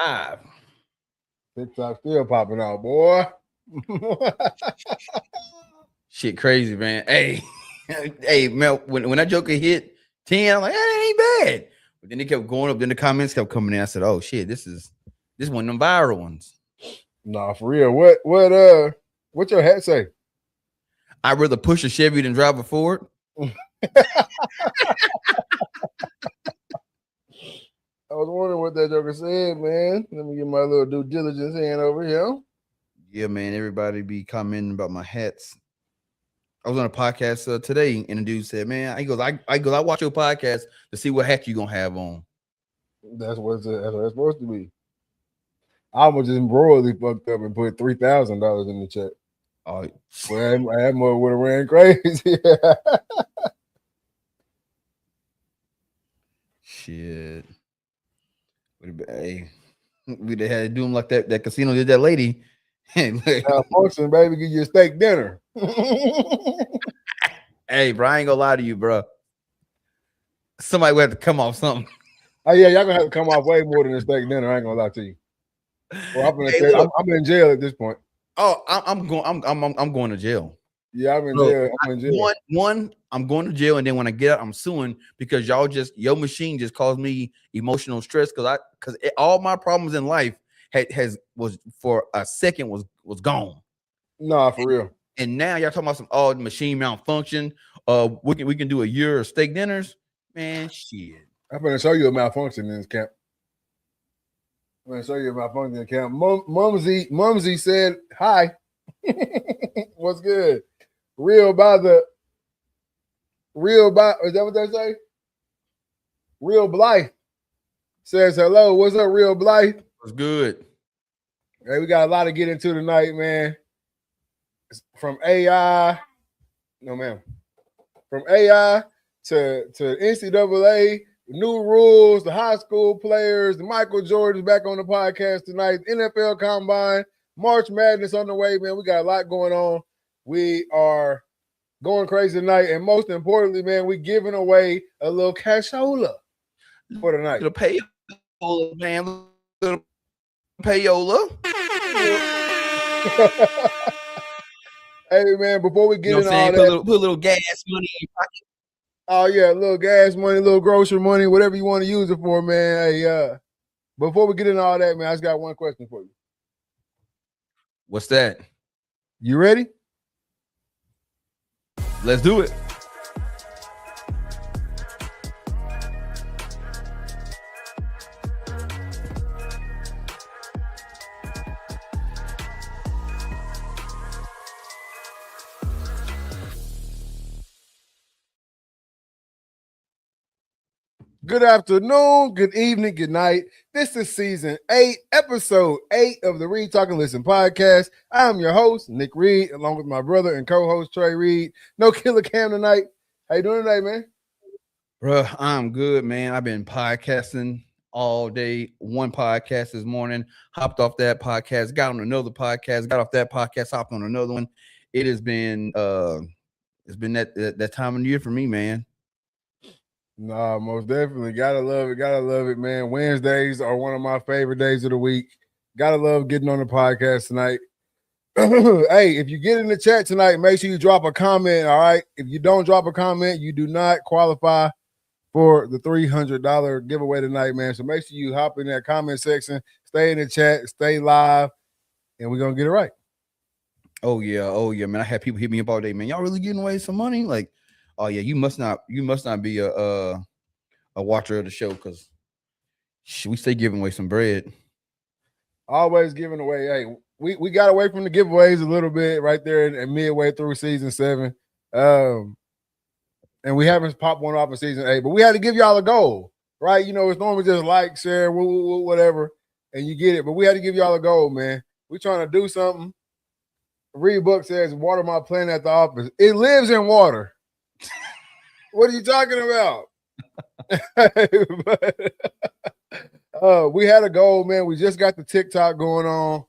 Live. TikTok still popping out, boy. Shit crazy, man. Hey, hey, man, when that joker hit 10, I'm like, that ain't bad. But then it kept going up, then the comments kept coming in. I said, oh shit, this one of them viral ones. Nah, for real. What your hat say? I'd rather push a Chevy than drive a Ford. I was wondering what that joker said, man. Let me get my little due diligence hand over here. Yeah, man. Everybody be commenting about my hats. I was on a podcast today, and the dude said, "Man, I watch your podcast to see what hat you gonna have on." That's what it's supposed to be. I was just embroidered fucked up and put $3,000 in the check. Oh, well, I would have ran crazy. Shit. Hey, we had to do them like that. That casino did that lady. Function, baby, get you a steak dinner. Hey, bro, I ain't gonna lie to you, bro. Somebody would have to come off something. Oh yeah, y'all gonna have to come off way more than a steak dinner. I ain't gonna lie to you. Well, I'm in jail at this point. Oh, I'm going to jail. Yeah, I'm in jail. I'm in jail. One, I'm going to jail, and then when I get out, I'm suing because your machine just caused me emotional stress because all my problems in life was for a second was gone. Nah, for real. And now y'all talking about the machine malfunction. We can do a year of steak dinners. Man, shit. I'm gonna show you a malfunction in this camp. I'm gonna show you a malfunction in the camp. Mumsy said hi. What's good? Is that what they say? Real Blythe says hello. What's up, Real Blythe? What's good? Hey, we got a lot to get into tonight, man. From AI, no ma'am. From AI to NCAA, new rules, the high school players, the Michael Jordan's back on the podcast tonight, NFL Combine, March Madness on the way, man. We got a lot going on. We are going crazy tonight, and most importantly, man, we giving away a little cashola for tonight. Little payola, man. Little payola. Hey, man, before we get into all that, put a little gas money in your pocket. Oh, yeah, a little gas money, a little grocery money, whatever you want to use it for, man. Hey, before we get into all that, man, I just got one question for you. What's that? You ready? Let's do it. Good afternoon, good evening, good night. This is season 8, episode 8 of the Reed Talk and Listen podcast. I'm your host, Nick Reed, along with my brother and co-host, Trey Reed. No Killer Cam tonight. How you doing tonight, man? Bro, I'm good, man. I've been podcasting all day. One podcast this morning, hopped off that podcast, got on another podcast, got off that podcast, hopped on another one. It has been that time of the year for me, man. Nah, most definitely. Gotta love it, man. Wednesdays are one of my favorite days of the week. Gotta love getting on the podcast tonight. Hey, if you get in the chat tonight, make sure you drop a comment, all right? If you don't drop a comment, you do not qualify for the $300 giveaway tonight, man. So make sure you hop in that comment section, stay in the chat, stay live, and we're going to get it right. Oh, yeah, man. I had people hit me up all day, man. Y'all really giving away some money? Like, oh yeah, you must not be a watcher of the show because we stay giving away some bread. Always giving away. Hey, we got away from the giveaways a little bit right there and midway through season 7. And we haven't popped one off in season 8, but we had to give y'all a goal, right? You know, it's normally just like, share, whatever, and you get it. But we had to give y'all a goal, man. We're trying to do something. Reed Book says, water my plant at the office. It lives in water. What are you talking about? We had a goal, man. We just got the TikTok going on.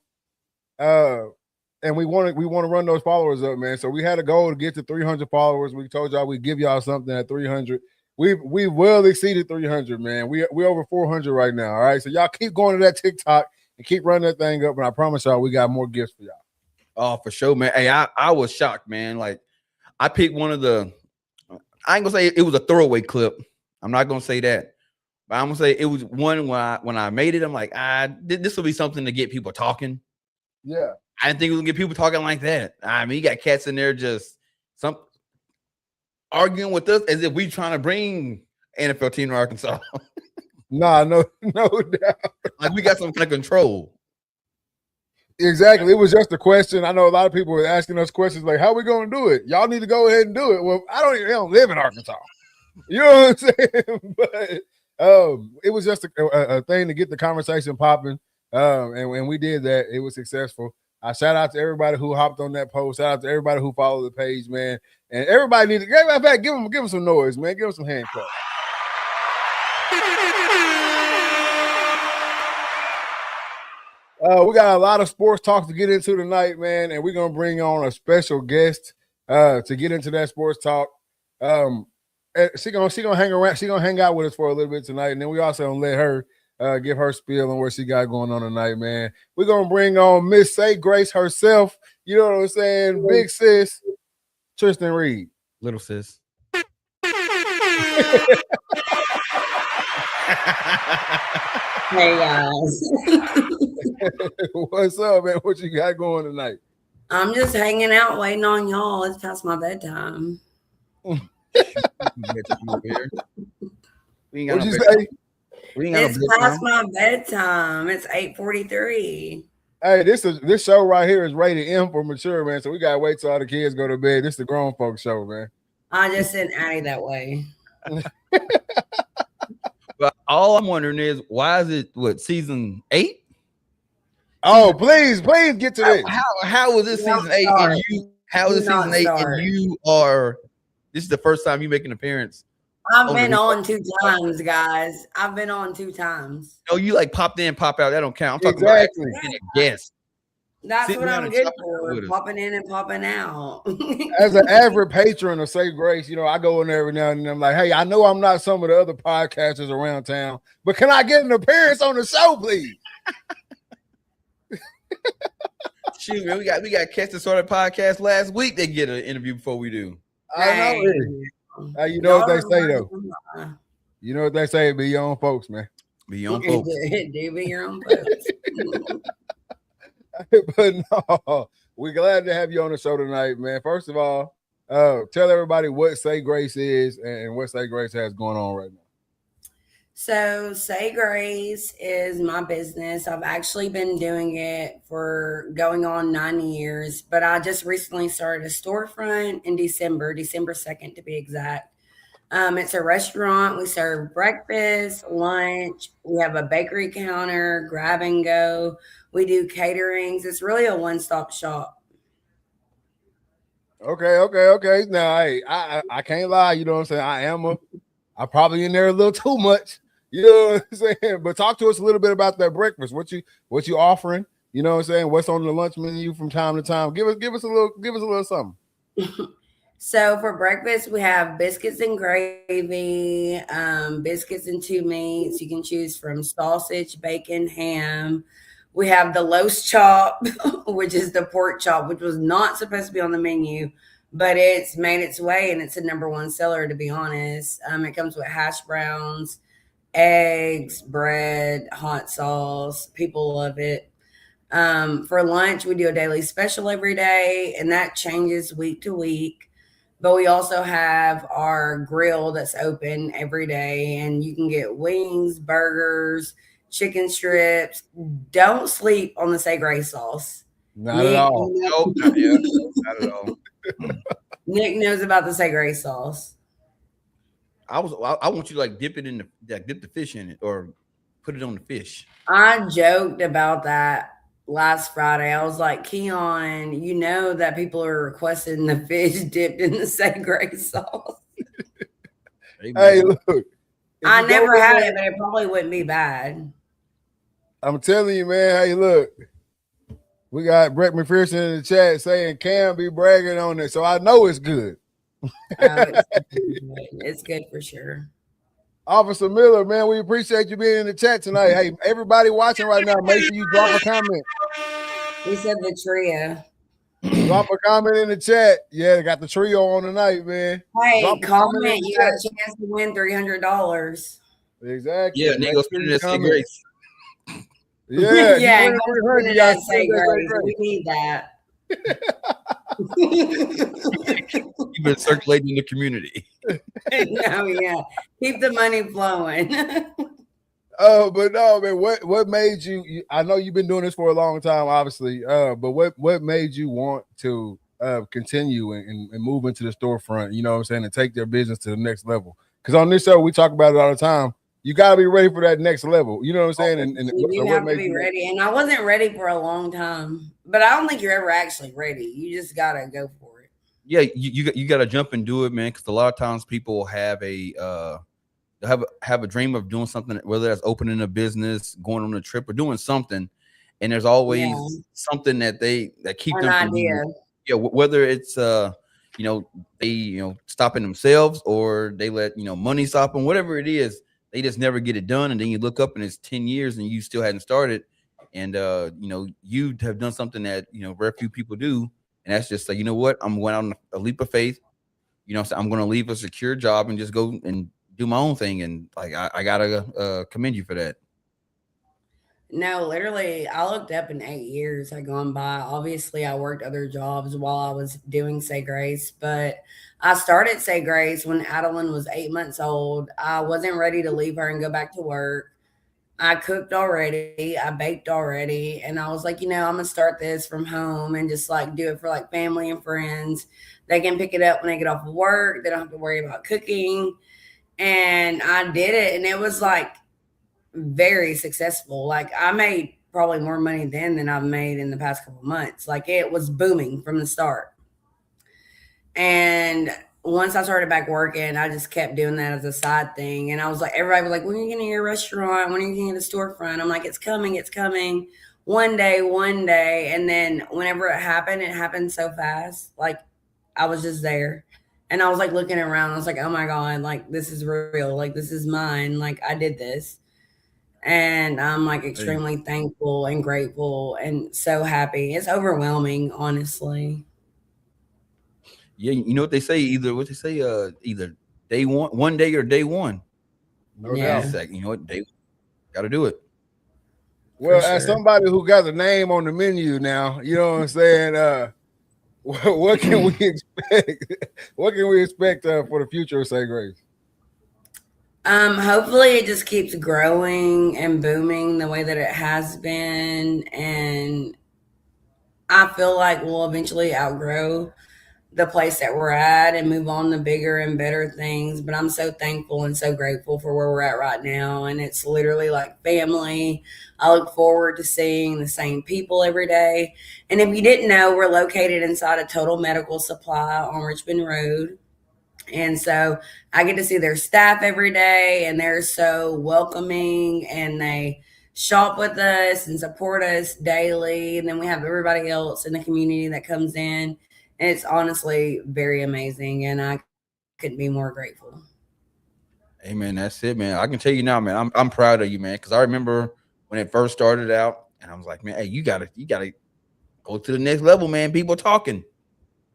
And we want to run those followers up, man. So we had a goal to get to 300 followers. We told y'all we'd give y'all something at 300. We well exceeded 300, man. We over 400 right now. All right, so y'all keep going to that TikTok and keep running that thing up, and I promise y'all we got more gifts for y'all. Oh, for sure, man. Hey, I was shocked, man. Like I picked one of the. I ain't gonna say it was a throwaway clip. I'm not gonna say that, but I'm gonna say it was one when I made it. I'm like, this will be something to get people talking. Yeah, I didn't think it was gonna get people talking like that. I mean, you got cats in there just arguing with us as if we trying to bring NFL team to Arkansas. nah, no doubt. Like we got some kind of control. Exactly. It was just a question. I know a lot of people were asking us questions like, how are we going to do it? Y'all need to go ahead and do it. Well, I don't live in Arkansas. You know what I'm saying? But it was just a thing to get the conversation popping. And when we did that, it was successful. I shout out to everybody who hopped on that post. Shout out to everybody who followed the page, man. And everybody needs to, matter of fact, give them some noise, man. Give them some hand claps. We got a lot of sports talk to get into tonight, man, and we're gonna bring on a special guest to get into that sports talk. She gonna hang around. She gonna hang out with us for a little bit tonight, and then we also gonna let her give her spiel on what she got going on tonight, man. We're gonna bring on Miss Say Grace herself. You know what I'm saying? Big sis, Tristan Reed. Little sis. Hey guys. What's up, man? What you got going tonight? I'm just hanging out waiting on y'all. It's past my bedtime. What'd you say? It's past my bedtime. It's 8:43. Hey, this show right here is rated M for mature, man. So we gotta wait till all the kids go to bed. This is the grown folks show, man. I just sent Addie that way. But all I'm wondering is why is it season 8? Oh, please get to this. How was this season 8 and you? How is this season 8 and you are? This is the first time you make an appearance. I've been on 2 times, guys. I've been on 2 times. No, you like popped in, pop out. That don't count. I'm talking about being a guest. That's what I'm good for. Popping in and popping out. As an average patron of Say Grace, you know, I go in there every now and then. I'm like, hey, I know I'm not some of the other podcasters around town, but can I get an appearance on the show, please? Shoot, man, we got cats that started podcast last week. They get an interview before we do. I know it. You know what they say though. You know what they say. Be your own folks, man. Be your own folks. Do be your own folks. But no, we're glad to have you on the show tonight, man. First of all, tell everybody what Say Grace is and what Say Grace has going on right now. So Say Grace is my business. I've actually been doing it for going on 9 years, but I just recently started a storefront in December 2nd to be exact. It's a restaurant. We serve breakfast, lunch. We have a bakery counter, grab and go. We do caterings. It's really a one-stop shop. Okay. Now, hey, I can't lie. You know what I'm saying? I'm probably in there a little too much. You know what I'm saying? But talk to us a little bit about that breakfast. What you offering? You know what I'm saying? What's on the lunch menu from time to time? Give us a little something. So for breakfast, we have biscuits and gravy, biscuits and 2 meats. You can choose from sausage, bacon, ham. We have the loast chop, which is the pork chop, which was not supposed to be on the menu, but it's made its way and it's a #1 seller, to be honest. It comes with hash browns, eggs, bread, hot sauce. People love it. For lunch, we do a daily special every day, and that changes week to week. But we also have our grill that's open every day, and you can get wings, burgers, chicken strips. Don't sleep on the Say Grace sauce. Not at all. Nope, not yet. Not at all. Nick knows about the Say Grace sauce. I want you to like dip the fish in it or put it on the fish. I joked about that last Friday. I was like, Keon, you know that people are requesting the fish dipped in the Say Grace sauce. Hey, look. I never had it, but it probably wouldn't be bad. I'm telling you, man. Hey, look. We got Brett McPherson in the chat saying Cam be bragging on it, so I know it's good. It's good for sure. Officer Miller, man, we appreciate you being in the chat tonight. Hey, everybody watching right now, make sure you drop a comment. He said the trio. Drop a comment in the chat. Yeah, they got the trio on tonight, man. Hey, comment. You got a chance to win $300. Exactly. Yeah, Nico spending that Say Grace. Yeah, yeah, you got to Say Grace. We need that. You've been circulating in the community. No, yeah. Keep the money flowing. Oh, but no, man, what made you I know you've been doing this for a long time, obviously. But what made you want to continue and move into the storefront, you know what I'm saying, and take their business to the next level? Because on this show, we talk about it all the time. You got to be ready for that next level. You know what I'm saying? And you have to be ready. And I wasn't ready for a long time. But I don't think you're ever actually ready. You just got to go for it. Yeah, you got to jump and do it, man. Because a lot of times people have a have a dream of doing something, whether that's opening a business, going on a trip, or doing something. And there's always something that keep them from idea. Whether it's they stopping themselves, or they let money stop them, whatever it is. They just never get it done, and then you look up and it's 10 years and you still hadn't started. And you have done something that very few people do, and that's just like, you know what, I'm going on a leap of faith. So I'm going to leave a secure job and just go and do my own thing. And like I gotta commend you for that. No, literally, I looked up in 8 years had gone by. Obviously, I worked other jobs while I was doing Say Grace, but I started Say Grace when Adeline was 8 months old. I wasn't ready to leave her and go back to work. I cooked already. I baked already. And I was like, I'm going to start this from home and just like do it for like family and friends. They can pick it up when they get off of work. They don't have to worry about cooking. And I did it. And it was like very successful. Like I made probably more money then than I've made in the past couple of months. Like it was booming from the start. And once I started back working, I just kept doing that as a side thing. And I was like, everybody was like, when are you going to get a restaurant? When are you going to get a storefront? I'm like, it's coming. One day. And then whenever it happened so fast. Like I was just there. And I was like looking around. I was like, oh my God, like this is real. Like this is mine. Like I did this. And I'm like extremely thankful and grateful and so happy. It's overwhelming, honestly. Yeah, you know what they say, either day one day or day one. No doubt. It's like, they got to do it. Well, as somebody who got the name on the menu now, you know what I'm saying? What can we expect? What can we expect for the future of Say Grace? Hopefully it just keeps growing and booming the way that it has been. And I feel like we'll eventually outgrow the place that we're at and move on to bigger and better things. But I'm so thankful and so grateful for where we're at right now. And it's literally like family. I look forward to seeing the same people every day. And if you didn't know, we're located inside a Total Medical Supply on Richmond Road. And so I get to see their staff every day, and they're so welcoming, and they shop with us and support us daily. And then we have everybody else in the community that comes in. And it's honestly very amazing. And I couldn't be more grateful. Hey, man, that's it, man. I can tell you now, man, I'm proud of you, man. Because I remember when it first started out, and I was like, man, hey, you gotta go to the next level, man. People talking.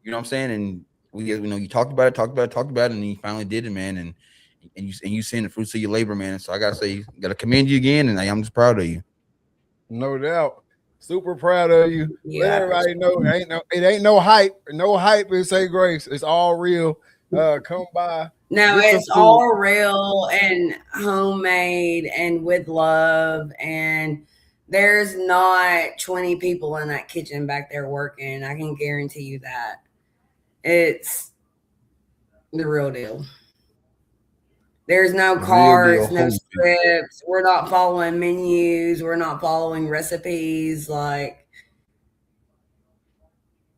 You know what I'm saying? And you talked about it, and you finally did it, man. And you seeing the fruits of your labor, man. So I gotta say, gotta commend you again, and I'm just proud of you. No doubt, super proud of you. Yeah. Let everybody know it ain't no hype in Say Grace. It's all real. Come by. No, it's all real and homemade and with love. And there's not 20 people in that kitchen back there working. I can guarantee you that. It's the real deal. There's no cards, no scripts. We're not following menus. We're not following recipes. Like,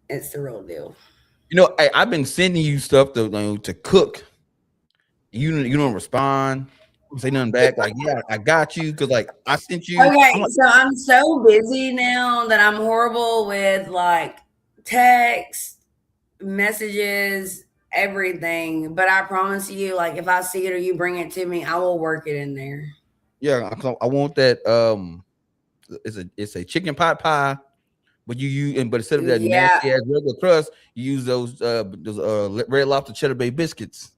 it's the real deal. I've been sending you stuff to cook. You don't respond. Say nothing back. Like, yeah, I got you, because like I sent you. Okay, so I'm so busy now that I'm horrible with like text messages. everything, but I promise you, like if I see it or you bring it to me, I will work it in there. Yeah, I want that. It's a chicken pot pie, but but instead of that nasty ass regular crust, you use those Red Lobster Cheddar Bay biscuits.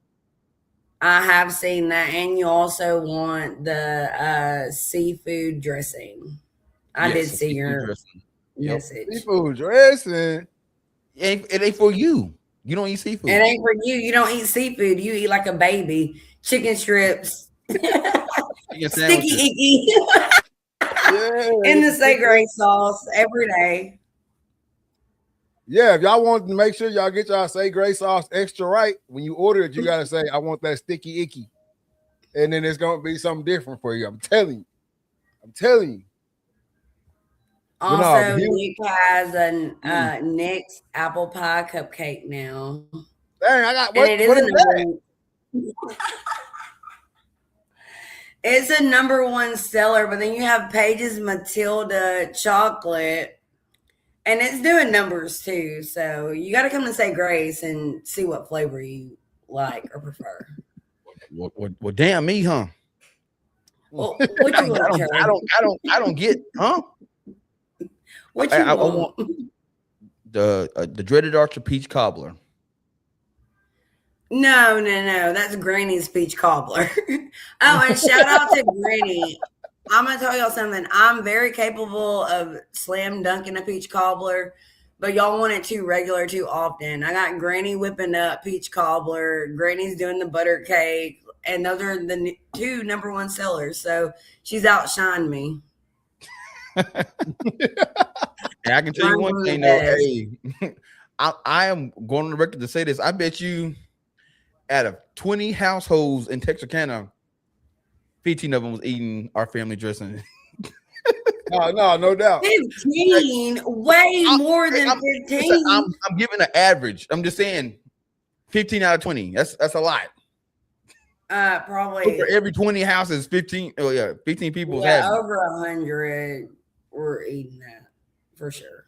I have seen that, and you also want the seafood dressing. I did see your message. Seafood dressing. It ain't for you. You don't eat seafood. It ain't for you. You don't eat seafood. You eat like a baby. Chicken strips. Sticky icky. In the Say Grace sauce every day. Yeah, if y'all want to make sure y'all get y'all Say Grace sauce extra right, when you order it, you got to say, I want that sticky icky. And then it's going to be something different for you. I'm telling you. Also, Nick has a Nick's apple pie cupcake now. Dang, I got what is that? It's a #1 seller, but then you have Paige's Matilda chocolate, and it's doing numbers too. So you got to come to Say Grace and see what flavor you like or prefer. Well, damn me, huh? Well, what you want? I don't get, huh? What you I want? The dreaded Archer peach cobbler. No. That's Granny's peach cobbler. Oh, and shout out to Granny. I'm going to tell y'all something. I'm very capable of slam dunking a peach cobbler, but y'all want it too regular too often. I got Granny whipping up peach cobbler. Granny's doing the butter cake, and those are the 2 #1 sellers. So she's outshined me. And I can tell you one thing, though. Hey, I am going on the record to say this. I bet you out of 20 households in Texarkana, 15 of them was eating our family dressing. No doubt. 15? Way more than 15. I'm giving an average. I'm just saying 15 out of 20. That's a lot. Probably. For every 20 houses, 15. Oh, yeah. 15 people. Yeah, over 100 were eating that for sure.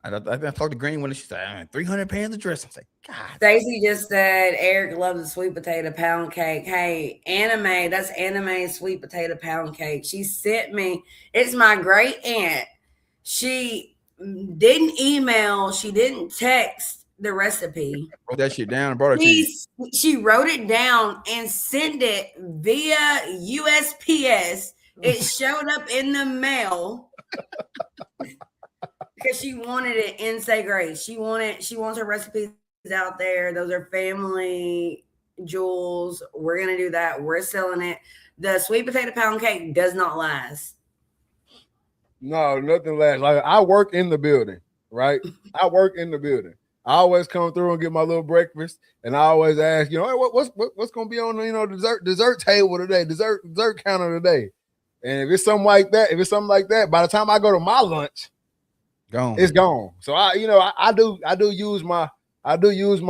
I talked to Green when she said 300 pounds of dressing. I was like, God. Stacy just said Eric loves the sweet potato pound cake. Hey, Anime, that's Anime sweet potato pound cake. She sent me. It's my great aunt. She didn't email. She didn't text the recipe. Wrote that shit down and brought it to you. She wrote it down and sent it via USPS. It showed up in the mail. Because she wanted it in Say Grace. She wants her recipes out there. Those are family jewels. We're gonna do that. We're selling it. The sweet potato pound cake does not last. No, nothing lasts. Like I work in the building, right? I work in the building. I always come through and get my little breakfast, and I always ask, hey, what's gonna be on the dessert table today, dessert counter today. And if it's something like that, by the time I go to my lunch, it's gone. So I do use my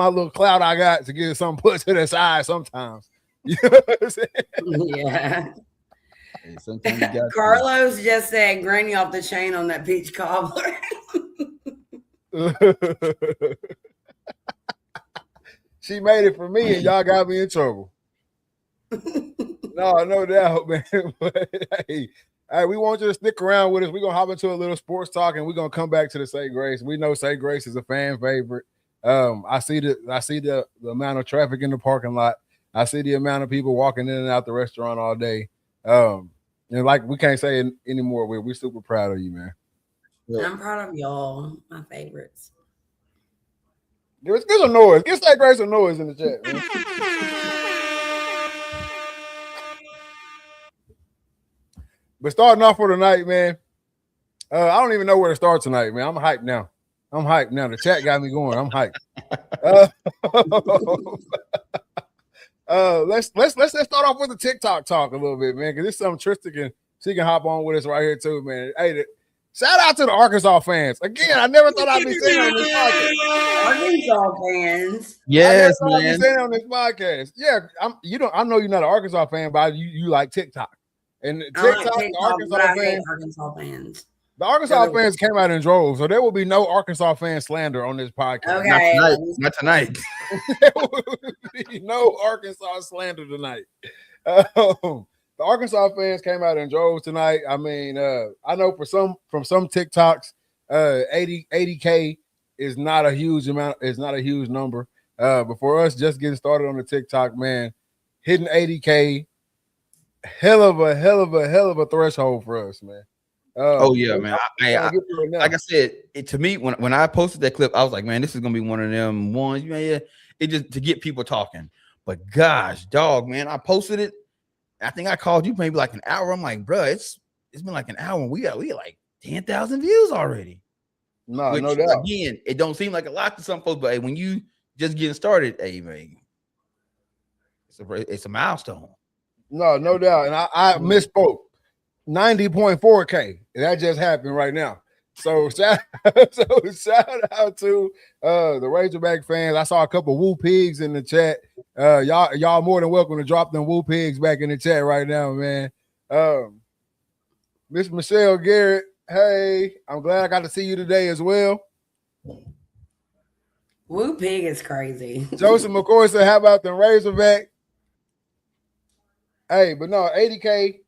little clout I got to get something put to the side sometimes. You know what I'm saying? Yeah. Hey, Carlos just said Granny off the chain on that peach cobbler. She made it for me, and y'all got me in trouble. No doubt, man. But, hey, we want you to stick around with us. We're gonna hop into a little sports talk, and we're gonna come back to the Say Grace. We know Say Grace is a fan favorite. I see the amount of traffic in the parking lot. I see the amount of people walking in and out the restaurant all day. And like we can't say it anymore. We're super proud of you, man. Yeah. I'm proud of y'all, my favorites. Get some noise. Get Say Grace some noise in the chat, man. But starting off for tonight, man, I don't even know where to start tonight, man. I'm hyped now. The chat got me going. I'm hyped. Let's start off with the TikTok talk a little bit, man, because this is something Tristan she can hop on with us right here too, man. Hey, shout out to the Arkansas fans. Again, I never thought I'd be saying on this podcast. Arkansas fans. Yes, man. I'd be saying on this podcast. Yeah, I know you're not an Arkansas fan, but you like TikTok. And TikTok, like TikTok, Arkansas fans. Arkansas fans. The Arkansas fans came out in droves, so there will be no Arkansas fan slander on this podcast. Okay. Not tonight. There will be no Arkansas slander tonight. The Arkansas fans came out in droves tonight. I mean, I know from some TikToks, 80K is not a huge amount. It's not a huge number. But for us just getting started on the TikTok, man, hitting 80K, hell of a threshold for us, man. Oh yeah, man. Like I said, to me, when I posted that clip, I was like, man, this is gonna be one of them ones, man. It just to get people talking. But gosh, dog, man, I posted it. I think I called you maybe like an hour. I'm like, bro, it's been like an hour, and we got like 10,000 views already. No doubt. Again, it don't seem like a lot to some folks, but hey, when you just getting started, hey, man, it's a milestone. No doubt. And I misspoke. 90.4K. That just happened right now. So shout out to the Razorback fans. I saw a couple Woo Pigs in the chat. Y'all more than welcome to drop them Woo Pigs back in the chat right now, man. Miss Michelle Garrett, hey, I'm glad I got to see you today as well. Woo Pig is crazy. Joseph McCoy said, how about the Razorback? Hey, but no, 80K,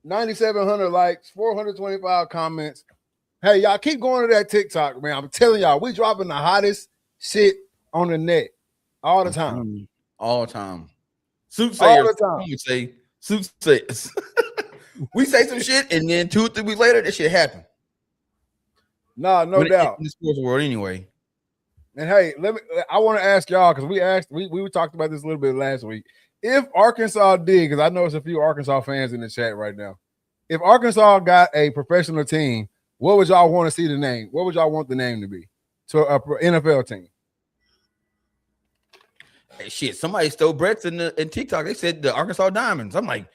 9,700 likes, 425 comments. Hey, y'all keep going to that TikTok, man. I'm telling y'all, we dropping the hottest shit on the net all the time. All the time. Soothsayers. All the time. We say soothsayers. We say some shit, and then 2 or 3 weeks later, that shit happen. No doubt. In the sports world, anyway. And hey, I want to ask y'all, because we talked about this a little bit last week. If Arkansas did, because I know there's a few Arkansas fans in the chat right now. If Arkansas got a professional team, what would y'all want to see the name? What would y'all want the name to be to an NFL team? Hey, shit, somebody stole Brett's in TikTok. They said the Arkansas Diamonds. I'm like,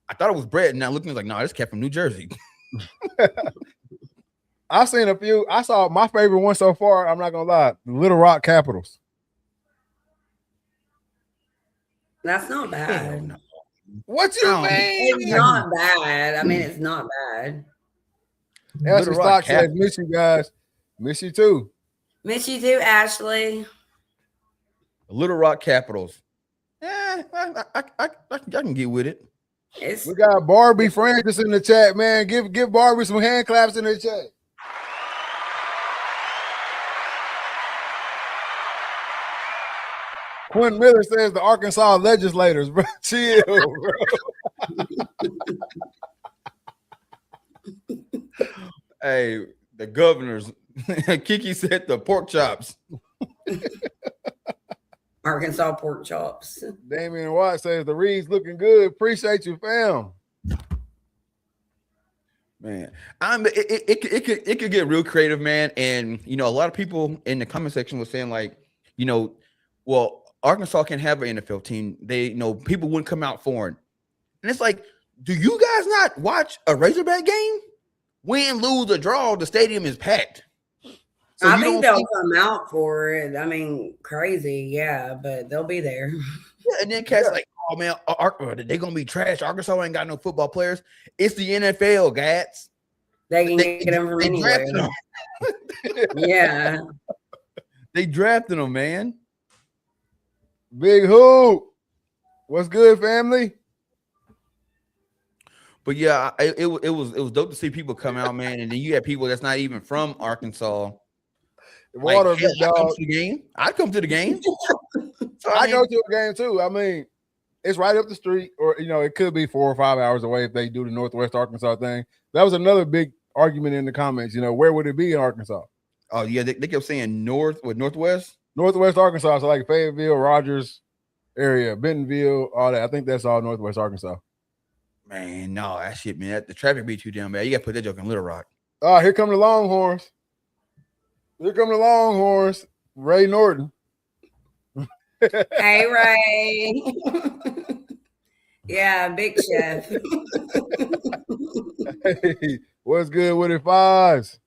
I thought it was Brett, and now looking, like, no, this cat from New Jersey. I've seen a few. I saw my favorite one so far. I'm not gonna lie, the Little Rock Capitals. That's not bad. What you mean? It's not bad. I mean, it's not bad. Ashley Stock says, miss you guys. Miss you too. Miss you too, Ashley. Little Rock Capitals. Yeah, I can get with it. We got Barbie Francis in the chat, man. Give Barbie some hand claps in the chat. Quinn Miller says the Arkansas legislators, bro. Chill, bro. Hey, the governors. Kiki said the pork chops. Arkansas pork chops. Damian Watt says the Reeds looking good. Appreciate you, fam. Man, it could get real creative, man. And you know, a lot of people in the comment section was saying, like, you know, well, Arkansas can have an NFL team. They, you know, people wouldn't come out for it. And it's like, do you guys not watch a Razorback game? Win, lose, or draw, the stadium is packed. So I think they'll come out for it. I mean, crazy, yeah, but they'll be there. Yeah, and then cats like, oh man, they're gonna be trash. Arkansas ain't got no football players. It's the NFL, gats. They can get them from anywhere. Yeah, they drafted them, man. Big Hoop, what's good, family? But yeah, it was dope to see people come out, man. And then you had people that's not even from Arkansas. Water, like, hell, I'd come to the game. I'd come to the game. So I go to a game too. I mean, it's right up the street, or you know, it could be 4 or 5 hours away if they do the Northwest Arkansas thing. That was another big argument in the comments. You know, where would it be in Arkansas? Oh yeah, they kept saying Northwest Arkansas, so like Fayetteville, Rogers area, Bentonville, all that. I think that's all Northwest Arkansas. Man, no, that shit, man. The traffic be too damn bad. You got to put that joke in Little Rock. Oh, here come the Longhorns. Here come the Longhorns. Ray Norton. Hey, Ray. Yeah, big chef. Hey, what's good with it, Fives?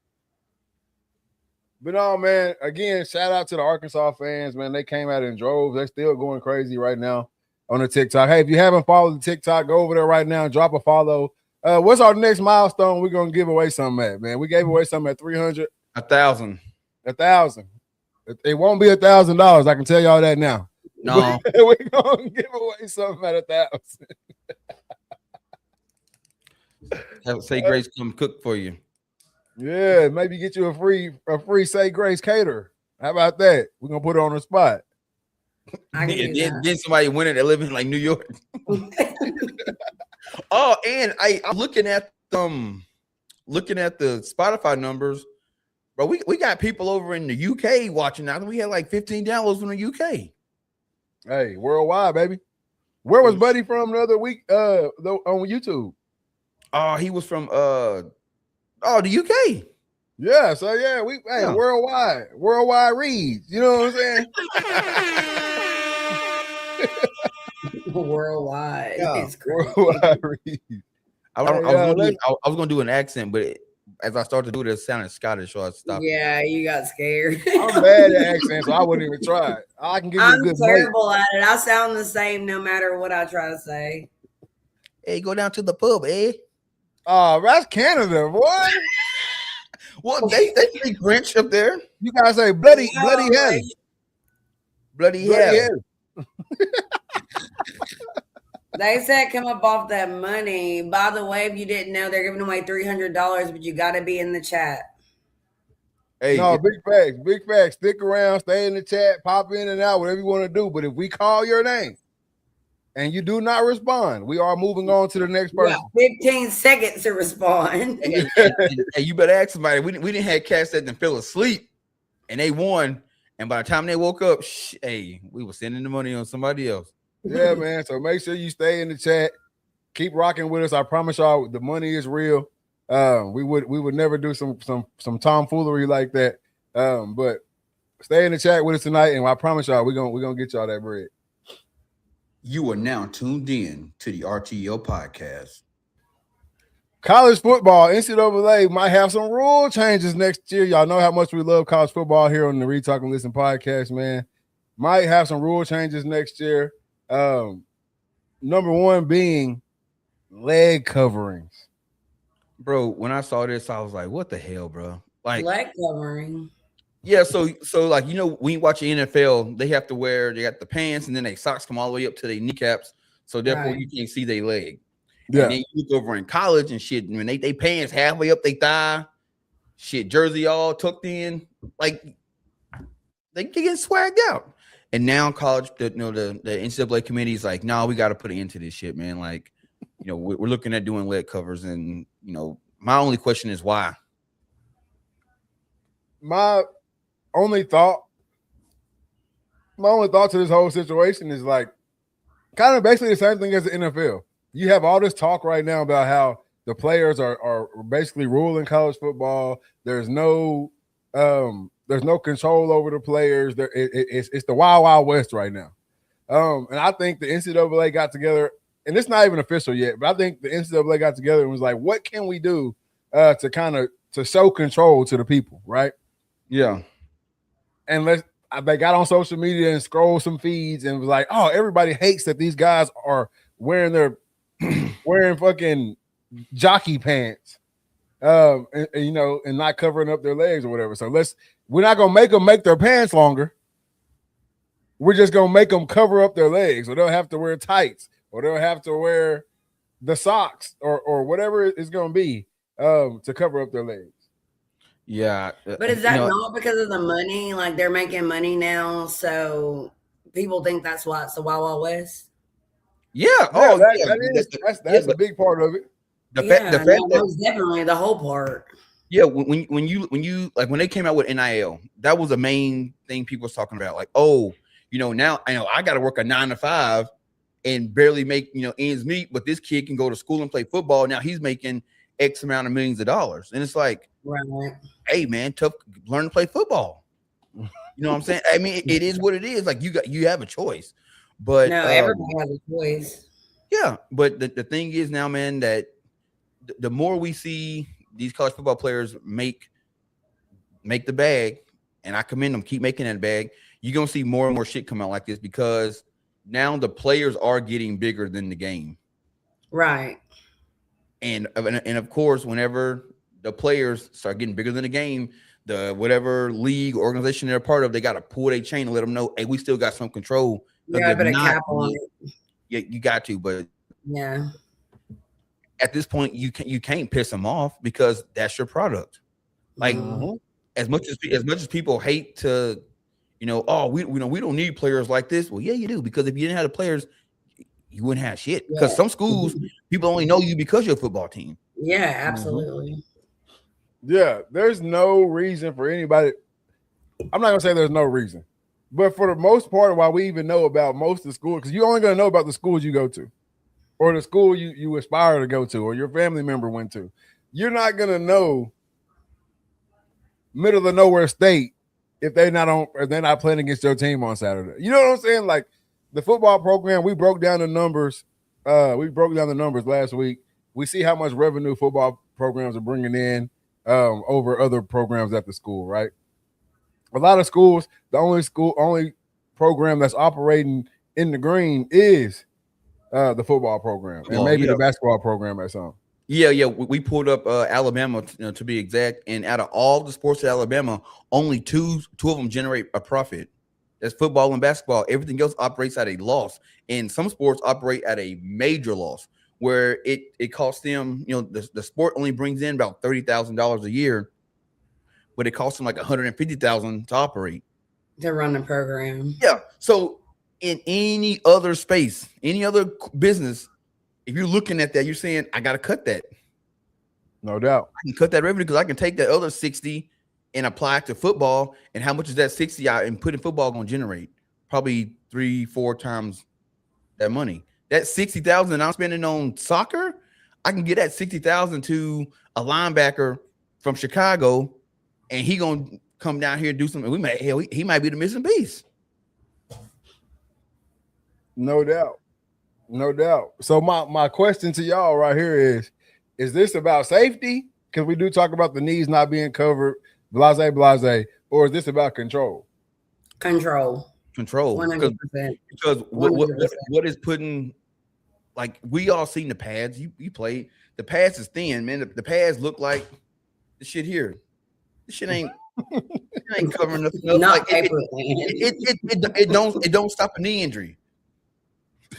But no, man, again, shout out to the Arkansas fans, man. They came out in droves. They're still going crazy right now on the TikTok. Hey, if you haven't followed the TikTok, go over there right now and drop a follow. What's our next milestone? We're gonna give away something at, man. We gave away something at 300. 1,000. 1,000. It won't be $1,000. I can tell y'all that now. No, we're gonna give away something at 1,000. Say Grace come cook for you. Yeah, maybe get you a free Say Grace caterer. How about that? We're gonna put it on the spot. Then somebody win it. They live in like New York. Oh, and I'm looking at the Spotify numbers, bro. We got people over in the UK watching now. We had like 15 downloads from the UK. Hey, worldwide, baby. Where was Buddy from the other week? On YouTube. Oh, he was from the UK. Yeah, so yeah, worldwide reads. You know what I'm saying? Worldwide. Yeah, worldwide reads. I was gonna do an accent, but as I started to do it, it sounded Scottish, so I stopped. Yeah, you got scared. I'm bad at accents, so I wouldn't even try it. I can give you a good terrible at it. I sound the same no matter what I try to say. Hey, go down to the pub, eh? Oh, that's Canada, boy. Well, they speak French up there. You gotta say bloody hell. Bloody hell. They said come up off that money. By the way, if you didn't know, they're giving away $300, but you got to be in the chat. Hey, no, big facts. Stick around, stay in the chat, pop in and out, whatever you want to do. But if we call your name and you do not respond, we are moving on to the next person. 15 seconds to respond. Hey, you better ask somebody. We didn't have cats that didn't fell asleep and they won. And by the time they woke up, we were sending the money on somebody else. Yeah, man. So make sure you stay in the chat. Keep rocking with us. I promise y'all the money is real. We would never do some tomfoolery like that. But stay in the chat with us tonight, and I promise y'all we're gonna get y'all that bread. You are now tuned in to the RTO podcast. College football, NCAA might have some rule changes next year. Y'all know how much we love college football here on the Read, Talk, and Listen podcast, man. Might have some rule changes next year. Number one being leg coverings. Bro, when I saw this, I was like, what the hell, bro? Like leg covering. Yeah, so like, you know, when you watch the NFL, they got the pants and then their socks come all the way up to their kneecaps. So therefore you can't see their leg. Yeah. And then you look over in college and shit, when they pants halfway up their thigh, shit, jersey all tucked in, like they getting swagged out. And now college, the NCAA committee is like, no, we got to put an end to this shit, man. Like, you know, we're looking at doing leg covers, and you know, my only question is why. My only thought to this whole situation is like kind of basically the same thing as the NFL. You have all this talk right now about how the players are basically ruling college football. There's no control over the players. It's the wild, wild west right now. And I think the NCAA got together, and it's not even official yet, but I think the NCAA got together and was like, what can we do to show control to the people, right? Yeah. And they got on social media and scrolled some feeds and was like, oh, everybody hates that these guys are wearing fucking jockey pants. And not covering up their legs or whatever. So we're not gonna make them make their pants longer. We're just gonna make them cover up their legs, or they'll have to wear tights, or they'll have to wear the socks, or whatever it's gonna be to cover up their legs. Yeah, but is that not because of the money? Like they're making money now, so people think that's why it's the Wild Wild West. Yeah, that's a big part of it. The fact that was definitely the whole part. Yeah, when you like when they came out with NIL, that was the main thing people was talking about. Like, oh, now I got to work a 9 to 5 and barely make ends meet, but this kid can go to school and play football. Now he's making X amount of millions of dollars, and it's like, right. Hey man, tough, learn to play football. You know what I'm saying? I mean, it is what it is. Like you have a choice, but no, everybody has a choice. Yeah, but the thing is now, man, that the more we see these college football players make the bag, and I commend them, keep making that bag, you're going to see more and more shit come out like this because now the players are getting bigger than the game. Right. And of course, whenever the players start getting bigger than the game, the whatever league organization they're part of, they got to pull their chain and let them know, hey, we still got some control. Yeah, but a cap on it. Yeah, you got to, but yeah, at this point, you can't piss them off because that's your product. Like as much as people hate to, oh, we don't need players like this. Well, yeah, you do, because if you didn't have the players, you wouldn't have shit. Because some schools, people only know you because you're a football team. Yeah, absolutely. Yeah, there's no reason for anybody. I'm not gonna say there's no reason, but for the most part, why we even know about most of the schools, because you're only gonna know about the schools you go to, or the school you aspire to go to, or your family member went to. You're not gonna know middle of nowhere state if they're not playing against your team on Saturday. You know what I'm saying? Like the football program, we broke down the numbers. Last week. We see how much revenue football programs are bringing in over other programs at the school, right? A lot of schools, the only program that's operating in the green is the football program, and maybe the basketball program at some. Yeah. We pulled up Alabama to be exact, and out of all the sports at Alabama, only two of them generate a profit. That's football and basketball. Everything else operates at a loss, and some sports operate at a major loss, where it costs them, the sport only brings in about $30,000 a year, but it costs them like $150,000 to operate. To run the program. Yeah. So in any other space, any other business, if you're looking at that, you're saying, I got to cut that. No doubt. I can cut that revenue because I can take that other 60 and apply it to football. And how much is that 60 out and put in football going to generate? Probably 3-4 times that money. That 60,000 I'm spending on soccer, I can get that 60,000 to a linebacker from Chicago, and he gonna come down here and do something. He might be the missing piece. No doubt. So my question to y'all right here is this about safety? Because we do talk about the knees not being covered, blase, or is this about control? Control. 100%. Because what is putting, like, we all seen the pads. You play, the pads is thin, man. The pads look like the shit here. This shit ain't covering nothing else. Not like, it don't stop a knee injury.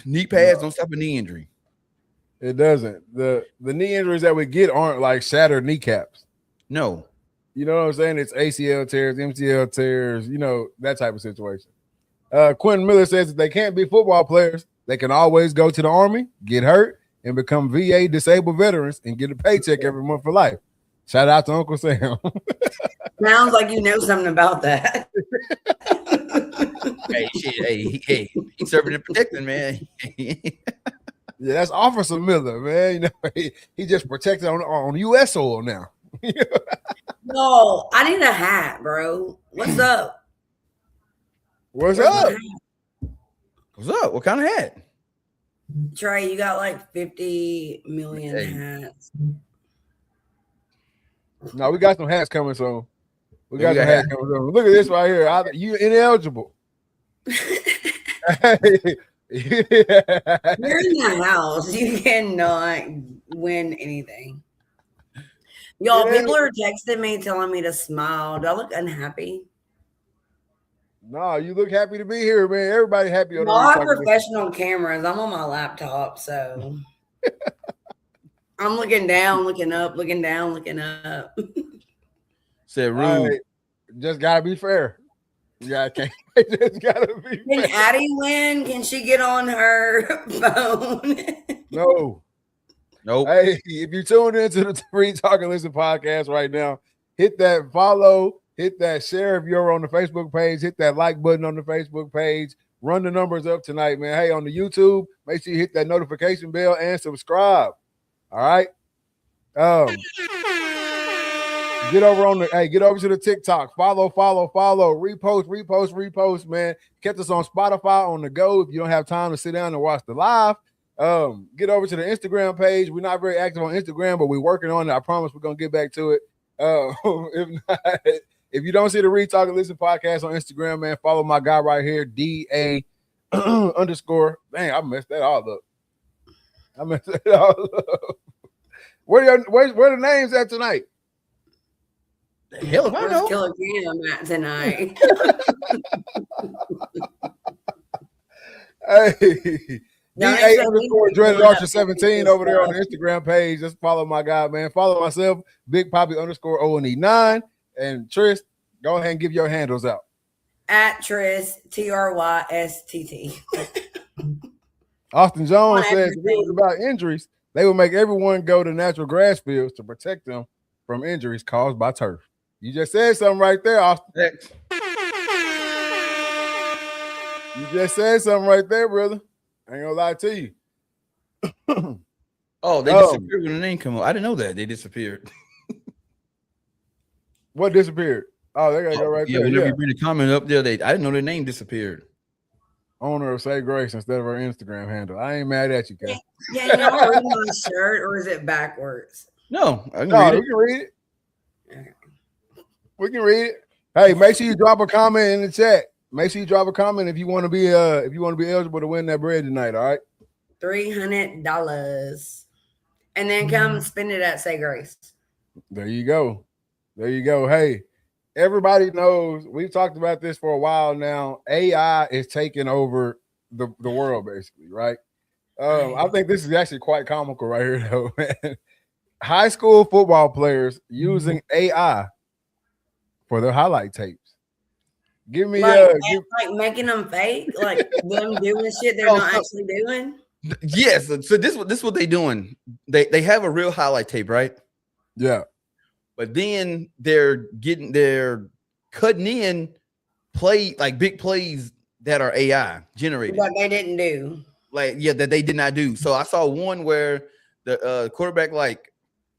Knee pads don't stop a knee injury. It doesn't. The knee injuries that we get aren't like shattered kneecaps. No. You know what I'm saying? It's ACL tears, MCL tears, that type of situation. Quentin Miller says that they can't be football players. They can always go to the Army, get hurt, and become VA disabled veterans and get a paycheck every month for life. Shout out to Uncle Sam. Sounds like you know something about that. Hey, he's serving and protecting, man. Yeah, that's Officer Miller, man. He just protected on U.S. soil now. No, I need a hat, bro. What's up? What's up? What kind of hat? Trey, you got like 50 million hats. No, we got some hats coming soon. We got some hats coming soon. Look at this right here. You ineligible. You're in the house. You cannot win anything. Y'all, people are texting me telling me to smile. Do I look unhappy? No, you look happy to be here, man. Everybody happy on I have professional cameras. I'm on my laptop, so I'm looking down, looking up, looking down, looking up. Said rude. Right. Just gotta be fair. Yeah, just gotta be fair. Can Addie win? Can she get on her phone? No. Nope. Hey, if you tuned into the Free Talk and Listen podcast right now, hit that follow, hit that share if you're on the Facebook page, hit that like button on the Facebook page. Run the numbers up tonight, man. Hey, on the YouTube, make sure you hit that notification bell and subscribe. All right. Get over to the TikTok. Follow, repost, man. Catch us on Spotify on the go if you don't have time to sit down and watch the live. Get over to the Instagram page. We're not very active on Instagram, but we're working on it. I promise we're gonna get back to it. If you don't see the Read Talk and Listen podcast on Instagram, man, follow my guy right here, DA _. Dang, I messed that all up. Where the names at tonight? The hell if I know. Killer Cam at tonight. Hey, No, DA_dreaded_17 over there on the Instagram page. Just follow my guy, man. Follow myself, Big Poppy _ONE9. And Tris, go ahead and give your handles out. At Tris, TRYSTT. Austin Jones says if it was about injuries, they would make everyone go to natural grass fields to protect them from injuries caused by turf. You just said something right there, Austin. You just said something right there, brother. I ain't gonna lie to you. Oh, they disappeared when the name come up. I didn't know that. They disappeared. What disappeared? Oh, they gotta go right there. Whenever you bring the comment up there, I didn't know their name disappeared. Owner of Say Grace instead of her Instagram handle. I ain't mad at you, Kat. Yeah, you know, read my shirt, or is it backwards? No, we can read it. We can read it. Hey, make sure you drop a comment in the chat. Make sure you drop a comment if you want to be eligible to win that bread tonight. All right, $300, and then come spend it at Say Grace. There you go. There you go. Hey, everybody knows we've talked about this for a while now. AI is taking over the world, basically, right? I think this is actually quite comical right here, though, man. High school football players using AI for their highlight tapes. Give me like making them fake, like them doing shit they're not actually doing. Yes, so this is what they doing. They have a real highlight tape, right? Yeah. But then they're cutting in big plays that are AI generated. What they didn't do. That they did not do. So I saw one where the quarterback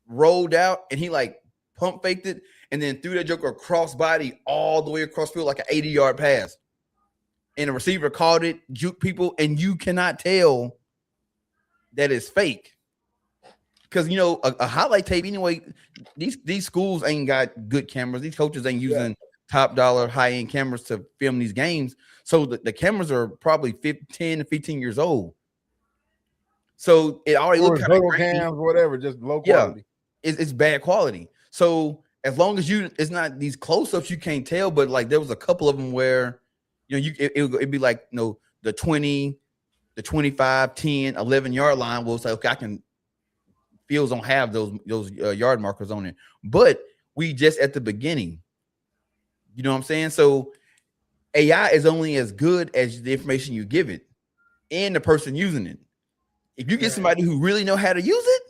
rolled out and he pump faked it and then threw that joker cross body all the way across field like an 80-yard pass. And the receiver caught it, juked people, and you cannot tell that it's fake. Because a highlight tape anyway. These schools ain't got good cameras. These coaches ain't using top dollar high end cameras to film these games. So the cameras are probably 10 to 15 years old. So it already looks kind of cams, whatever, just low quality. Yeah, it's bad quality. So as long as it's not these close ups, you can't tell. But there was a couple of them where it'd be the 20, the 25, 10, 11-yard line. We'll say, okay, I can. Fields don't have those yard markers on it, but we just at the beginning. You know what I'm saying? So AI is only as good as the information you give it and the person using it. If you get somebody who really know how to use it,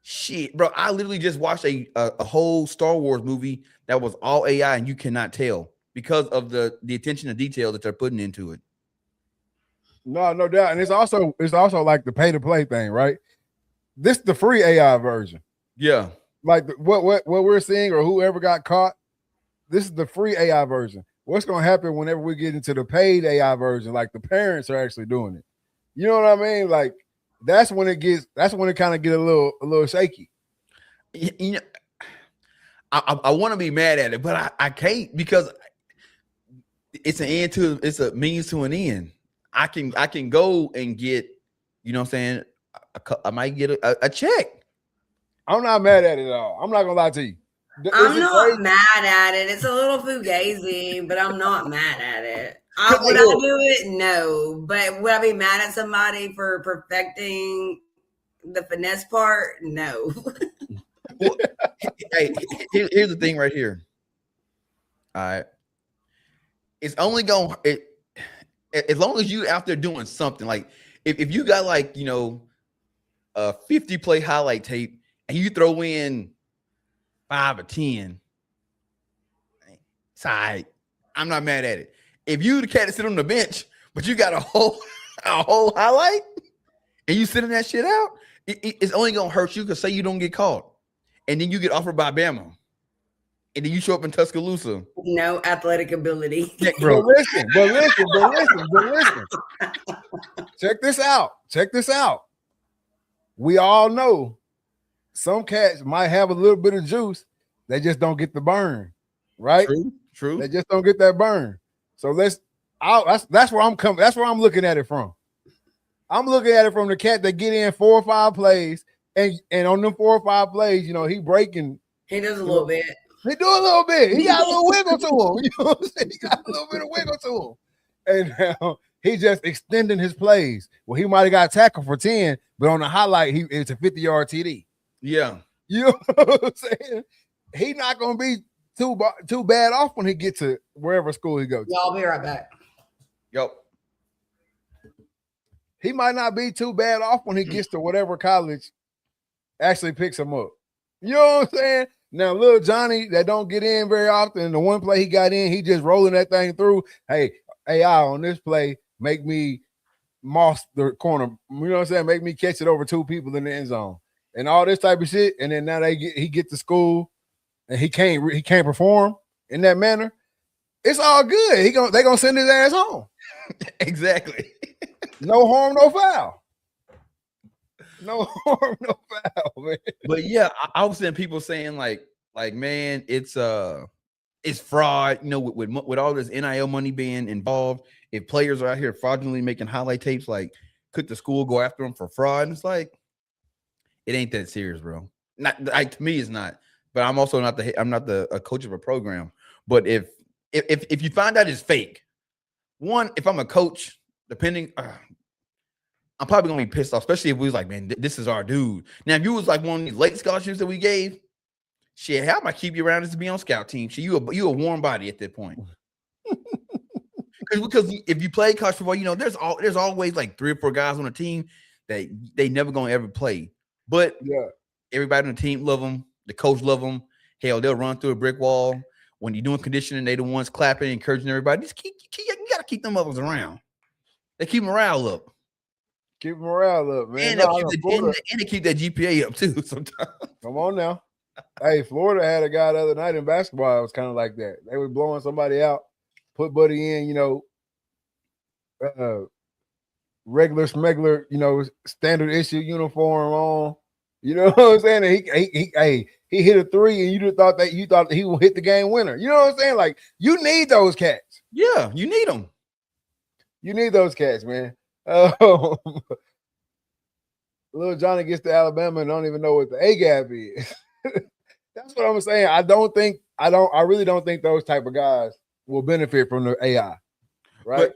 shit, bro. I literally just watched a whole Star Wars movie that was all AI, and you cannot tell because of the attention to detail that they're putting into it. No doubt, and it's also like the pay to play thing, right? This is the free AI version. Yeah. Like what we're seeing or whoever got caught, this is the free AI version. What's going to happen whenever we get into the paid AI version? Like the parents are actually doing it. You know what I mean? Like that's when it kind of get a little shaky. I want to be mad at it, but I can't because it's a means to an end. I can go and get, you know what I'm saying? I might get a check. I'm not mad at it at all. I'm not gonna lie to you. I'm not mad at it. It's a little fugazi, but I'm not mad at it. Would I do it? No. But would I be mad at somebody for perfecting the finesse part? No. Well, hey, here's the thing right here. All right. It's only going as long as you out there doing something. Like if you got a 50 play highlight tape and you throw in 5 or 10, it's all right. I'm not mad at it. If you the cat that sit on the bench, but you got a whole highlight and you sitting that shit out, it's only gonna hurt you because say you don't get caught and then you get offered by Bama and then you show up in Tuscaloosa. No athletic ability. Yeah, bro. But listen. Check this out. We all know some cats might have a little bit of juice. They just don't get the burn, right? True. They just don't get that burn. So that's where I'm coming. That's where I'm looking at it from. I'm looking at it from the cat that get in 4 or 5 plays, And on them 4 or 5 plays, you know, he breaking. He does a little bit. He do a little bit. He got a little wiggle to him. You know what I'm saying? He got a little bit of wiggle to him. And now he just extending his plays. Well, he might have got tackled for 10, but on the highlight, it's a 50-yard TD. Yeah. You know what I'm saying? He not going to be too bad off when he gets to wherever school he goes to. Y'all be right back. Yep. He might not be too bad off when he gets to whatever college actually picks him up. You know what I'm saying? Now, little Johnny that don't get in very often, the one play he got in, he just rolling that thing through. Hey, AI on this play, make me moss the corner. You know what I'm saying? Make me catch it over 2 people in the end zone. And all this type of shit. And then now he get to school and he can't perform in that manner. It's all good. They gonna send his ass home. Exactly. No harm, no foul. No harm, no foul, man. But yeah, I was seeing people saying like man, it's fraud. You know, with all this NIL money being involved, if players are out here fraudulently making highlight tapes, like could the school go after them for fraud? And it's like, it ain't that serious, bro. Not like, to me, it's not. But I'm also not a coach of a program. But if you find out it's fake, one, if I'm a coach, depending. I'm probably gonna be pissed off, especially if we was like, man, this is our dude. Now, if you was like one of these late scholarships that we gave, shit, how am I keep you around just to be on scout team? Shit, you a warm body at that point. Because if you play college football, you know there's always like 3 or 4 guys on the team that they never gonna ever play. But yeah, everybody on the team love them. The coach love them. Hell, they'll run through a brick wall. When you're doing conditioning, they the ones clapping, encouraging everybody. Just you gotta keep them others around. They keep morale up. Keep morale up, man. And they keep that GPA up too sometimes. Come on now. Hey, Florida had a guy the other night in basketball. It was kind of like that. They were blowing somebody out, put Buddy in, you know, regular smuggler, you know, standard issue uniform on. You know what I'm saying? And he hit a 3, and you thought he would hit the game winner. You know what I'm saying? Like, you need those cats. Yeah, you need them. You need those cats, man. Little Johnny gets to Alabama and don't even know what the A gap is. That's what I'm saying. I really don't think those type of guys will benefit from the AI. Right?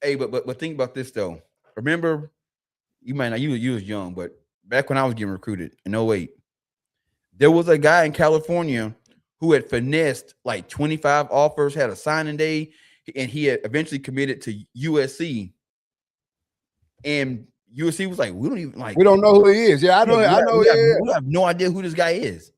But think about this though. Remember, you might not, you was young, but back when I was getting recruited in 08, there was a guy in California who had finessed like 25 offers, had a signing day, and he had eventually committed to USC. And USC was like, we don't know who he is. Yeah, I know. We have no idea who this guy is.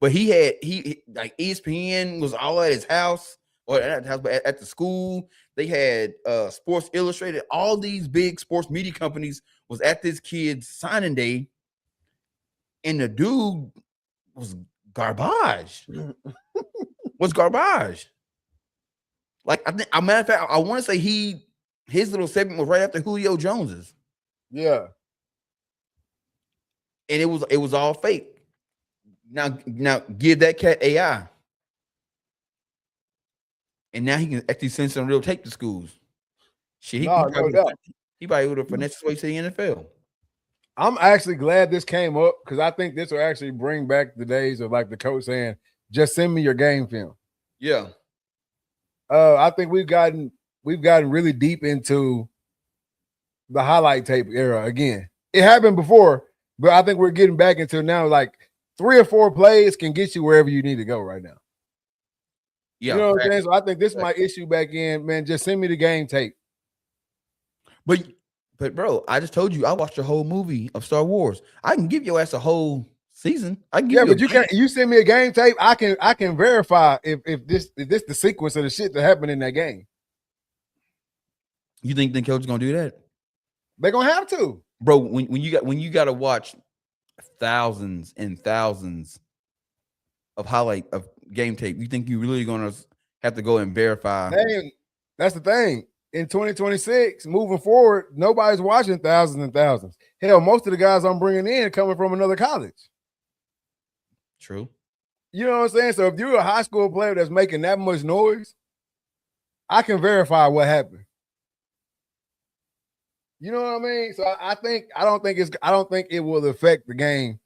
But he like ESPN was all at his house, or at the house, but at the school. They had Sports Illustrated. All these big sports media companies was at this kid's signing day, and the dude was garbage. Was garbage. Like, I think, a matter of fact, I want to say his little segment was right after Julio Jones's. Yeah. And it was all fake. Now give that cat AI. And now he can actually send some real tape to schools. Shit, he probably would have finessed his way to the NFL. I'm actually glad this came up because I think this will actually bring back the days of like the coach saying, just send me your game film. Yeah. I think we've gotten really deep into the highlight tape era again. It happened before, but I think we're getting back into now. Like 3 or 4 plays can get you wherever you need to go right now. Yeah, you know what I'm saying? So I think this might issue back in, man. Just send me the game tape. But bro, I just told you I watched a whole movie of Star Wars. I can give your ass a whole season. I can give you but you can't. You send me a game tape. I can verify if this the sequence of the shit that happened in that game. You think the coach is gonna do that? They're gonna have to, bro. When you got to watch thousands and thousands of highlight of game tape, you think you really gonna have to go and verify? Dang, that's the thing. In 2026, moving forward, nobody's watching thousands and thousands. Hell, most of the guys I'm bringing in are coming from another college. True. You know what I'm saying? So if you're a high school player that's making that much noise, I can verify what happened. You know what I mean? So I don't think it will affect the game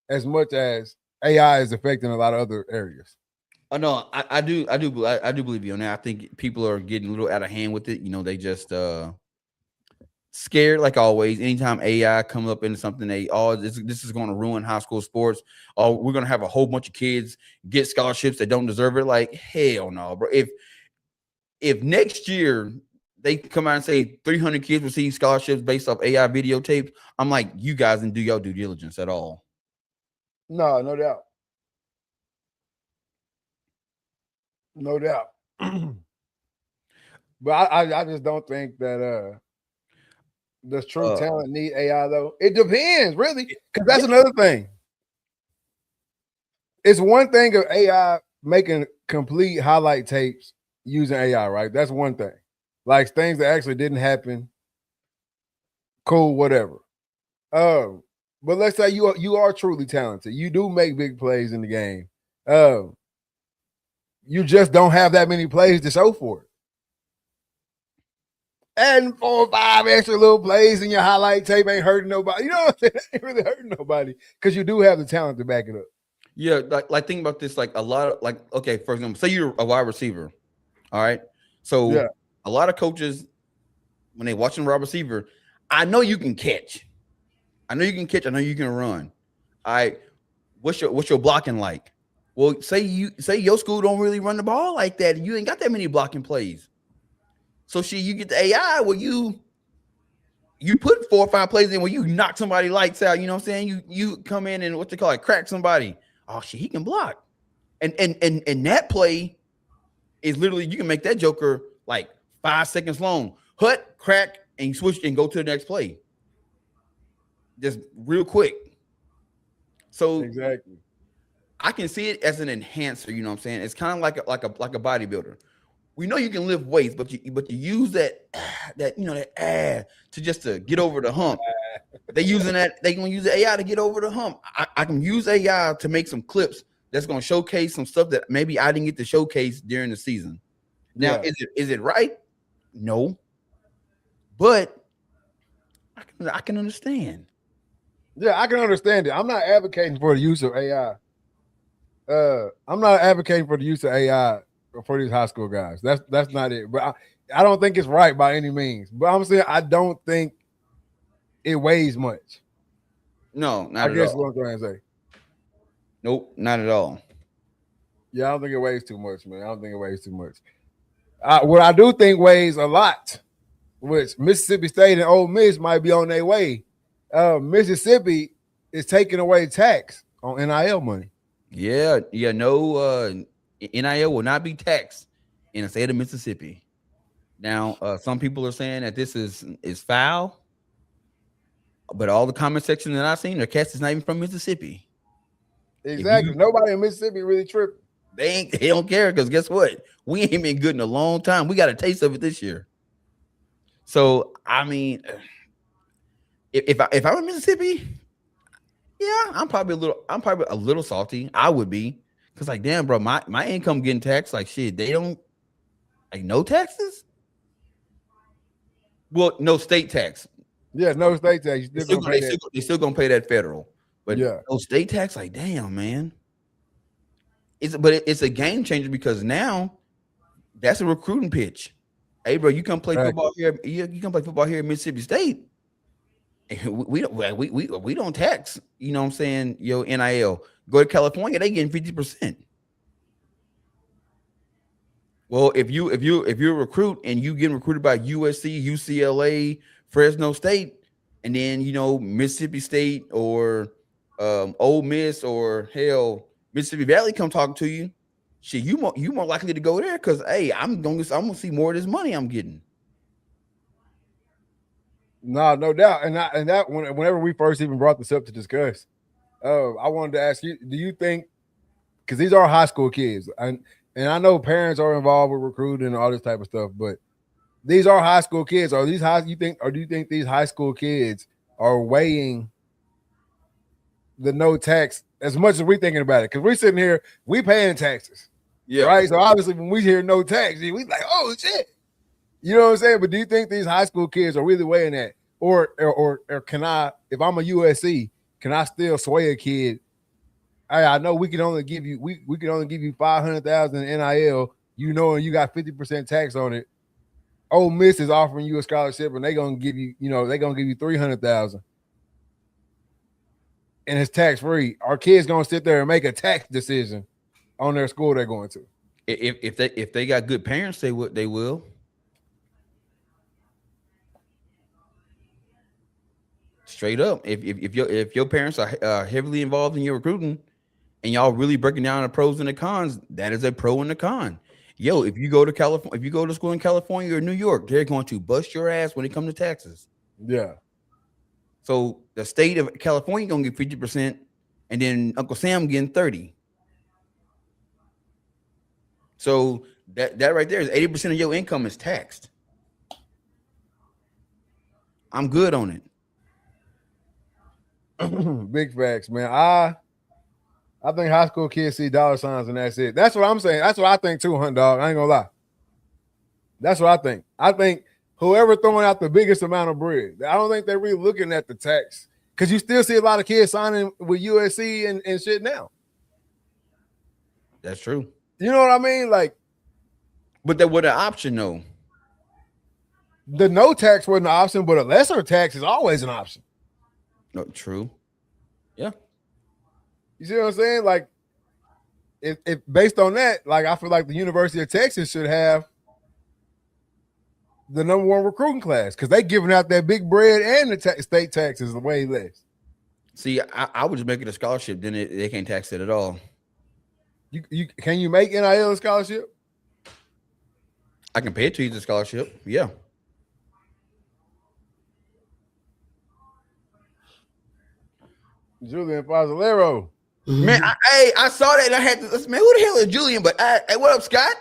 as much as AI is affecting a lot of other areas. Oh no, I do believe you on that. I think people are getting a little out of hand with it. You know, they just scared like always. Anytime AI comes up into something, this is going to ruin high school sports. Oh, we're going to have a whole bunch of kids get scholarships that don't deserve it. Like hell no, bro. If next year they come out and say 300 kids receive scholarships based off AI videotapes, I'm like, you guys didn't do your due diligence at all. No, no doubt. No doubt. But I just don't think that the true talent need AI though. It depends, really, because that's another thing. It's one thing of AI making complete highlight tapes using AI, right? That's one thing. Like things that actually didn't happen. Cool, whatever. But let's say you are truly talented. You do make big plays in the game. You just don't have that many plays to show for it. And 4 or 5 extra little plays in your highlight tape ain't hurting nobody. You know what I'm saying? It ain't really hurting nobody because you do have the talent to back it up. Yeah, like think about this. Like a lot of okay, for example, say you're a wide receiver. All right. So a lot of coaches, when they watching wide receiver, I know you can catch. I know you can catch. I know you can run. All right. What's your blocking like? Well, say your school don't really run the ball like that. You ain't got that many blocking plays. So you get the AI where you put 4 or 5 plays in where you knock somebody lights out. You know what I'm saying? You come in and what they call it, crack somebody. Oh shit, he can block. And that play is literally you can make that joker like 5 seconds long. Hut, crack, and you switch and go to the next play. Just real quick. So exactly. I can see it as an enhancer, you know what I'm saying? It's kind of like a bodybuilder. We know you can lift weights, but you use that to get over the hump. They gonna use the AI to get over the hump. I can use AI to make some clips that's gonna showcase some stuff that maybe I didn't get to showcase during the season. Now, is it right? No, but I can understand. Yeah, I can understand it. I'm not advocating for the use of AI. I'm not advocating for the use of AI for these high school guys. That's not it. But I don't think it's right by any means. But I'm saying I don't think it weighs much. No, not at all. I guess what I'm trying to say. Nope, not at all. Yeah, I don't think it weighs too much, man. I don't think it weighs too much. What I do think weighs a lot, which Mississippi State and Ole Miss might be on their way. Mississippi is taking away tax on NIL money. Yeah, no, NIL will not be taxed in the state of Mississippi. Now, some people are saying that this is foul, but all the comment section that I've seen, their cast is not even from Mississippi. Exactly. Nobody in Mississippi really tripping. They don't care because guess what? We ain't been good in a long time. We got a taste of it this year. So I mean, if I'm in Mississippi, yeah, I'm probably a little salty. I would be because like, damn, bro, my income getting taxed. Like shit, they don't like no taxes. Well, no state tax. Yeah, no state tax. They still gonna pay that federal, but no state tax. Like, damn, man. It's a game changer because now that's a recruiting pitch. Hey, bro, you come play football here. You come play football here in Mississippi State. We don't tax. You know what I'm saying? Yo, NIL. Go to California, they getting 50%. Well, if you're a recruit and you getting recruited by USC, UCLA, Fresno State, and then Mississippi State or Ole Miss or hell Mississippi Valley come talking to you, shit, you more likely to go there because hey, I'm gonna see more of this money I'm getting. No doubt, and that whenever we first even brought this up to discuss, I wanted to ask you: do you think, because these are high school kids, and I know parents are involved with recruiting and all this type of stuff, but these are high school kids. Do you think these high school kids are weighing the no tax as much as we're thinking about it? Because we're sitting here, we paying taxes, right? So obviously, when we hear no tax, we like, oh shit, you know what I'm saying? But do you think these high school kids are really weighing that? Or can I, if I'm a USC, can I still sway a kid? I know we can only give you we can only give you 500,000 NIL, and you got 50% tax on it. Ole Miss is offering you a scholarship and they're gonna give you, they're gonna give you 300,000. And it's tax free. Our kids gonna sit there and make a tax decision on their school they're going to. If they got good parents, they will. Straight up. If your parents are heavily involved in your recruiting, and y'all really breaking down the pros and the cons, that is a pro and a con. Yo, if you go to California, if you go to school in California or New York, they're going to bust your ass when it comes to taxes. Yeah. So the state of California gonna get 50%, and then Uncle Sam getting 30%. So that right there is 80% of your income is taxed. I'm good on it. Big facts, man. I think high school kids see dollar signs and that's it. That's what I'm saying. That's what I think too, Hunt Dog. I ain't gonna lie. That's what I think. I think whoever throwing out the biggest amount of bread, I don't think they're really looking at the tax, because you still see a lot of kids signing with USC and shit now. That's true. You know what I mean? Like, but that was an option though. The no tax wasn't an option, but a lesser tax is always an option. No, true. Yeah. You see what I'm saying? Like, if based on that, like, I feel like the University of Texas should have the #1 recruiting class, because they giving out that big bread and the state taxes way less. See, I would just make it a scholarship. Then they can't tax it at all. You can you make NIL a scholarship? I can pay it to you as a scholarship. Yeah. Julian Fazzolero. Man, I saw that and I had to, man, who the hell is Julian? But hey, what up, Scott?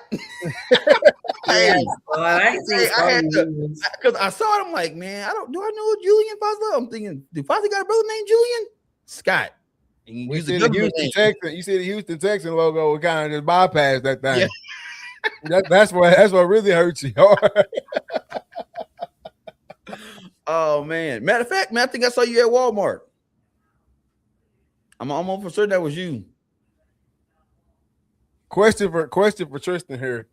Hey, I had to, because I saw it. I'm like, man, do I know Julian Fazzolero? I'm thinking, do Fazzy got a brother named Julian? Scott. And we see the Houston Texan. You see the Houston Texan logo, we kind of just bypass that thing. Yeah. That's what really hurts you. Oh man. Matter of fact, man, I think I saw you at Walmart. I'm almost for certain that was you. Question for Tristan here.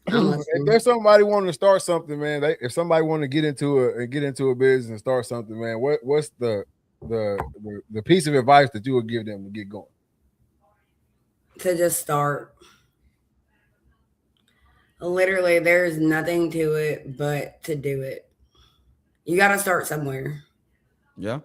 If there's somebody wanting to start something, man, if somebody want to get into a business and start something, man, what's the piece of advice that you would give them to get going? To just start. Literally, there's nothing to it but to do it. You got to start somewhere. Yeah.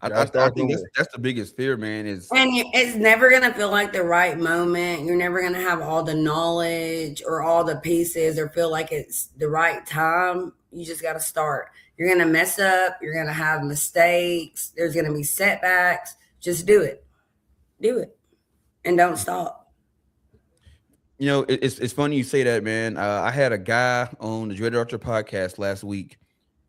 I think that's the biggest fear, man. It's never gonna feel like the right moment. You're never gonna have all the knowledge or all the pieces or feel like it's the right time. You just got to start. You're gonna mess up. You're gonna have mistakes. There's gonna be setbacks. Just do it, and don't stop. You know, it's funny you say that, man. I had a guy on the Dreaded Archer podcast last week,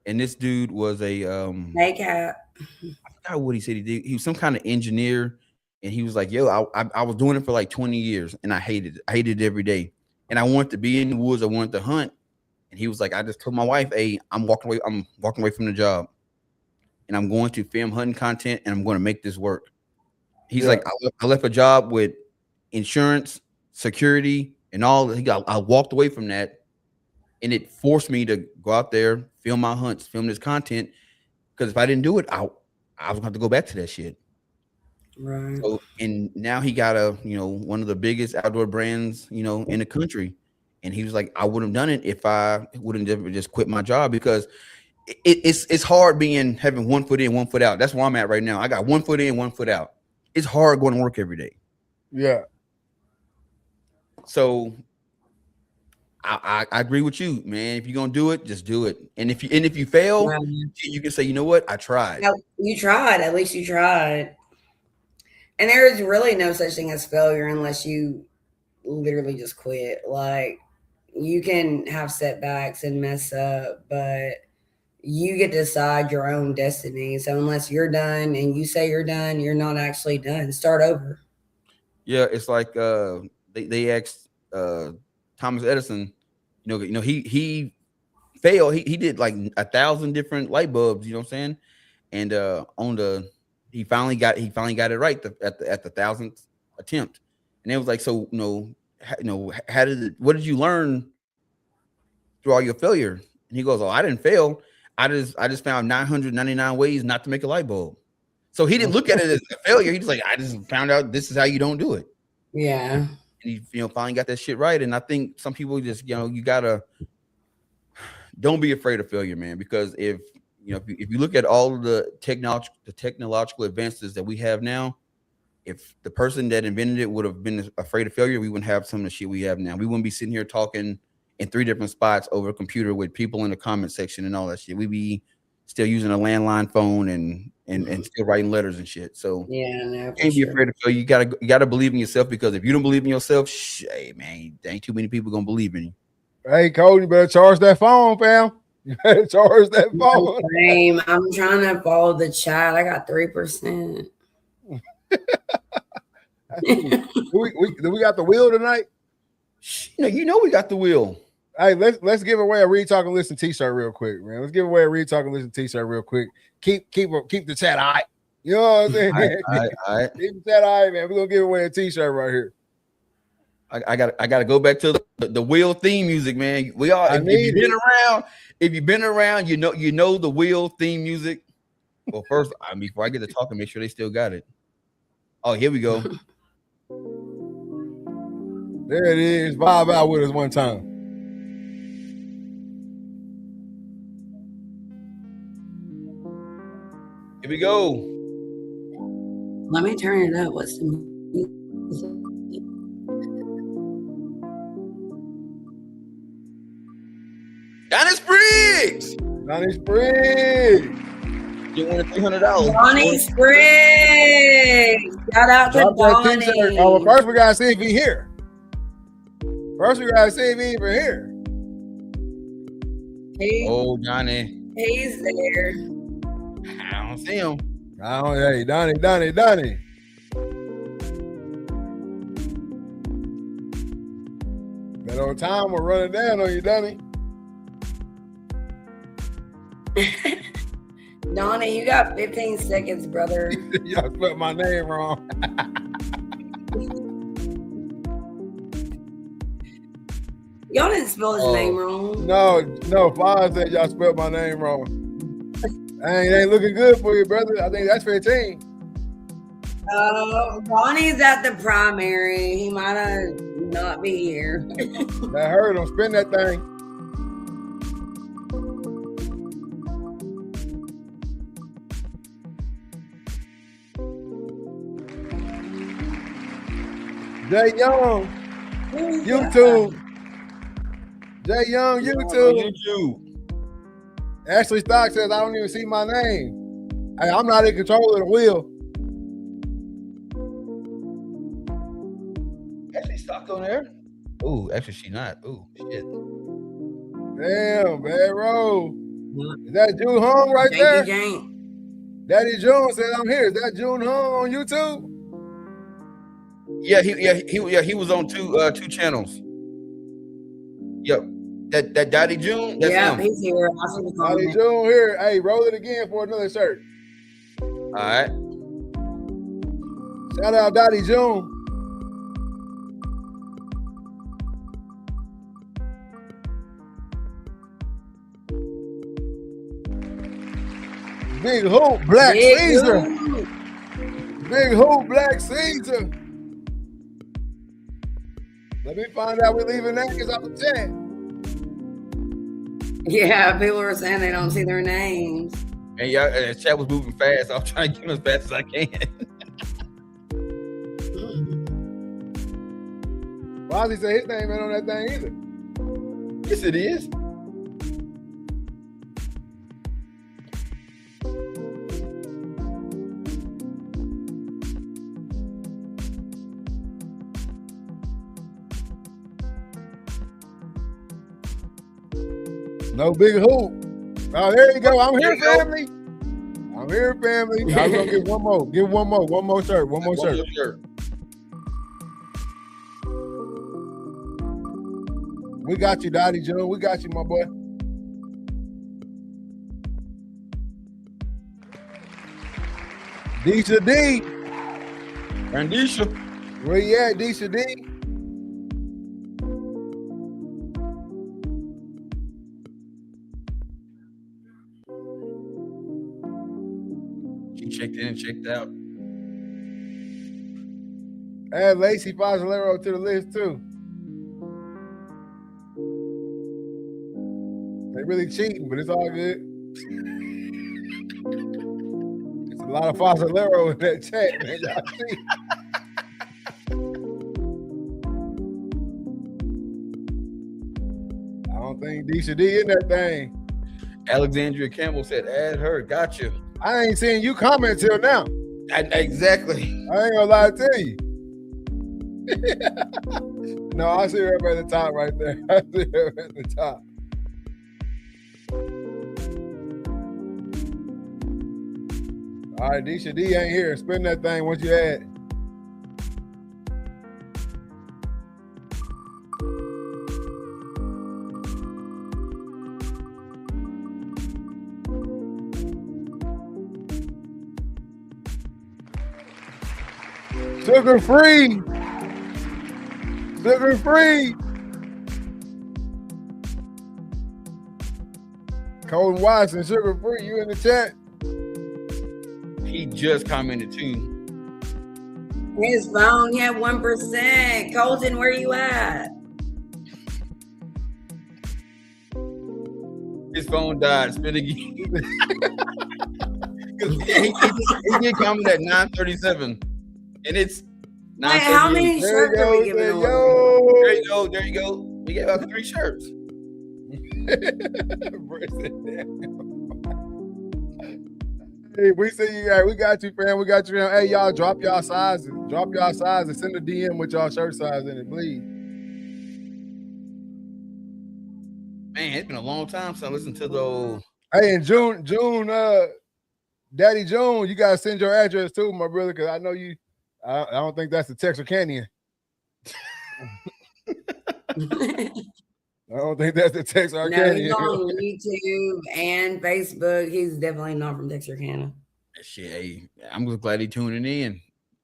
and this dude was a makeup. I forgot what he said he did. He was some kind of engineer, and he was like, "Yo, I was doing it for like 20 years, and I hated it. I hated it every day. And I wanted to be in the woods. I wanted to hunt." And he was like, "I just told my wife, hey, I'm walking away. I'm walking away from the job, and I'm going to film hunting content, and I'm going to make this work." He's like, I left a job with insurance, security, and all. I walked away from that, and it forced me to go out there, film my hunts, film this content. Because if I didn't do it, I was going to have to go back to that shit. Right. So, and now he got one of the biggest outdoor brands, in the country. And he was like, I wouldn't have done it if I wouldn't have just quit my job, because it's hard having 1 foot in, 1 foot out. That's where I'm at right now. I got 1 foot in, 1 foot out. It's hard going to work every day. Yeah. So I agree with you, man. If you're gonna do it, just do it. And if you fail, you can say, you know what, I tried. You tried. At least you tried. And there is really no such thing as failure unless you literally just quit. Like, you can have setbacks and mess up, but you get to decide your own destiny. So unless you're done and you say you're done, you're not actually done. Start over. Yeah, it's like they asked Thomas Edison, he failed. He did like 1,000 different light bulbs. You know what I'm saying? And he finally got it right at the 1,000th attempt. And it was like, so what did you learn through all your failure? And he goes, oh, I didn't fail. I just found 999 ways not to make a light bulb. So he didn't look at it as a failure. He just like, I just found out this is how you don't do it. Yeah. And he finally got that shit right. And I think some people just, you gotta don't be afraid of failure, man. Because if you look at all of the technological advances that we have now, if the person that invented it would have been afraid of failure, we wouldn't have some of the shit we have now. We wouldn't be sitting here talking in 3 different spots over a computer with people in the comment section and all that shit. We'd be still using a landline phone and still writing letters and shit. So yeah, no, you can't be afraid of failure. You gotta believe in yourself, because if you don't believe in yourself, hey man, there ain't too many people gonna believe in you. Hey, Cole, you better charge that phone, fam. You better charge that phone. I'm trying to follow the chat. I got 3%. Do we got the wheel tonight? You know we got the wheel. Hey, let's give away a Read, Talk, and Listen t-shirt real quick, man. Let's give away a Read, Talk, and Listen t-shirt real quick. Keep the chat all right. You know what I'm saying? All right. Keep the chat all right, man. We're gonna give away a t-shirt right here. I gotta go back to the wheel theme music, man. We all if you've been around, you know the wheel theme music. Well, first, before I get to talking, make sure they still got it. Oh, here we go. There it is. Vibe out with us one time. Here we go. Let me turn it up. What's the music? Donnie Spriggs. Donnie Spriggs. You won $300. Donnie Spriggs. Shout out to Donnie. Oh, well, first we gotta see if he's here. First we gotta see if he's even here. Oh, Donnie. He's there. I don't see him. Hey, Donnie. That old time will run it down on you, Donnie. Donnie, you got 15 seconds, brother. Y'all spelled my name wrong. Y'all didn't spell his name wrong. No, Fonz said y'all spelled my name wrong. It ain't looking good for you, brother. I think that's 15. Bonnie's at the primary. He might not be here. That hurt him. Spin that thing. Jay Young, YouTube. Jay Young, YouTube. Ashley Stock says, I don't even see my name. Hey, I'm not in control of the wheel. Ashley Stock on there? Oh, actually, she not. Oh, shit. Damn, bad roll. Is that June Hong right there? Daddy June said, I'm here. Is that June Hong on YouTube? Yeah, he was on two channels. Yep. That Daddy June? That's him. He's here. Daddy June here. Hey, roll it again for another shirt. All right. Shout out Daddy June. Big Hoop Black Caesar. Big Hoop Black Caesar. Let me find out we're leaving that because I'm a 10. Yeah, people were saying they don't see their names. And y'all, chat was moving fast. I was trying to get them as fast as I can. Wozzy said his name ain't on that thing either. Yes, it is. No Big Hoop. Oh, there you go. I'm here, family. I'm here, family. I'm gonna get one more. Give one more. One more shirt. One more shirt. We got you, Dottie Joe. We got you, my boy. Disha D. Randisha. Where you at, Disha D? She checked in and checked out. Add Lacey Fazolero to the list too. They really cheating, but it's all good. It's a lot of Fazolero in that chat, man. Y'all see. I don't think Disha D in that thing. Alexandria Campbell said, add her. Gotcha. I ain't seen you comment till now. Exactly. I ain't gonna lie to you. No, I see her up at the top right there. I see her at the top. All right, Disha D ain't here. Spin that thing once you add. Sugar free. Sugar free. Colton Watson, sugar free. You in the chat? He just commented too. His phone had 1%. Colton, where you at? His phone died. Spin again. he did comment at 9:37. And it's Wait, how many shirts are we giving away? There you go. We gave out 3 shirts. Hey, we see you guys. We got you, fam. We got you, fam. Hey, y'all, drop y'all sizes. Drop y'all sizes. Send a DM with y'all shirt size in it, please. Man, it's been a long time since I listened to those. Hey, and June, Daddy June, you gotta send your address too, my brother, because I know you. I don't think that's the Texarkanian. I don't think that's the Texarkanian. No, he's on YouTube and Facebook. He's definitely not from Texarkana. Shit, hey, I'm just glad he's tuning in.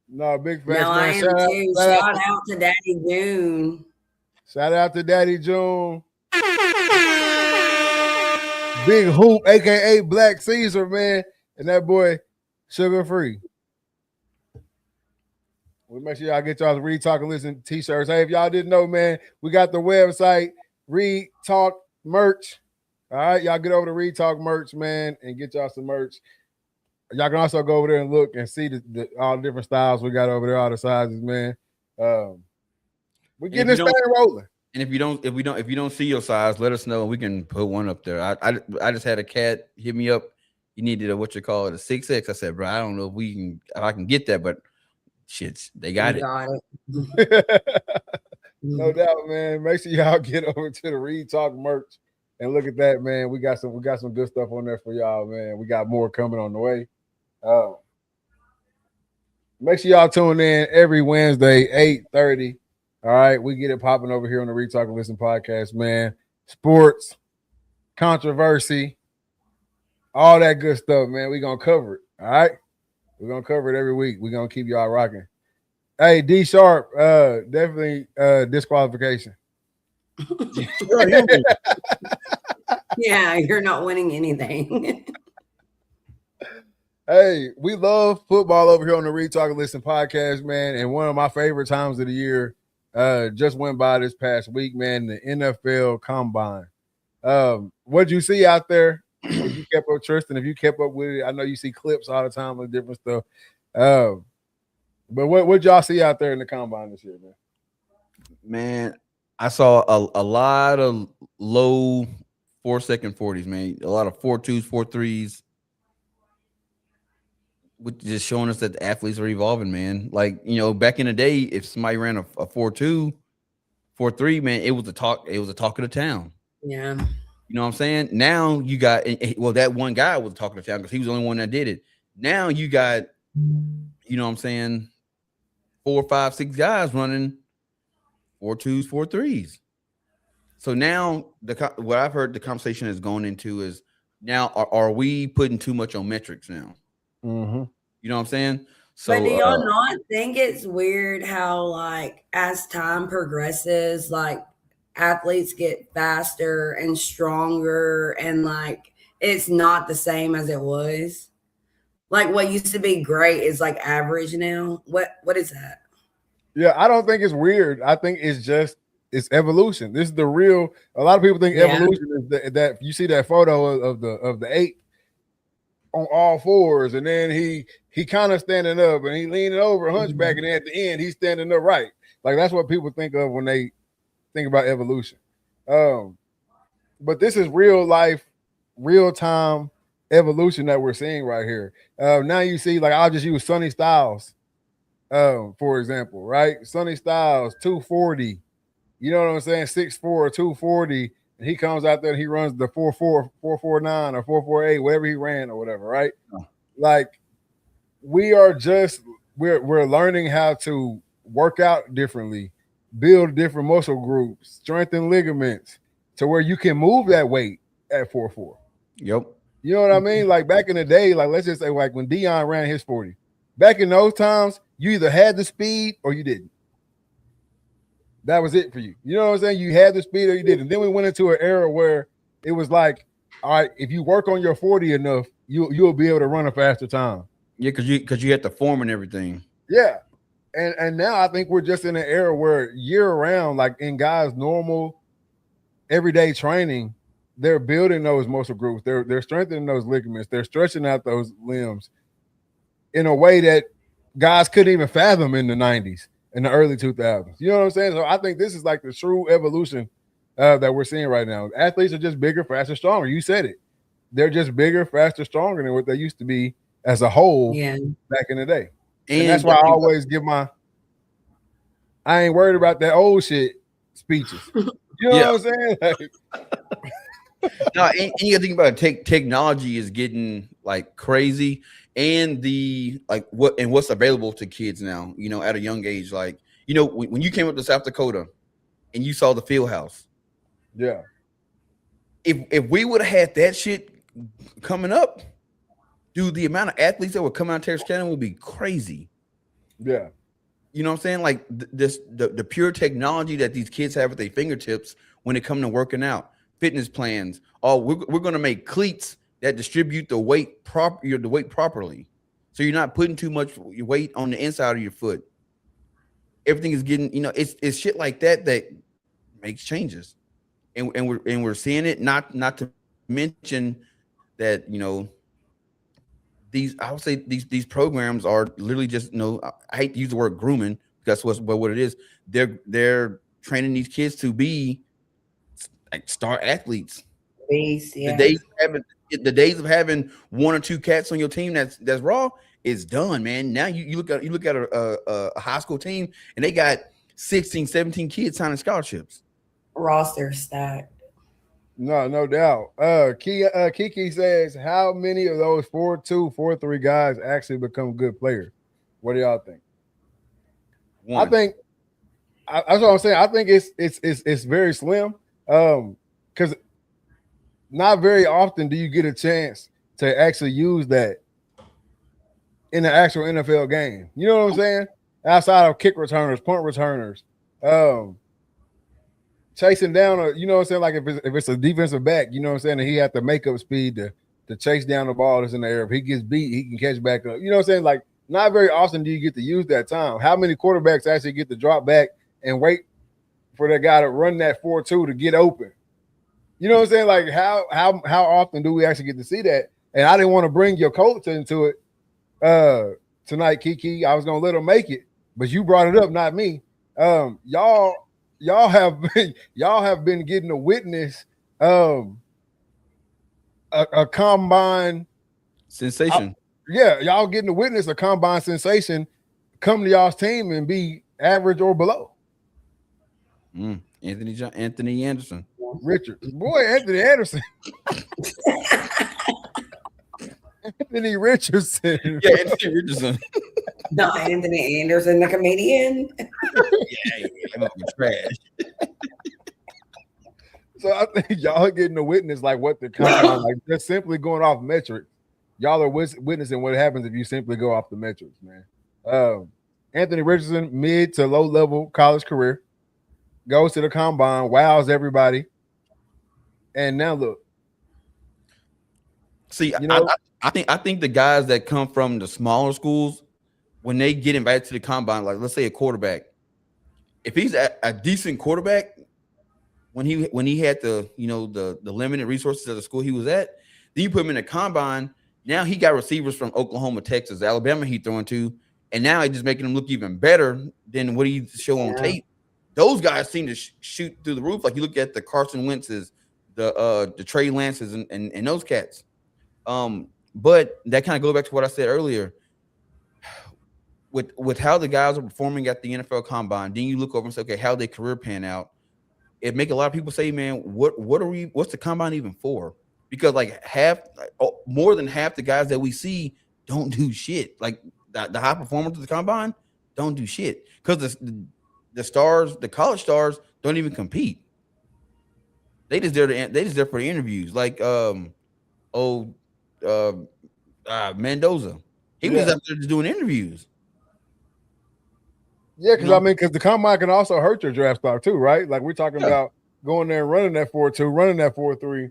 No, big fans. No, I am too. Shout out to Daddy June. Shout out to Daddy June. Big Hoop, aka Black Caesar, man, and that boy Sugar Free. We'll make sure y'all get y'all the Read Talk and Listen t-shirts. Hey, if y'all didn't know, man, we got the website Read Talk merch. All right, y'all get over to Read Talk merch, man, and get y'all some merch. Y'all can also go over there and look and see all the different styles we got over there, all the sizes, man. We're getting this thing rolling. And if you don't see your size, let us know and we can put one up there. I just had a cat hit me up. He needed a 6X. I said, bro, I don't know if I can get that, but shit, they got it. No doubt, man. Make sure y'all get over to the Read Talk merch and look at that, man. We got some good stuff on there for y'all, man. We got more coming on the way. Make sure y'all tune in every Wednesday, 8:30. All right, we get it popping over here on the Read Talk and Listen podcast, man. Sports, controversy, all that good stuff, man. We're going to cover it, all right? We're going to cover it every week. We're going to keep y'all rocking. Hey, D Sharp, definitely disqualification. Yeah, you're not winning anything. Hey, we love football over here on the Read Talk and Listen podcast, man. And one of my favorite times of the year just went by this past week, man, the NFL Combine. What'd you see out there? If you kept up, Tristan, if you kept up with it, I know you see clips all the time of different stuff. But what'd y'all see out there in the Combine this year, man? Man, I saw a lot of low 4-second 40s, man. A lot of 4.2s, 4.3s. Which just showing us that the athletes are evolving, man. Like, back in the day, if somebody ran a 4.2, 4.3, man, it was the talk of the town. Yeah. You know what I'm saying? Now you got, well, that one guy was the talk of the town because he was the only one that did it. Now you got, you know what I'm saying, 4, 5, 6 guys running 4.2s, 4.3s. So now what I've heard the conversation is going into is now are we putting too much on metrics now? Mm-hmm. You know what I'm saying? But do So y'all not think it's weird how, like, as time progresses, like, athletes get faster and stronger, and like, it's not the same as it was? Like, what used to be great is like average now. What is that? Yeah, I don't think it's weird. I think it's evolution. This is the real. A lot of people think Yeah. evolution is that you see that photo of the ape on all fours, and then he kind of standing up and he leaning over, hunchback, and then at the end he's standing up right. Like that's what people think of when they think about evolution. But this is real life, real time evolution that we're seeing right here. Now you see, like I'll just use Sonny Styles, for example, right? Sonny Styles, 240. You know what I'm saying? 6'4", 240. And he comes out there and he runs the 4.4, 4.49 or 4.48, whatever he ran or whatever, right? Like we're learning how to work out differently, build different muscle groups, strengthen ligaments to where you can move that weight at 4.4. Yep. You know what I mean? Like back in the day, like let's just say like when Dion ran his 40, back in those times, you either had the speed or you didn't. That was it for you. You know what I'm saying? You had the speed or you didn't. Then we went into an era where it was like, all right, if you work on your 40 enough, you'll be able to run a faster time. Yeah, because you had the form and everything. Yeah. And now I think we're just in an era where year round, like in guys' normal everyday training, they're building those muscle groups, they're strengthening those ligaments, they're stretching out those limbs in a way that guys couldn't even fathom in the 90s. In the early 2000s. You know what I'm saying? So I think this is like the true evolution that we're seeing right now. Athletes are just bigger, faster, stronger. You said it. They're just bigger, faster, stronger than what they used to be as a whole back in the day. And that's why I always give I ain't worried about that old shit speeches. You know what I'm saying? No, and you gotta think about it. Technology is getting like crazy, and what's available to kids now, you know, at a young age. Like, you know, when you came up to South Dakota and you saw the field house. Yeah. If we would have had that shit coming up, dude, the amount of athletes that would come out of Texas County would be crazy. Yeah. You know what I'm saying? Like the pure technology that these kids have at their fingertips when it comes to working out, fitness plans. Oh, we're going to make cleats that distribute the weight properly, so you're not putting too much weight on the inside of your foot. Everything is getting, you know, it's shit like that makes changes, and we're seeing it. Not to mention that, you know, I would say these programs are literally just, you know, I hate to use the word grooming, because that's what it is. They're training these kids to be like star athletes. The days of having one or two cats on your team that's raw is done, man. Now you look at a high school team and they got 16, 17 kids signing scholarships. Roster stacked. No doubt. Kiki says, how many of those 4.2, 4.3 guys actually become good players? What do y'all think? One. I think that's what I'm saying. I think it's very slim. Because not very often do you get a chance to actually use that in the actual NFL game. You know what I'm saying? Outside of kick returners, punt returners, chasing down you know what I'm saying? Like if it's a defensive back, you know what I'm saying? And he had to make up speed to chase down the ball that's in the air. If he gets beat, he can catch back up. You know what I'm saying? Like not very often do you get to use that time. How many quarterbacks actually get to drop back and wait for that guy to run that 4.2 to get open? You know what I'm saying? Like how often do we actually get to see that? And I didn't want to bring your coach into it tonight, Kiki. I was gonna let him make it, but you brought it up, not me. Y'all have been getting to witness a combine sensation. Y'all getting to witness a combine sensation come to y'all's team and be average or below. Anthony Anderson. Richards. Boy, Anthony Anderson. Anthony Richardson. Yeah, Anthony Richardson. Not Anthony Anderson, the comedian. Yeah, trash. So I think y'all getting to witness like what the combine, like just simply going off metrics, y'all are witnessing what happens if you simply go off the metrics, man. Anthony Richardson, mid to low level college career, goes to the combine, wows everybody, and now look. See, I think the guys that come from the smaller schools, when they get invited to the combine, like let's say a quarterback, if he's a decent quarterback, when he had the limited resources of the school he was at, then you put him in the combine. Now he got receivers from Oklahoma, Texas, Alabama he throwing to, and now he's just making him look even better than what he show on tape. Those guys seem to shoot through the roof. Like you look at the Carson Wentz's, the Trey Lances, and those cats. But that kind of goes back to what I said earlier. With how the guys are performing at the NFL Combine, then you look over and say, okay, how their career pan out. It make a lot of people say, man, what's the combine even for? Because like more than half the guys that we see don't do shit. Like the high performers of the combine don't do shit because the stars, the college stars, don't even compete. They just there for the interviews. Like Mendoza, he was up there just doing interviews. Yeah, because the combine can also hurt your draft stock too, right? Like we're talking about going there and running that 4.2, running that 4.3.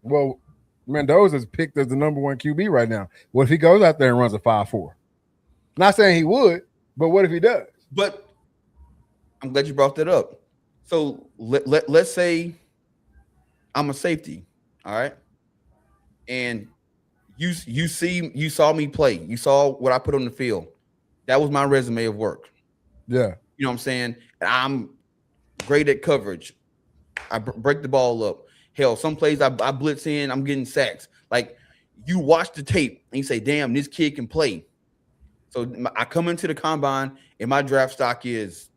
Well, Mendoza's picked as the number one QB right now. What if he goes out there and runs a 5.4? Not saying he would, but what if he does? But I'm glad you brought that up. So let's say I'm a safety, all right, and you saw me play. You saw what I put on the field. That was my resume of work. Yeah. You know what I'm saying? I'm great at coverage. I break the ball up. Hell, some plays I blitz in, I'm getting sacks. Like you watch the tape and you say, damn, this kid can play. So I come into the combine and my draft stock is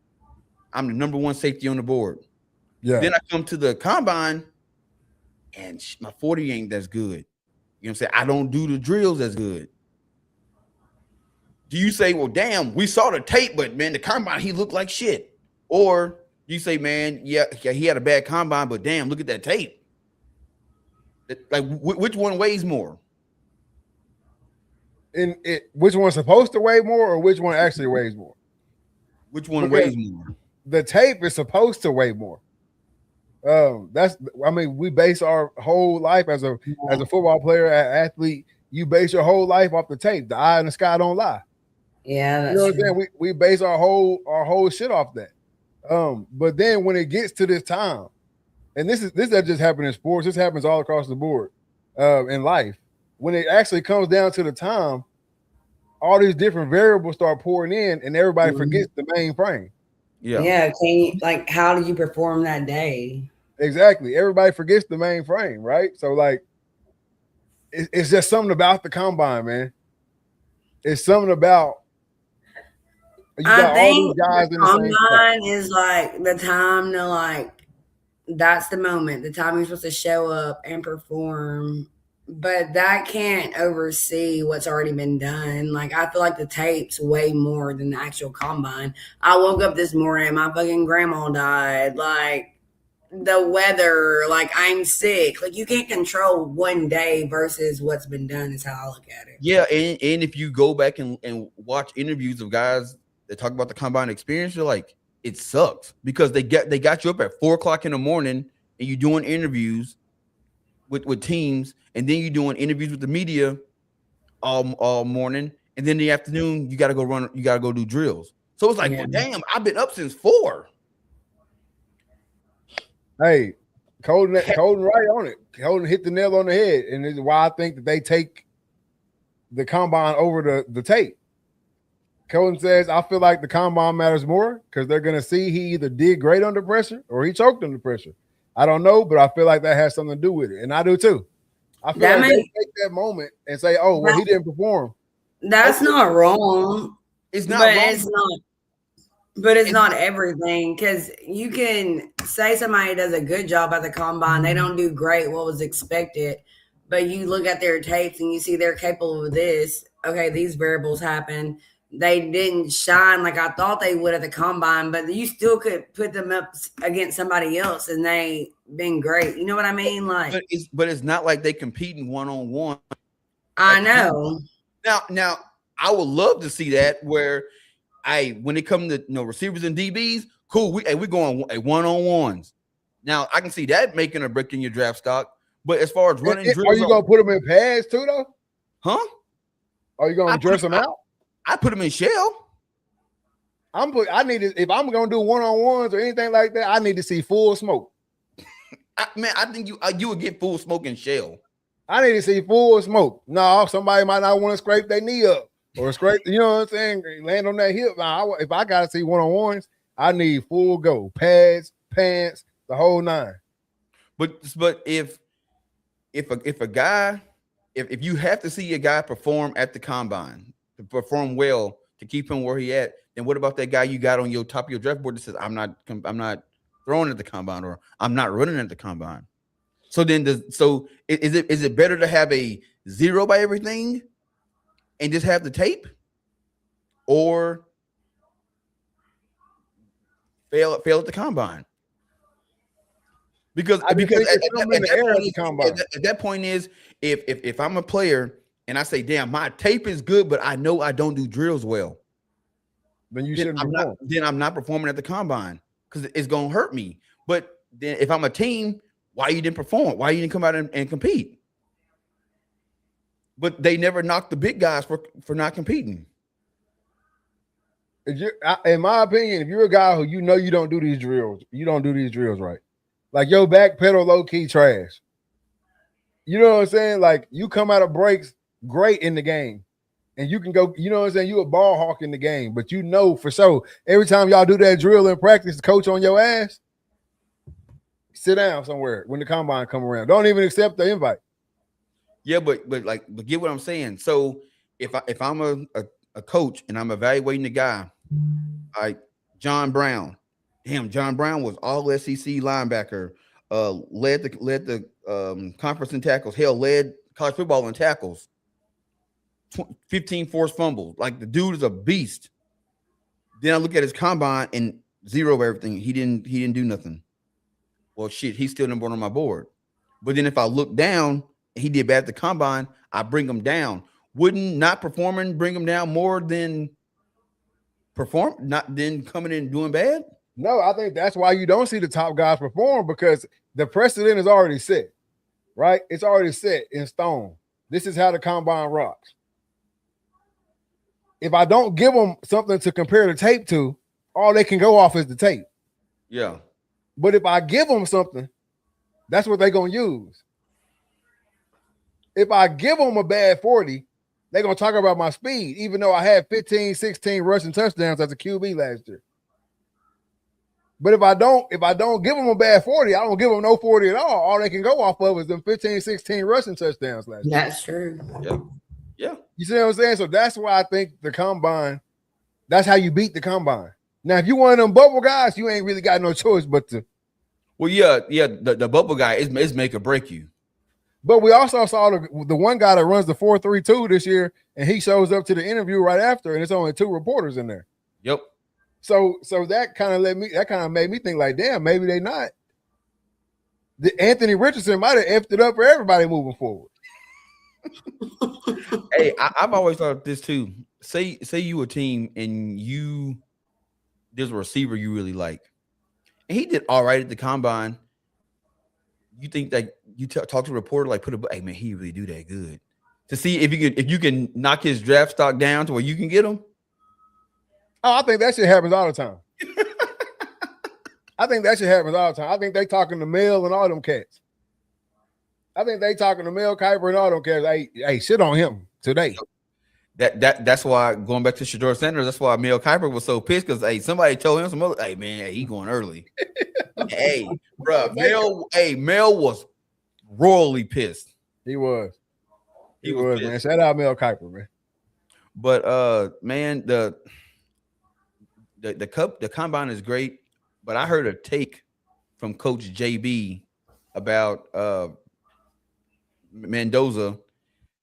I'm the number one safety on the board. Yeah. Then I come to the combine and my 40 ain't as good. You know what I'm saying? I don't do the drills as good. Do you say, well, damn, we saw the tape, but man, the combine, he looked like shit? Or you say, man, yeah, he had a bad combine, but damn, look at that tape. Like, which one weighs more? Which one's supposed to weigh more, or which one actually weighs more? Which one weighs more? The tape is supposed to weigh more. We base our whole life as a football player, athlete. You base your whole life off the tape. The eye in the sky don't lie. Yeah, that's you know what I'm saying. We base our whole shit off that. But then when it gets to this time, and this that just happened in sports. This happens all across the board in life. When it actually comes down to the time, all these different variables start pouring in, and everybody forgets the main frame. Yeah. How did you perform that day? Exactly. Everybody forgets the main frame, right? So like, it's just something about the combine, man. It's something about you got all these guys in the combine is like the time to that's the moment, the time you're supposed to show up and perform. But that can't oversee what's already been done. Like, I feel like the tape's way more than the actual combine. I woke up this morning, my fucking grandma died. Like, the weather, like, I'm sick. Like, you can't control one day versus what's been done is how I look at it. Yeah, and if you go back and watch interviews of guys that talk about the combine experience, you're like, it sucks because they got you up at 4:00 in the morning and you're doing interviews with teams, and then you're doing interviews with the media all morning, and then in the afternoon you got to go do drills. So it's like, well, damn, I've been up since 4. Hey, Colton right on it. Colton hit the nail on the head, and this is why I think that they take the combine over the tape. Colton says, I feel like the combine matters more because they're going to see he either did great under pressure or he choked under pressure. I don't know, but I feel like that has something to do with it, and I do too. I feel like they take that moment and say, oh, well, he didn't perform. That's not wrong. It's not wrong. It's not everything, because you can say somebody does a good job at the combine. They don't do great, what was expected. But you look at their tapes and you see they're capable of this. Okay, these variables happen. They didn't shine like I thought they would at the combine, but you still could put them up against somebody else and they been great. You know what I mean? Like, but it's not like they competing one-on-one I know. Now, I would love to see that where when it comes to receivers and DBs, cool. We're going one-on-ones. Now I can see that making a break in your draft stock. But as far as running drills, are you gonna put them in pads too, though? Huh? Are you gonna dress them out? I put them in shell. I need to, if I'm gonna do one-on-ones or anything like that, I need to see full smoke. I think you would get full smoke in shell. I need to see full smoke. No, somebody might not want to scrape their knee up or scrape, you know what I'm saying? Land on that hip. If I gotta see one-on-ones, I need full go, pads, pants, the whole nine. But if a guy, if you have to see a guy perform at the combine, to perform well, to keep him where he at, then what about that guy you got on your top of your draft board that says I'm not throwing at the combine or I'm not running at the combine? So then is it better to have a 0 by everything and just have the tape, or fail at the combine? Because at that point is if I'm a player and I say, damn, my tape is good, but I know I don't do drills well, then I'm not performing at the combine because it's gonna hurt me. But then if I'm a team, why you didn't perform? Why you didn't come out and compete? But they never knocked the big guys for not competing. In my opinion, if you're a guy who you don't do these drills, you don't do these drills right. Like your back pedal low key trash. You know what I'm saying? Like you come out of breaks great in the game, and you can go. You know what I'm saying? You a ball hawk in the game, but for sure every time y'all do that drill in practice, the coach on your ass. Sit down somewhere when the combine come around. Don't even accept the invite. Yeah, but get what I'm saying. So if I'm a coach and I'm evaluating the guy, like John Brown. Damn, John Brown was all SEC linebacker, led the conference in tackles, led college football in tackles, 15 forced fumbles. Like the dude is a beast. Then I look at his combine and 0 everything. He didn't do nothing. Well, shit, he's still number 1 on my board. But then if I look down, he did bad at the combine, I bring him down. Wouldn't not performing bring him down more than coming in and doing bad? No, I think that's why you don't see the top guys perform, because the precedent is already set, right? It's already set in stone. This is how the combine rocks. If I don't give them something to compare the tape to, all they can go off is the tape. Yeah. But if I give them something, that's what they're going to use. If I give them a bad 40, they're going to talk about my speed, even though I had 15, 16 rushing touchdowns as a QB last year. But if I don't give them a bad 40, I don't give them no 40 at all. All they can go off of is them 15, 16 rushing touchdowns last year. That's true. Yeah. You see what I'm saying? So that's why I think the combine, that's how you beat the combine. Now, if you one of them bubble guys, you ain't really got no choice but to. Well, yeah. The bubble guy is make or break you. But we also saw the one guy that runs the 4.32 this year, and he shows up to the interview right after, and it's only 2 reporters in there. Yep. So that kind of made me think like, damn, maybe they not. Anthony Richardson might have effed it up for everybody moving forward. Hey, I've always thought this too. Say you a team and there's a receiver you really like, and he did all right at the combine. You think that you talk to a reporter like, hey man, he really do that good, to see if you can knock his draft stock down to where you can get him. Oh, I think that shit happens all the time. I think that shit happens all the time. I think they talking to Mel and all them cats. I think they talking to Mel Kiper and all them cats. Hey, shit on him today. That's why, going back to Shedeur Sanders, that's why Mel Kiper was so pissed, because somebody told him hey man, he going early. Hey, bro, Mel was royally pissed. He was man. Shout out Mel Kiper, man. But man, the combine is great, but I heard a take from Coach JB about Mendoza,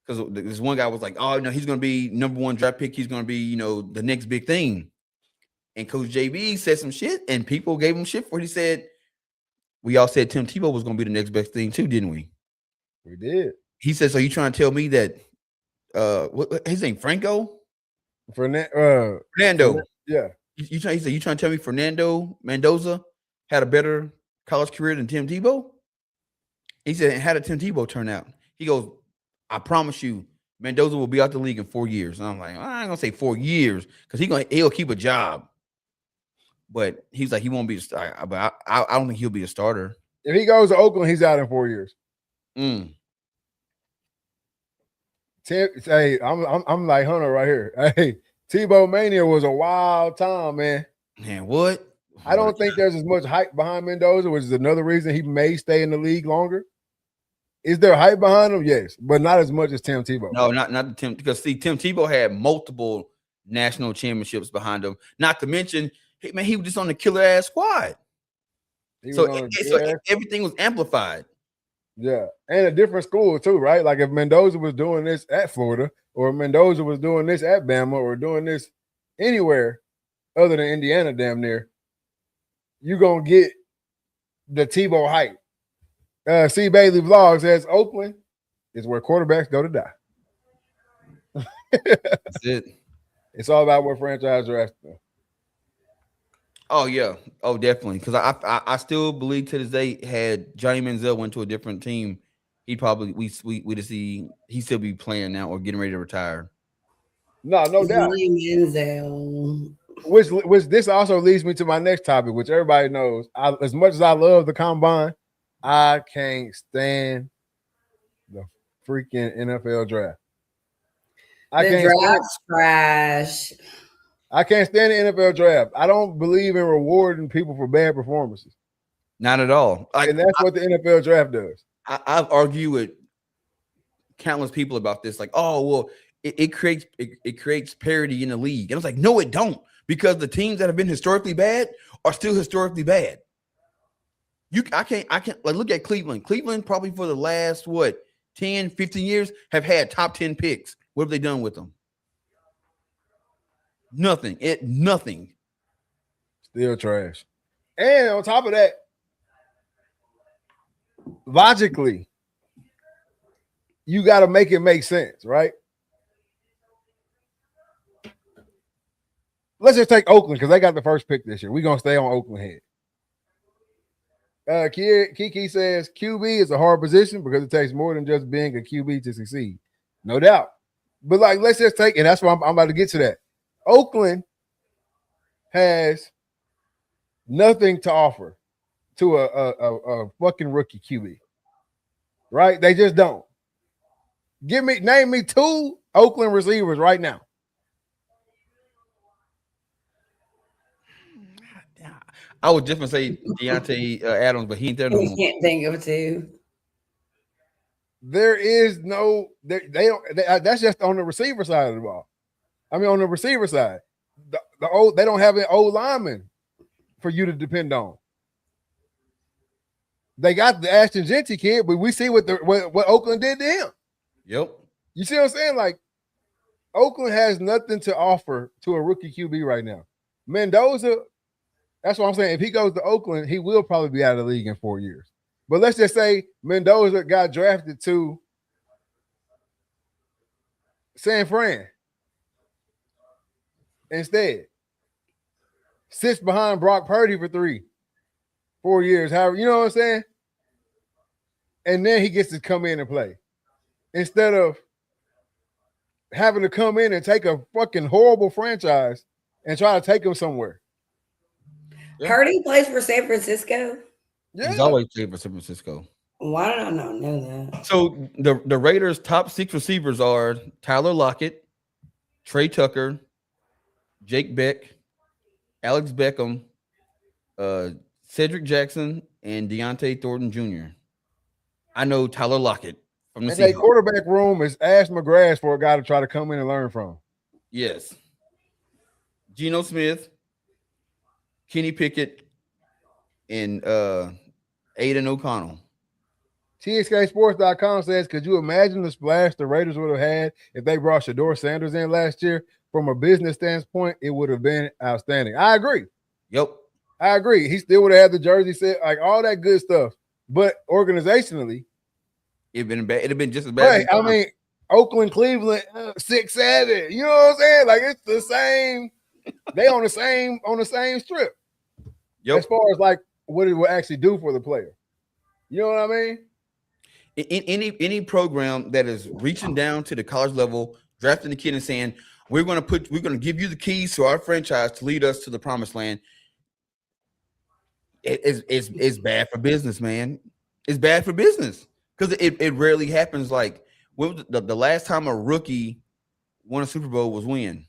because this one guy was like, oh no, he's gonna be number 1 draft pick, he's gonna be the next big thing. And Coach JB said some shit, and people gave him shit for it. He said, we all said Tim Tebow was gonna be the next best thing too, didn't we? We did. He said, so you trying to tell me that what his name? Franco? Fernando. Yeah. He said, you trying to tell me Fernando Mendoza had a better college career than Tim Tebow? He said, how did Tim Tebow turn out? He goes, I promise you, Mendoza will be out the league in 4 years. And I'm like, I ain't gonna say 4 years because he'll keep a job. But he's like, he won't be a starter. But I don't think he'll be a starter. If he goes to Oakland, he's out in 4 years. Hey, I'm like Hunter right here. Hey, Tebow Mania was a wild time, man. Man, what? I don't think there's as much hype behind Mendoza, which is another reason he may stay in the league longer. Is there hype behind him? Yes, but not as much as Tim Tebow. No, not Tim, because see, Tim Tebow had multiple national championships behind him. Not to mention, he was just on the killer ass squad. So everything was amplified. Yeah, and a different school too, right? Like if Mendoza was doing this at Florida, or Mendoza was doing this at Bama, or doing this anywhere other than Indiana, damn near, you're gonna get the Tebow hype. C. Bailey Vlog says Oakland is where quarterbacks go to die. That's it. It's all about what franchise are asking. Oh yeah, oh definitely. Because I still believe to this day, had Johnny Manziel went to a different team, he'd probably we'd see he'd still be playing now or getting ready to retire. No doubt. Manziel. Which this also leads me to my next topic, which everybody knows. As much as I love the combine, I can't stand the freaking NFL draft. The draft's trash. I can't stand the NFL draft. I don't believe in rewarding people for bad performances. Not at all. And that's what the NFL draft does. I've argued with countless people about this. Like, oh, well, it creates parity in the league. And I was like, no, it don't. Because the teams that have been historically bad are still historically bad. I can't like look at Cleveland. Cleveland probably for the last 10, 15 years have had top 10 picks. What have they done with them? Nothing. Nothing. Still trash. And on top of that, logically, you got to make it make sense, right? Let's just take Oakland because they got the first pick this year. We're going to stay on Oakland head. Kiki says QB is a hard position because it takes more than just being a QB to succeed. No doubt. But like, let's just take, and that's why I'm about to get to that. Oakland has nothing to offer to a fucking rookie QB, right? They just don't. Name me 2 Oakland receivers right now. I would definitely say Deontay Adams, but he ain't there no more. We can't think of 2. There is no. They don't. That's just on the receiver side of the ball. I mean, on the receiver side, they don't have an old lineman for you to depend on. They got the Ashton Genty kid, but we see what Oakland did to him. Yep. You see what I'm saying? Like, Oakland has nothing to offer to a rookie QB right now. Mendoza, that's what I'm saying. If he goes to Oakland, he will probably be out of the league in 4 years. But let's just say Mendoza got drafted to San Fran instead. Sits behind Brock Purdy for 3-4 years. However, you know what I'm saying? And then he gets to come in and play. Instead of having to come in and take a fucking horrible franchise and try to take them somewhere. Yeah. Purdy plays for San Francisco? Yeah. He's always played for San Francisco. Why did I not know that? So the Raiders' top 6 receivers are Tyler Lockett, Trey Tucker, Jake Beck, Alex Beckham, Cedric Jackson, and Deontay Thornton Jr. I know Tyler Lockett from the Seahawks. Quarterback room is ass McGrath for a guy to try to come in and learn from. Yes. Geno Smith, Kenny Pickett, and Aiden O'Connell. TSKSports.com says, could you imagine the splash the Raiders would have had if they brought Shedeur Sanders in last year? From a business standpoint, it would have been outstanding. I agree. Yep. I agree. He still would have had the jersey set, like all that good stuff. But organizationally, it'd have been just as bad. I mean, Oakland, Cleveland, 6-7. You know what I'm saying? Like it's the same. They on the same strip. Yep. As far as like what it will actually do for the player. You know what I mean? In any program that is reaching down to the college level, drafting the kid and saying, we're going to give you the keys to our franchise to lead us to the promised land. It's bad for business, man. It's bad for business because it rarely happens. Like when was the last time a rookie won a Super Bowl was when?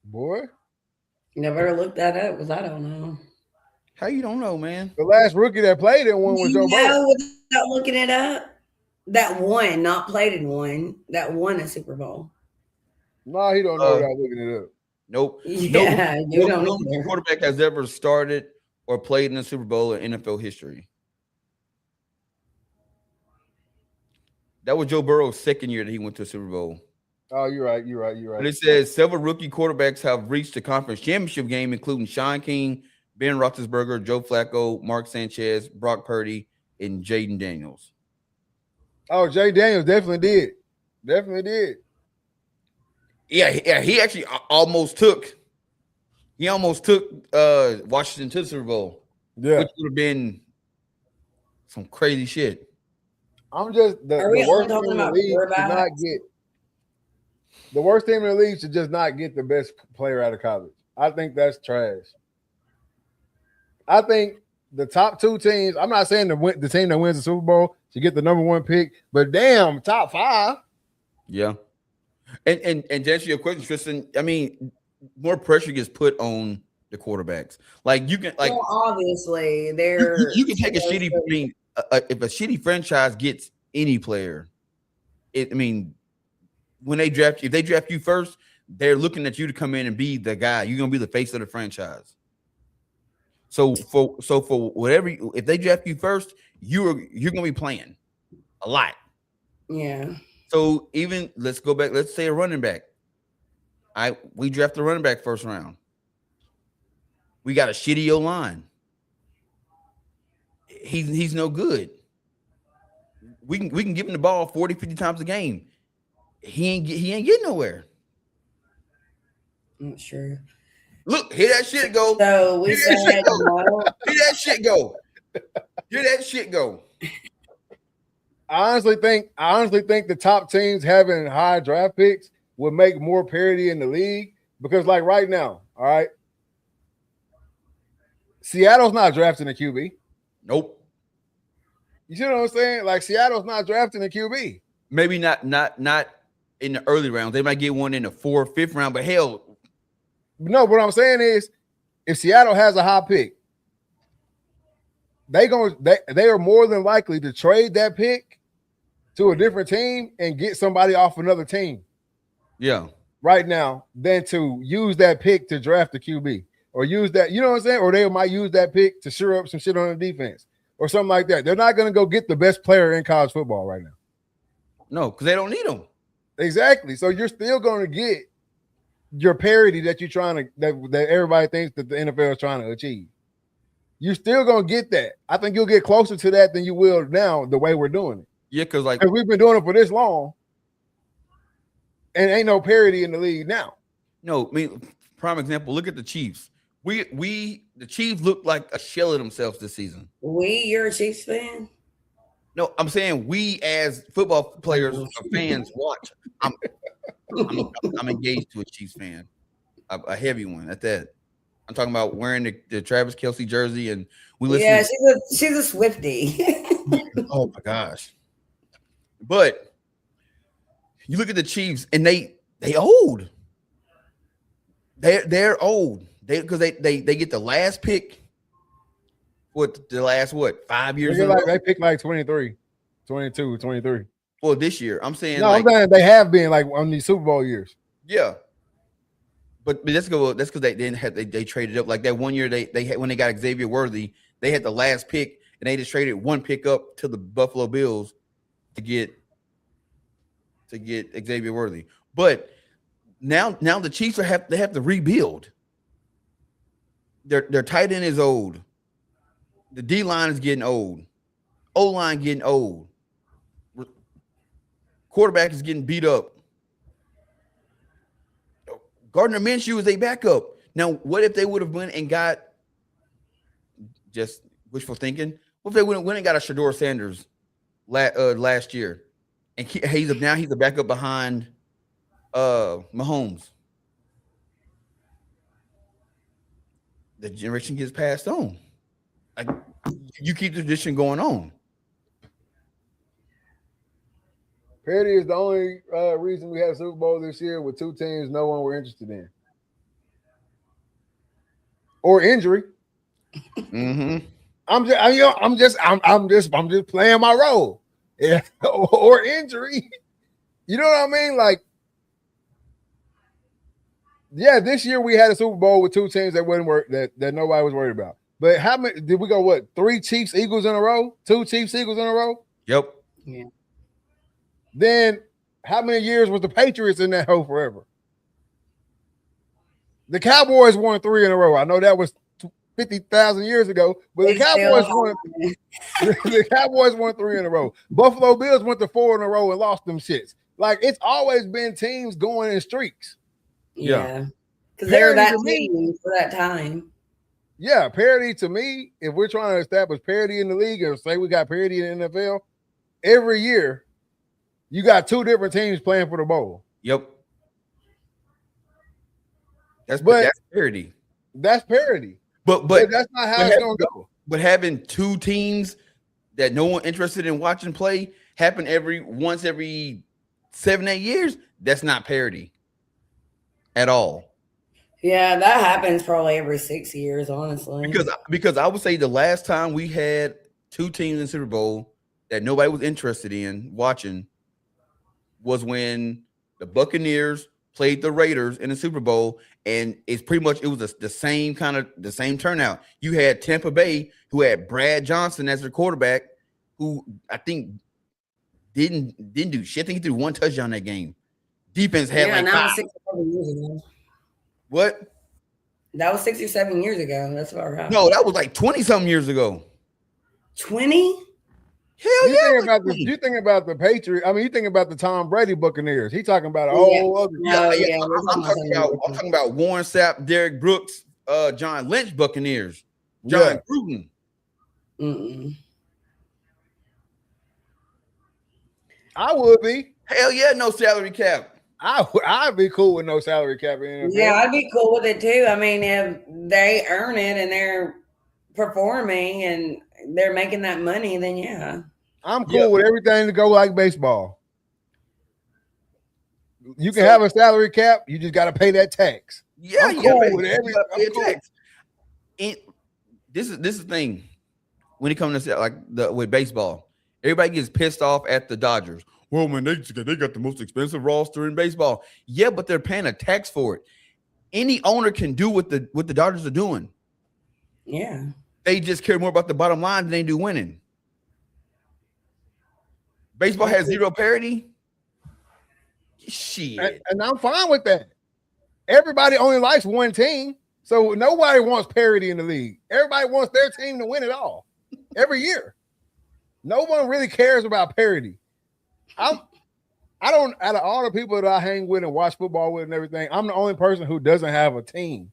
Boy, Never looked that up because I don't know. How you don't know, man? the last rookie that played in one was Joe Burrow. Without looking it up, that won, not played in one, that won a Super Bowl. No, he don't know without looking it up. Nope. Yeah, no quarterback has ever started or played in a Super Bowl in NFL history. That was Joe Burrow's second year that he went to a Super Bowl. Oh, you're right. But it says several rookie quarterbacks have reached the conference championship game, including Sean King, Ben Roethlisberger, Joe Flacco, Mark Sanchez, Brock Purdy, and Jaden Daniels. Oh, Jay Daniels definitely did. Yeah, he actually almost took Washington to the Super Bowl. Yeah. Which would have been some crazy shit. I'm just the worst team in the league to not get. The worst team in the league should just not get the best player out of college. I think that's trash. I think the top two teams, I'm not saying the team that wins the Super Bowl should get the number one pick, but damn, top five. Yeah. And to answer your question, Tristan, I mean, more pressure gets put on the quarterbacks. Like you can obviously you can take a shitty if a shitty franchise gets any player, when if they draft you first, they're looking at you to come in and be the guy. You're gonna be the face of the franchise. So for whatever, if they draft you first, you're gonna be playing a lot. Yeah. So even let's go back. Let's say a running back. We draft the running back first round. We got a shitty O-line. He's no good. We can give him the ball 40, 50 times a game. He ain't getting nowhere. I'm not sure. Look, hear that shit go. So we said hear that shit go. Hear that shit go. I honestly think the top teams having high draft picks would make more parity in the league because, like right now, all right, Seattle's not drafting a QB. Nope. You see what I'm saying? Like Seattle's not drafting a QB. Maybe not in the early rounds. They might get one in the 4th, 5th round, but hell. No, what I'm saying is if Seattle has a high pick, they are more than likely to trade that pick to a different team and get somebody off another team. Yeah. Right now, than to use that pick to draft the QB or use that, you know what I'm saying? Or they might use that pick to shore up some shit on the defense or something like that. They're not going to go get the best player in college football right now. No, because they don't need them. Exactly. So you're still going to get your parity that you're trying to that everybody thinks that the NFL is trying to achieve. You're still going to get that. I think you'll get closer to that than you will now the way we're doing it. Yeah, because we've been doing it for this long, and ain't no parity in the league now. No, I mean, prime example. Look at the Chiefs. The Chiefs look like a shell of themselves this season. You're a Chiefs fan? No, I'm saying we as football players or fans watch. I'm engaged to a Chiefs fan, a heavy one at that. I'm talking about wearing the Travis Kelce jersey, and we listen. Yeah, she's a Swiftie. Oh my gosh! But you look at the Chiefs, and they old. They're old. They get the last pick. What the last 5 years? They picked like 23, 22, 23. Well, this year I'm saying. No, I'm saying they have been like on these Super Bowl years. Yeah. But that's because they didn't have they traded up like that one year they had when they got Xavier Worthy, they had the last pick and they just traded one pick up to the Buffalo Bills to get Xavier Worthy. But now the Chiefs have to rebuild. Their tight end is old. The D line is getting old. O line getting old. quarterback is getting beat up. Gardner Minshew is a backup. Now, what if they would have went and got, just wishful thinking, what if they went and got a Shedeur Sanders last year, and he's a backup behind Mahomes? The generation gets passed on. Like, you keep the tradition going on. Parity is the only reason we had a Super Bowl this year with two teams no one were interested in, or injury. Mm-hmm. I'm just playing my role, yeah, or injury. You know what I mean? Like, yeah, this year we had a Super Bowl with two teams that that nobody was worried about. But how many did we go? What, 3 Chiefs Eagles in a row? 2 Chiefs Eagles in a row? Yep. Yeah. Then how many years was the Patriots in that hole forever? The Cowboys won 3 in a row. I know that was 50,000 years ago, but the Cowboys won 3 in a row. Buffalo Bills went to 4 in a row and lost them shits. Like, it's always been teams going in streaks. Yeah. Because they were that team for that time. Yeah, parity to me, if we're trying to establish parity in the league or say we got parity in the NFL, every year you got 2 different teams playing for the bowl. Yep. That's parity. That's parity. But that's not how it's gonna go. But having 2 teams that no one interested in watching play happen once every 7-8 years, that's not parity at all. Yeah, that happens probably every 6 years, honestly. Because I would say the last time we had 2 teams in Super Bowl that nobody was interested in watching was when the Buccaneers played the Raiders in the Super Bowl, and it was the same turnout. You had Tampa Bay, who had Brad Johnson as their quarterback, who I think didn't do shit. I think he threw 1 touchdown that game. Defense had like 5. 6 or 7 years ago. What? That was 6 or 7 years ago. That's about right. No, that was like 20-something years ago. 20? Hell yeah. You think about the Patriots. I mean, you think about the Tom Brady Buccaneers. He talking about a whole other. I'm talking about Warren Sapp, Derek Brooks, John Lynch Buccaneers, John Gruden. Mm-mm. I would be. Hell yeah, no salary cap. I'd be cool with no salary cap in NFL. Yeah, I'd be cool with it too. I mean, if they earn it and they're performing and they're making that money, then yeah. I'm cool with everything to go like baseball. You can have a salary cap, you just got to pay that tax. Yeah, I'm cool with tax. This is the thing when it comes to with baseball. Everybody gets pissed off at the Dodgers. Well, man, they got the most expensive roster in baseball. Yeah, but they're paying a tax for it. Any owner can do what the Dodgers are doing. Yeah. They just care more about the bottom line than they do winning. Baseball has 0 parity. Shit. And I'm fine with that. Everybody only likes one team. So nobody wants parity in the league. Everybody wants their team to win it all every year. No one really cares about parity. I don't, out of all the people that I hang with and watch football with and everything, I'm the only person who doesn't have a team.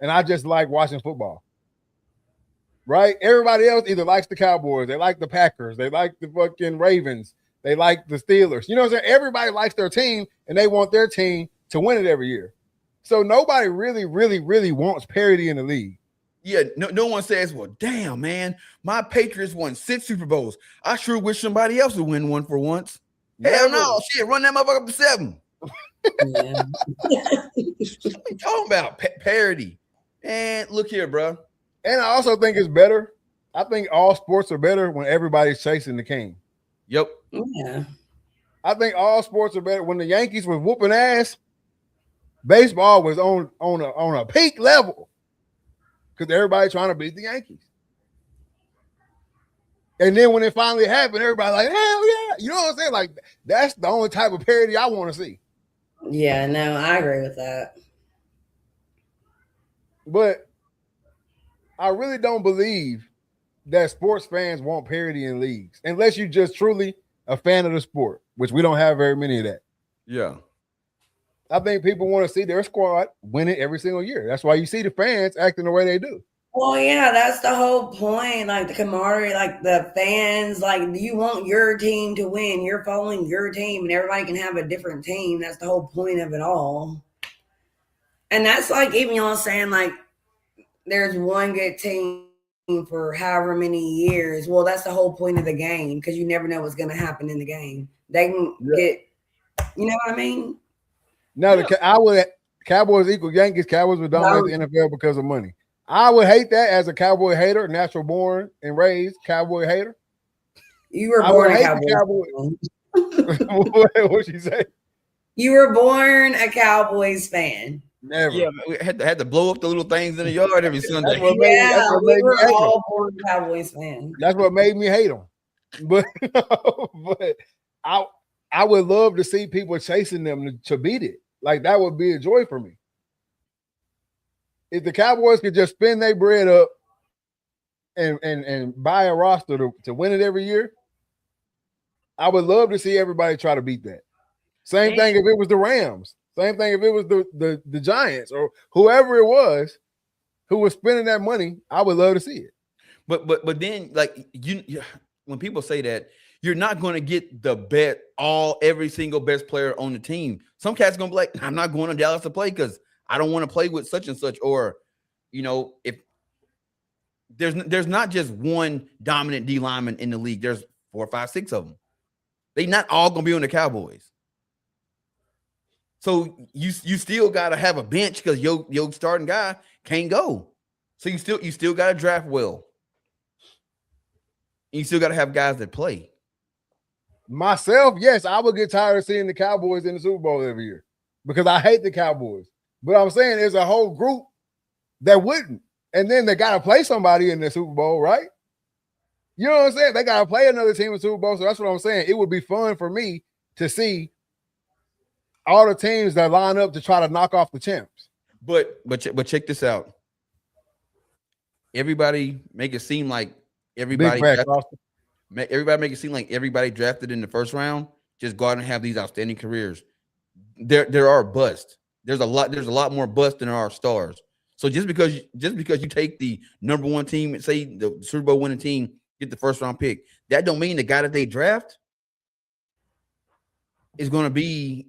And I just like watching football. Right? Everybody else either likes the Cowboys, they like the Packers, they like the fucking Ravens, they like the Steelers. You know what I'm saying? Everybody likes their team and they want their team to win it every year. So nobody really, really, really wants parity in the league. Yeah, no one says, well, damn, man, my Patriots won 6 Super Bowls. I sure wish somebody else would win one for once. Hell no, shit, run that motherfucker up to 7. Yeah. What are you talking about? Parity. And look here, bro. And I also think it's better. I think all sports are better when everybody's chasing the king. Yep. Yeah. I think all sports are better. When the Yankees was whooping ass, baseball was on a peak level because everybody trying to beat the Yankees. And then when it finally happened, everybody like, hell yeah. You know what I'm saying? Like, that's the only type of parody I want to see. Yeah, no, I agree with that. But I really don't believe that sports fans want parity in leagues unless you just truly a fan of the sport, which we don't have very many of that. Yeah. I think people want to see their squad win it every single year. That's why you see the fans acting the way they do. Well, yeah, that's the whole point. Like the camaraderie, like the fans, like you want your team to win. You're following your team, and everybody can have a different team. That's the whole point of it all. And that's like even y'all saying like there's one good team for however many years. Well, that's the whole point of the game because you never know what's going to happen in the game. They can get, you know what I mean? Now, Cowboys equal Yankees. Cowboys would dominate the NFL because of money. I would hate that as a Cowboy hater, natural born and raised Cowboy hater. You were born a Cowboy. What'd she say? You were born a Cowboys fan. Never. Yeah, we had to blow up the little things in the yard every Sunday. We were all born Cowboys fans. That's what made me hate them. But I would love to see people chasing them to beat it. Like that would be a joy for me. If the Cowboys could just spend their bread up and buy a roster to win it every year, I would love to see everybody try to beat that. Same thing if it was the Rams. Same thing if it was the Giants or whoever it was who was spending that money. I would love to see it. But then like you when people say that, you're not going to get the every single best player on the team. Some cats gonna be like, I'm not going to Dallas to play because I don't want to play with such and such. Or, if there's not just one dominant D lineman in the league, there's 4, 5, 6 of them. They not all gonna be on the Cowboys. So you still gotta have a bench because your starting guy can't go. So you still gotta draft well. And you still gotta have guys that play. Myself, yes, I would get tired of seeing the Cowboys in the Super Bowl every year because I hate the Cowboys. But I'm saying there's a whole group that wouldn't. And then they got to play somebody in the Super Bowl, right? You know what I'm saying? They got to play another team in the Super Bowl. So that's what I'm saying. It would be fun for me to see all the teams that line up to try to knock off the champs. But check this out. Everybody make it seem like everybody make it seem like everybody drafted in the first round just go out and have these outstanding careers. There are busts. There's a lot more busts than there are stars. So just because you take the number one team, say the Super Bowl winning team, get the first round pick, that don't mean the guy that they draft is going to be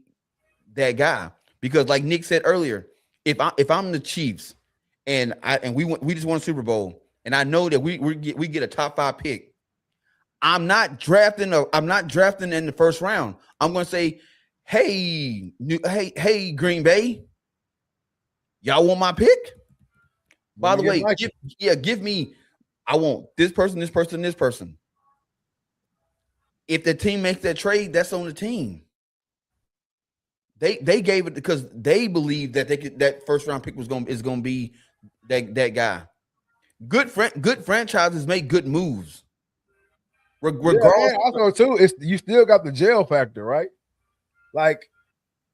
that guy. Because like Nick said earlier, if I'm the Chiefs and we just won a Super Bowl and I know that we get a top 5 pick, I'm not drafting in the first round. I'm going to say, hey, Green Bay, y'all want my pick? By the way, give me. I want this person, this person, this person. If the team makes that trade, that's on the team. They gave it because they believe that that first round pick is going to be that guy. Good franchises make good moves. Regardless, also too, you still got the jail factor, right? Like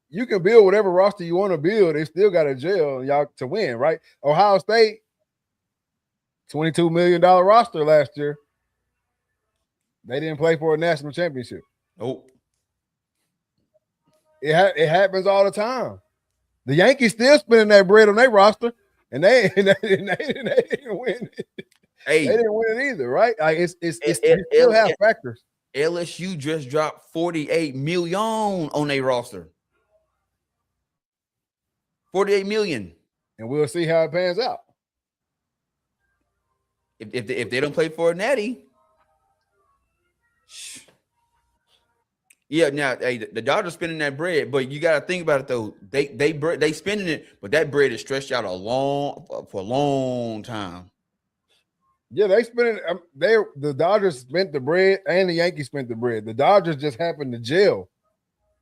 you can build whatever roster you want to build. They still got a jail y'all to win, right? Ohio State, $22 million roster last year. They didn't play for a national championship. Oh, it happens all the time. The Yankees still spending that bread on their roster, and they didn't win. They didn't win it either, right? Like you still have factors. LSU just dropped $48 million on their roster. $48 million, and we'll see how it pans out. If they don't play for a natty, yeah. Now, hey, the Dodgers spending that bread, but you got to think about it though. They spending it, but that bread is stretched out for a long time. Yeah, they spending. The Dodgers spent the bread, and the Yankees spent the bread. The Dodgers just happened to jail.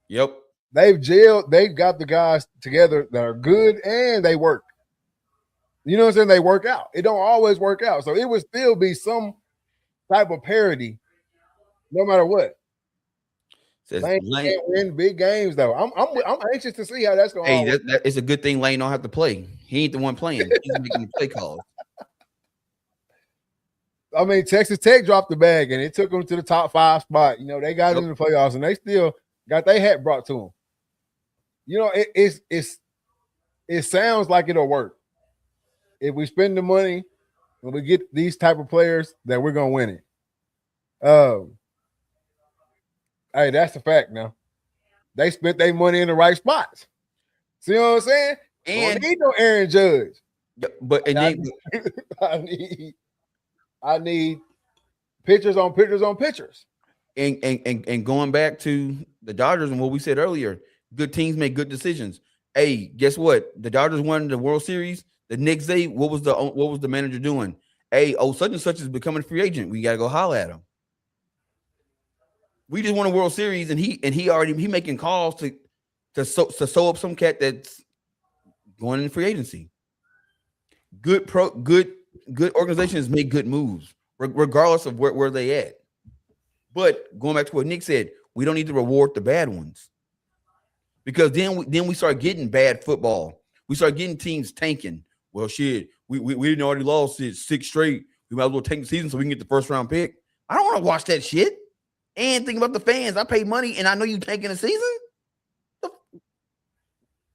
Yep, they've jailed. They've got the guys together that are good, and they work. You know what I'm saying? They work out. It don't always work out, so it would still be some type of parity, no matter what. Lane can't win big games though. I'm anxious to see how that's going. Hey, it's a good thing Lane don't have to play. He ain't the one playing. He's making the play calls. I mean, Texas Tech dropped the bag and it took them to the top 5 spot. You know, they got in the playoffs and they still got their hat brought to them. You know, it sounds like it'll work. If we spend the money and we get these type of players, that we're gonna win it. Hey, that's a fact now. They spent their money in the right spots. See what I'm saying? And don't need no Aaron Judge. But and I need pictures on pictures on pictures. And going back to the Dodgers and what we said earlier, good teams make good decisions. Hey, guess what? The Dodgers won the World Series. The next day, what was the manager doing? Hey, such and such is becoming a free agent. We got to go holler at him. We just won a World Series, and he making calls to sew up some cat that's going in free agency. Good organizations make good moves, regardless of where they at. But going back to what Nick said, we don't need to reward the bad ones, because then we start getting bad football. We start getting teams tanking. Well, shit, we didn't already lost it 6 straight. We might as well tank the season so we can get the first round pick. I don't want to watch that shit. And think about the fans. I paid money, and I know you tanking the season.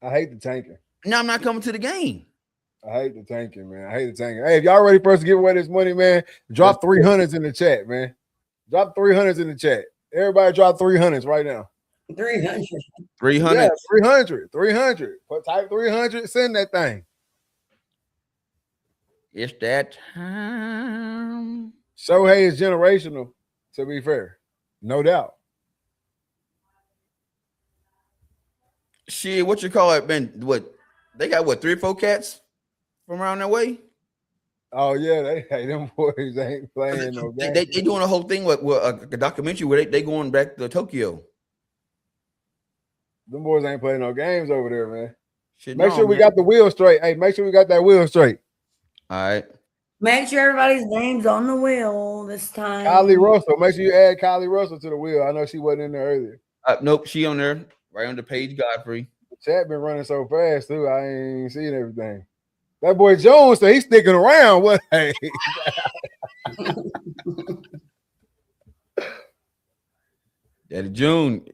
I hate the tanking. Now I'm not coming to the game. I hate the tanking, man. I hate the tanking. Hey, if y'all ready for us to give away this money, man, drop 300s in the chat, man. Drop 300s in the chat. Everybody drop 300s right now. 300. 300. Yeah, 300. 300. Type 300, send that thing. It's that time. Shohei is generational, to be fair. No doubt. Shit, what you call it, man? What they got? What 3 or 4 cats from around that way? Oh yeah, them boys ain't playing no games. They doing a whole thing with a documentary where they going back to Tokyo. Them boys ain't playing no games over there, man. Shit, make sure we got the wheel straight. Hey, make sure we got that wheel straight. All right. Make sure everybody's name's on the wheel this time. Kylie Russell. Make sure you add Kylie Russell to the wheel. I know she wasn't in there earlier. Nope, she on there, right under Paige Godfrey. The chat been running so fast too. I ain't seen everything. That boy Jones said he's sticking around. What? Hey. Daddy June.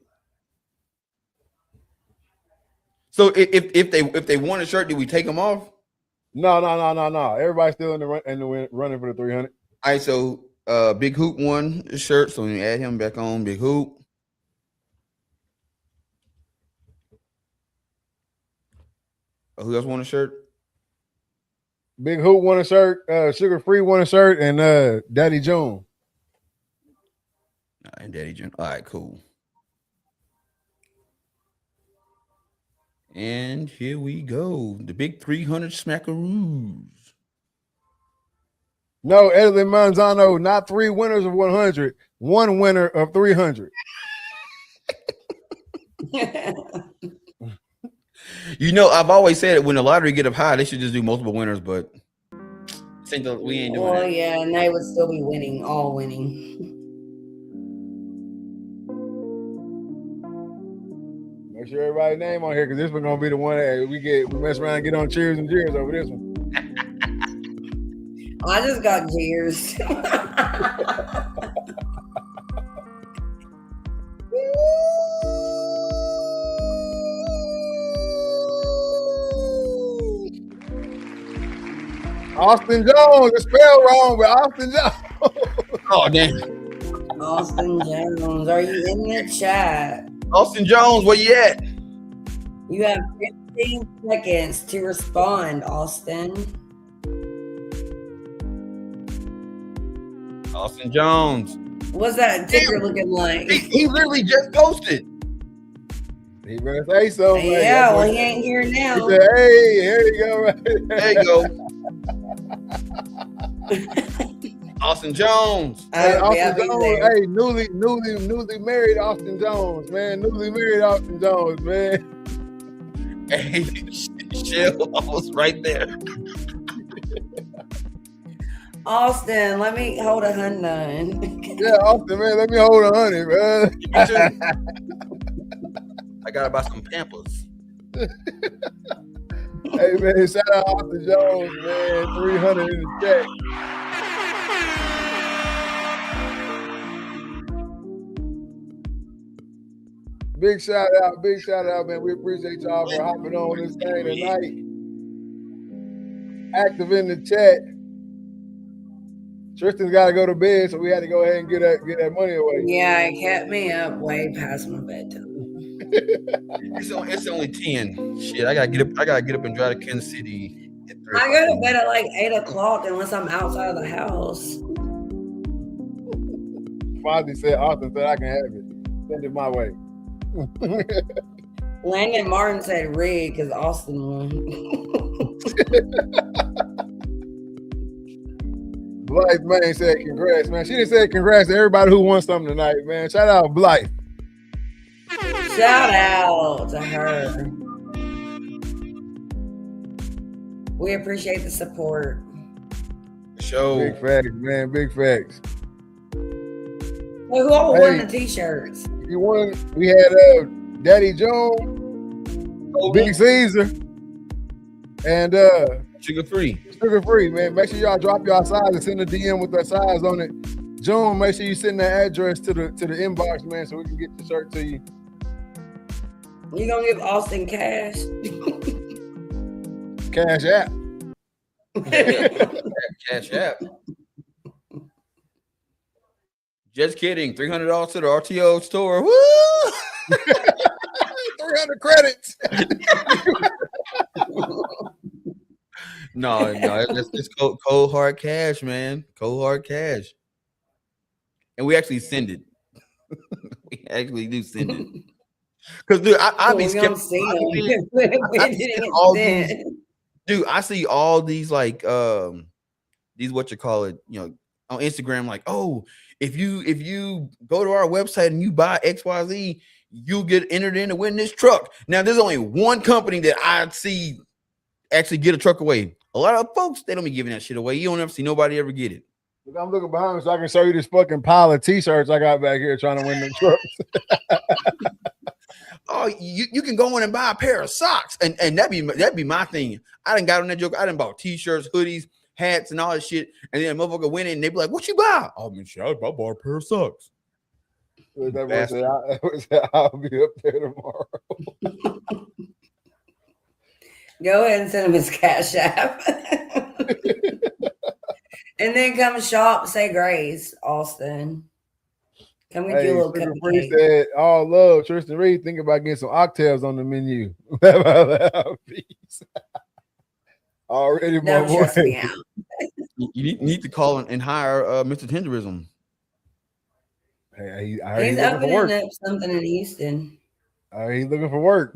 So if they want a shirt, do we take them off? No. Everybody's still in the running for the 300. All right, so Big Hoop won the shirt, so we add him back on. Big Hoop. Who else won a shirt? Big Hoop won a shirt. Sugar Free won a shirt, and Daddy June. And Daddy June. All right, cool. And here we go. The big 300 smackaroos. No, Edlin Manzano, not 3 winners of 100. 1 winner of 300. You know, I've always said it, when the lottery get up high, they should just do multiple winners, but we ain't doing that. Well, yeah, and they would still be winning, all winning. Make sure everybody's name on here, because this one's gonna be the one that we mess around and get on cheers and jeers over this one. I just got jeers. Austin Jones, it's spelled wrong, but Austin Jones. Oh, damn. Austin Jones, are you in the chat? Austin Jones, where you at? You have 15 seconds to respond, Austin. Austin Jones. What's that ticker looking like? He literally just ghosted. He better say so. Yeah, well, he ain't here now. He said, hey, here you go. Right there you go. Austin Jones. Hey, Austin Jones. Hey, newly married Austin Jones, man. Newly married Austin Jones, man. Hey, Shell was right there. Austin, let me hold 100. Yeah, Austin, man, let me hold 100, bro. I gotta buy some Pampers. Hey, man, shout out Austin Jones, man. 300 in the check. Big shout out, man. We appreciate y'all for hopping on this thing tonight. Active in the chat. Tristan's got to go to bed, so we had to go ahead and get that money away. Yeah, it kept me up way past my bedtime. It's only 10. Shit, I gotta get up and drive to Kansas City. I go to bed at like 8 o'clock unless I'm outside of the house. Austin said I can have it. Send it my way. Landon Martin said rig because Austin won. Blythe man said congrats, man. She didn't say congrats to everybody who won something tonight, man. Shout out Blythe. Shout out to her. We appreciate the support. Show. Big facts, man. Big facts. Well, who all won the t-shirts? You won. We had Daddy Jones, Big Caesar, and Sugar free, man. Make sure y'all drop y'all size and send a DM with that size on it. June, make sure you send that address to the inbox, man, so we can get the shirt to you. You gonna give Austin cash? Cash app. Cash app. Just kidding. $300 to the RTO store. Woo! 300 credits. No, it's cold hard cash, man. Cold hard cash. And we actually send it. We actually do send it. Because dude, I be skeptical. Dude, I see all these like these what you call it, on Instagram, like, oh, if you go to our website and you buy XYZ, you'll get entered in to win this truck. Now, there's only one company that I see actually get a truck away. A lot of folks, they don't be giving that shit away. You don't ever see nobody ever get it. Look, I'm looking behind me so I can show you this fucking pile of t-shirts I got back here trying to win them trucks. Oh, you can go in and buy a pair of socks, and that'd be my thing. I done got on that joke. I done bought t-shirts, hoodies, hats, and all that shit. And then a motherfucker went in and they be like, "What you buy?" Oh man, shit, I bought a pair of socks. I'll be up there tomorrow. Go ahead and send him his cash app. And then come shop, say grace, Austin. Come get you a little cupcake. Said, all love, Tristan Reed. Think about getting some oxtails on the menu. Already, my boy. You need to call and hire Mr. Tenderism. Hey, he's opening up something in Houston. He's looking for work.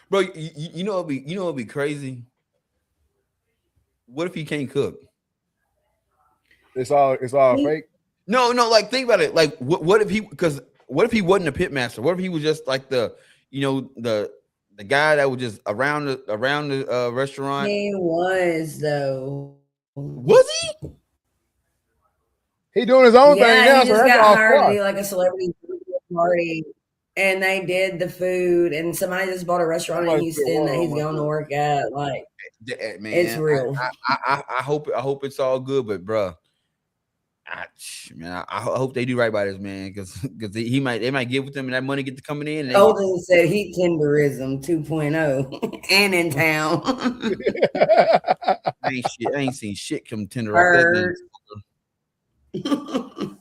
Bro, you know it'd be crazy. What if he can't cook? It's all fake. No, like think about it. Like what if he wasn't a pit master? What if he was just like the guy that was just around the restaurant? He was though. Was he? He doing his own thing now. He just got hired to be like a celebrity party. And they did the food, and somebody just bought a restaurant in Houston that he's going to work at. Like, man, it's real. I hope it's all good, but bro, I hope they do right by this man because they might get with them and that money get to coming in. And Olden said he tenderism 2.0 and in town. I ain't seen shit come tender off that.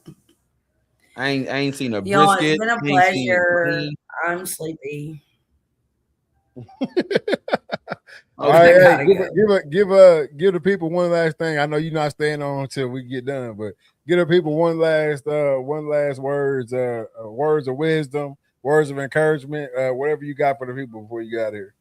I ain't seen a Y'all, brisket. it's been a pleasure. I'm sleepy. All right, give the people one last thing. I know you're not staying on until we get done, but give the people one last words of wisdom, words of encouragement, whatever you got for the people before you get out of here.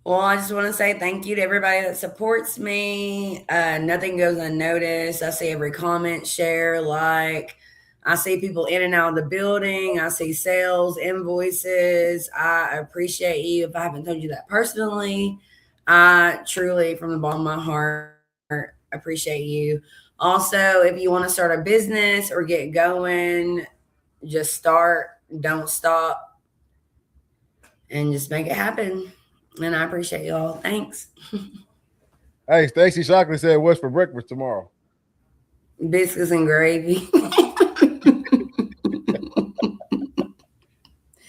Well, I just want to say thank you to everybody that supports me. Nothing goes unnoticed. I see every comment, share, like. I see people in and out of the building. I see sales, invoices. I appreciate you. If I haven't told you that personally, I truly, from the bottom of my heart, appreciate you. Also, if you want to start a business or get going, just start. Don't stop. And just make it happen. And I appreciate y'all. Thanks. Hey, Stacy Shockley said, what's for breakfast tomorrow? Biscuits and gravy.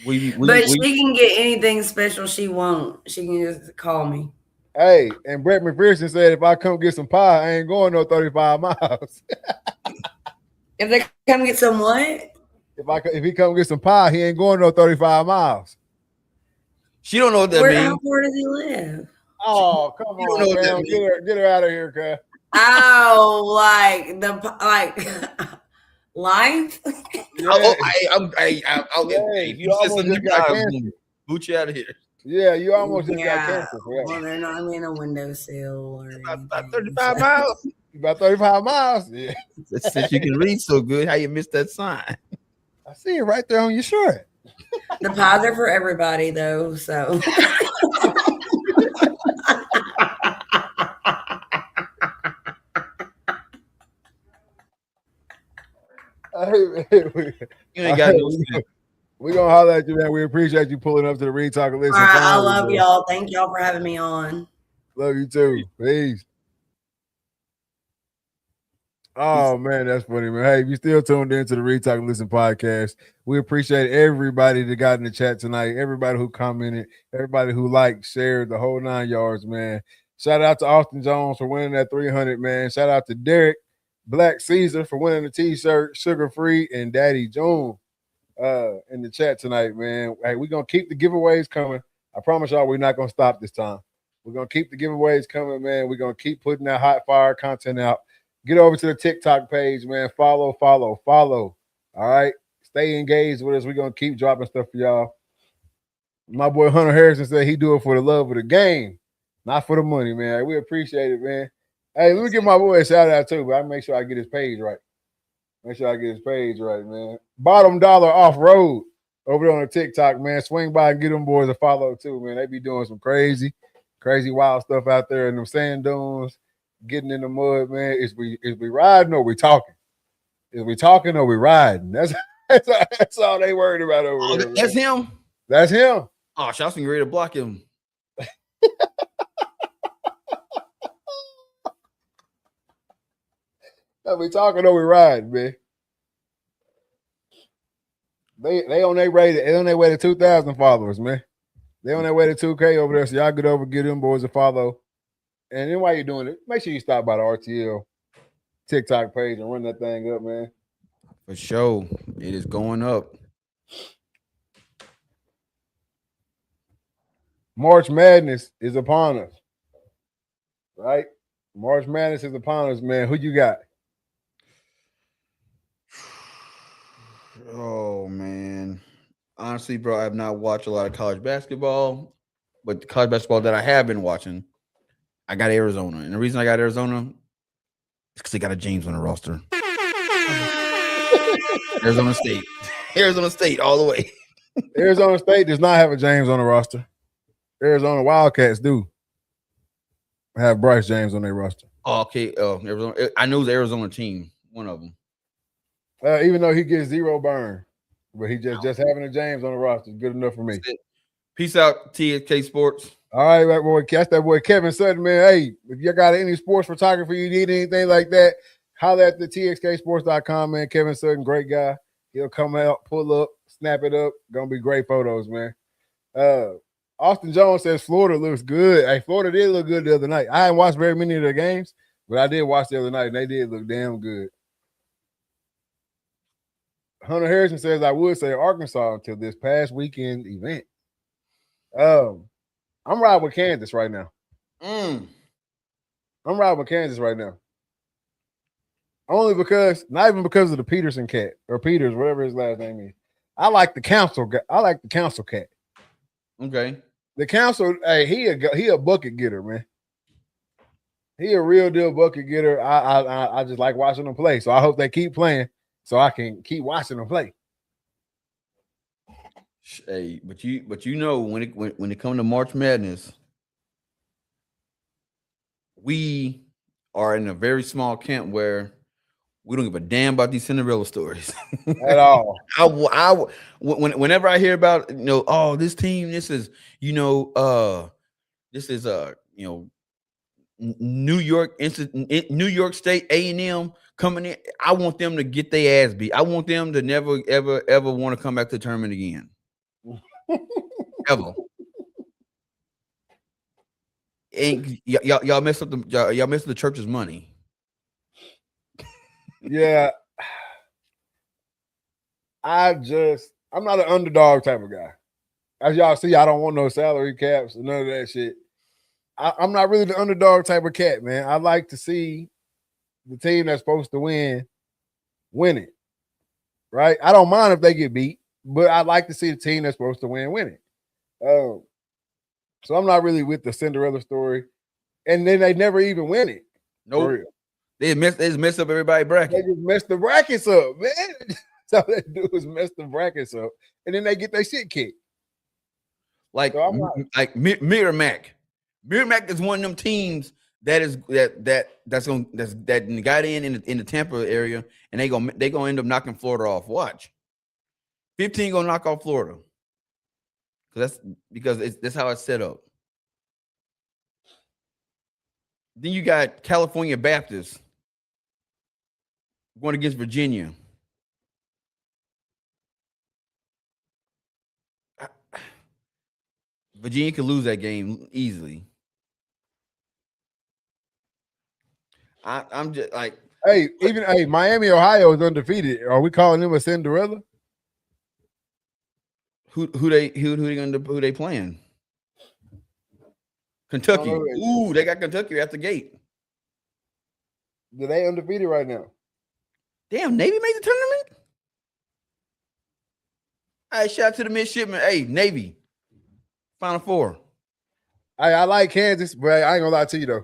But she can get anything special she wants. She can just call me. Hey, and Brett McPherson said if I come get some pie, I ain't going no 35 miles. If they come get some what? If he come get some pie, he ain't going no 35 miles. She don't know what that means. How far does he live? Oh, come on, man. Get her out of here, cuz. Oh, like life? Yeah. You almost just got cancer. Boot you out of here. Yeah, you almost just got cancer. Well, they're not in a windowsill or about 35 miles. About 35 miles. Yeah. Since you can read so good, how you missed that sign? I see it right there on your shirt. The pies are for everybody, though. So. You ain't got no sense. We're gonna holler at you, man. We appreciate you pulling up to the Read Talk and Listen. All right, I love y'all. Thank y'all for having me on. Love you too. Peace. Oh man, that's funny, man. Hey, if you still tuned into the Read Talk and Listen podcast, we appreciate everybody that got in the chat tonight, everybody who commented, everybody who liked, shared, the whole 9 yards, man. Shout out to Austin Jones for winning that 300, man. Shout out to Derek Black Caesar for winning the t-shirt, Sugar Free, and Daddy June in the chat tonight, man. Hey, we're gonna keep the giveaways coming. I promise y'all we're not gonna stop this time. We're gonna keep the giveaways coming, man. We're gonna keep putting that hot fire content out. Get over to the TikTok page, man. Follow. All right. Stay engaged with us. We're gonna keep dropping stuff for y'all. My boy Hunter Harrison said he do it for the love of the game, not for the money, man. We appreciate it, man. Hey, let me give my boy a shout out too, but I make sure I get his page right. Man. Bottom Dollar Off Road over there on the TikTok, man. Swing by and get them boys a follow too, man. They be doing some crazy wild stuff out there in them sand dunes, getting in the mud, man. Is we riding or we talking? Is we talking or we riding? That's all they worried about over there. That's him. That's him. Oh, shots getting ready to block him. Are we talking or we riding, man? They on their way to 2,000 followers, man. They on their way to 2K over there. So y'all get over, get them boys a follow. And then while you're doing it, make sure you stop by the RTL TikTok page and run that thing up, man. For sure. It is going up. March Madness is upon us. Right? March Madness is upon us, man. Who you got? Oh, man. Honestly, bro, I have not watched a lot of college basketball, but the college basketball that I have been watching, I got Arizona. And the reason I got Arizona is because they got a James on the roster. Arizona State all the way. Arizona State does not have a James on the roster. Arizona Wildcats do have Bryce James on their roster. Oh, okay. Arizona. I know the Arizona team, one of them. Even though he gets 0 burn, but he just having a James on the roster is good enough for me. Peace out, TSK Sports. All right, that boy, that's that boy Kevin Sutton, man. Hey, if you got any sports photography, you need anything like that, holler at the txksports.com, man. Kevin Sutton, great guy. He'll come out, pull up, snap it up. Gonna be great photos, man. Austin Jones says Florida looks good. Hey, Florida did look good the other night. I haven't watched very many of their games, but I did watch the other night, and they did look damn good. Hunter Harrison says I would say Arkansas until this past weekend event. I'm riding with Kansas right now. I'm riding with Kansas right now. Only because, not even because of the Peterson cat or Peters, whatever his last name is. I like the council guy. I like the council cat. Okay. The council, hey, he a bucket getter, man. He a real deal bucket getter. I just like watching them play. So I hope they keep playing so I can keep watching them play. Hey, but you know when it comes to March Madness, we are in a very small camp where we don't give a damn about these Cinderella stories at all. Whenever I hear about this team, this is New York State A&M coming in. I want them to get their ass beat. I want them to never ever want to come back to the tournament again. ever. And y'all messed up y'all messed up the church's money. Yeah. I'm not an underdog type of guy. As y'all see, I don't want no salary caps or none of that shit. I'm not really the underdog type of cat, man. I like to see the team that's supposed to win it. Right? I don't mind if they get beat, but I like to see the team that's supposed to win it. So I'm not really with the Cinderella story. And then they never even win it. Nope. They just messed up everybody's bracket. They just messed the brackets up, man. That's all they do is mess the brackets up. And then they get their shit kicked. Like Merrimack. Merrimack is one of them teams that got in the Tampa area, and they gonna end up knocking Florida off. Watch. 15 gonna knock off Florida. That's how it's set up. Then you got California Baptist going against Virginia. Virginia could lose that game easily. I'm just like, Miami, Ohio is undefeated. Are we calling them a Cinderella? Who they playing? Kentucky. Ooh, they got Kentucky at the gate. Are they undefeated right now? Damn, Navy made the tournament. All right, shout out to the midshipmen. Hey, Navy, Final Four. I like Kansas, but I ain't gonna lie to you though.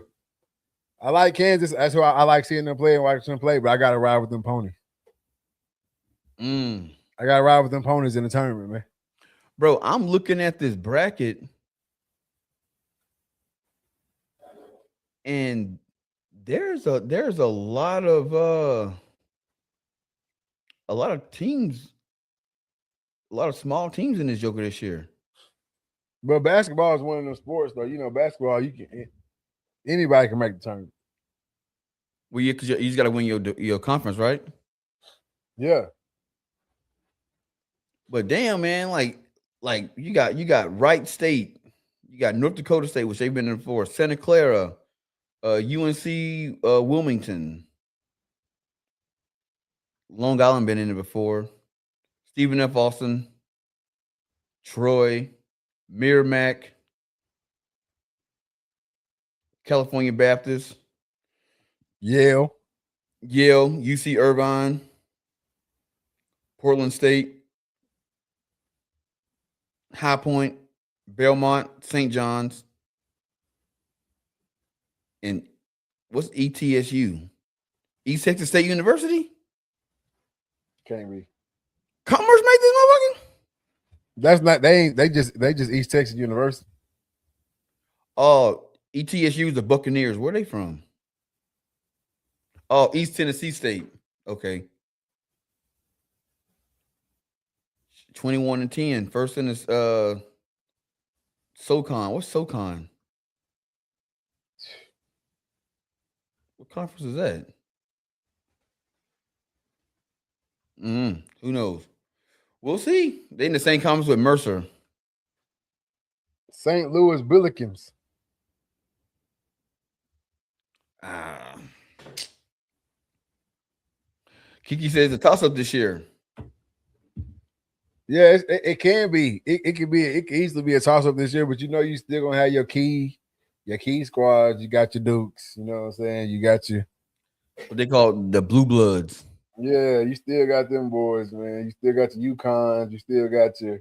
I like Kansas. That's why I like seeing them play and watching them play. But I gotta ride with them ponies. I gotta ride with them ponies in the tournament, man. Bro, I'm looking at this bracket, and there's a lot of teams, a lot of small teams in this joker this year. But basketball is one of those sports, though. You know, basketball, anybody can make the tournament. Well, you just got to win your conference, right? Yeah. But damn, man, like you got Wright State, you got North Dakota State, which they've been in before, Santa Clara, UNC, Wilmington, Long Island been in it before, Stephen F. Austin, Troy, Merrimack, California Baptist, Yale, UC Irvine, Portland State, High Point, Belmont, St. John's, and what's ETSU? East Texas State University? Can't be. Commerce made this motherfucker? That's not, they just East Texas University. Oh, ETSU is the Buccaneers. Where are they from? Oh, East Tennessee State. Okay. 21-10. First in this SoCon. What's SoCon? What conference is that? Who knows? We'll see. They in the same conference with Mercer. St. Louis Billikens. Kiki says it's a toss-up this year. Yeah, it can be. It can easily be a toss-up this year, but you still gonna have your key squads. You got your Dukes. You know what I'm saying? You got your what they call the Blue Bloods. Yeah, you still got them boys, man. You still got your UConns. You still got your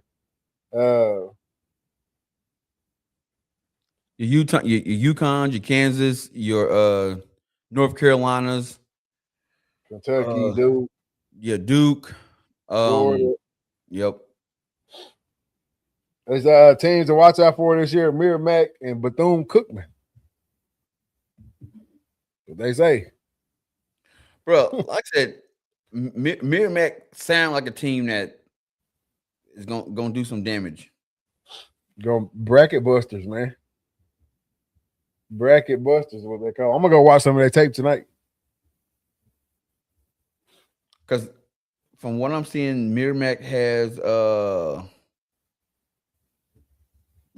Utah, your UConn, your Kansas, your North Carolinas, Kentucky, Duke. Yeah, Duke. Florida. Yep. There's teams to watch out for this year: Merrimack and Bethune-Cookman. What they say, bro. Like I said, Merrimack sound like a team that is gonna do some damage. Go bracket busters, man. Bracket busters is what they call. I'm gonna go watch some of their tape tonight. Because from what I'm seeing, Merrimack has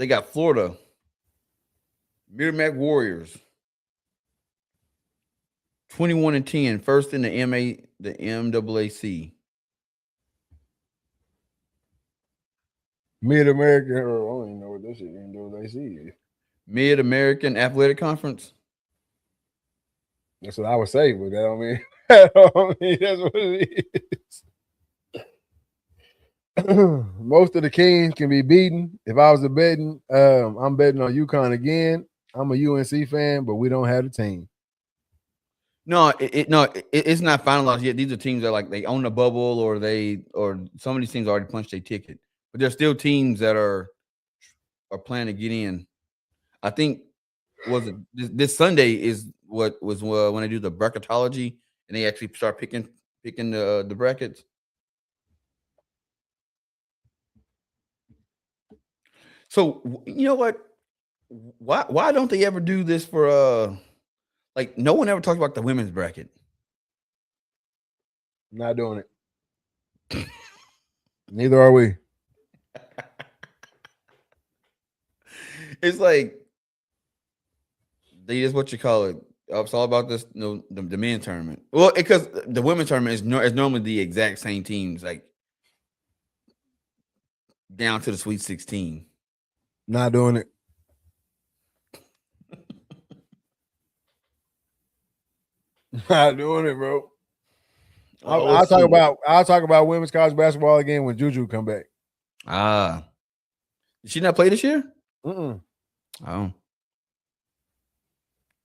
They got Florida, Merrimack Warriors, 21-10, first in the MAAC. Mid-American, or I don't even know what this shit NAAC is. Mid-American Athletic Conference. That's what I would say, but that don't mean, that don't mean that's what it is. Most of the Kings can be beaten. If I was a betting, I'm betting on UConn again. I'm a UNC fan, but we don't have the team. No, it's not finalized yet. These are teams that like they own the bubble, or some of these teams already punched their ticket. But there's still teams that are planning to get in. I think this Sunday is what was when they do the bracketology and they actually start picking the brackets. So you know what? Why don't they ever do this for like no one ever talks about the women's bracket? Not doing it. Neither are we. It's like they just what you call it. It's all about this, the men's tournament. Well, because the women's tournament is normally the exact same teams, like down to the Sweet 16. Not doing it. Not doing it, bro. I'll talk about women's college basketball again when Juju come back. Did she not play this year? Oh,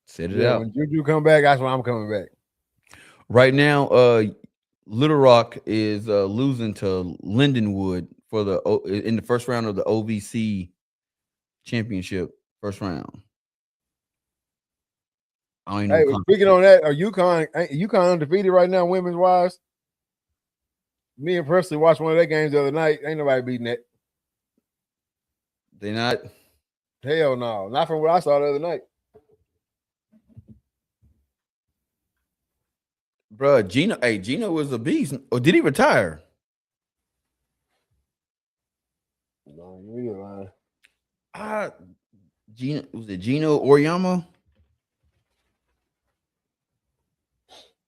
set it out. When Juju come back, that's when I'm coming back. Right now, Little Rock is losing to Lindenwood in the first round of the OVC championship. First round. I don't Hey, know. speaking on that, are UConn undefeated right now, women's wise? Me and Presley watched one of their games the other night. Ain't nobody beating that. They not. Hell no, not from what I saw the other night. Bro, Gino was a beast. Or did he retire? No, you're lying. Was it Gino Oyama?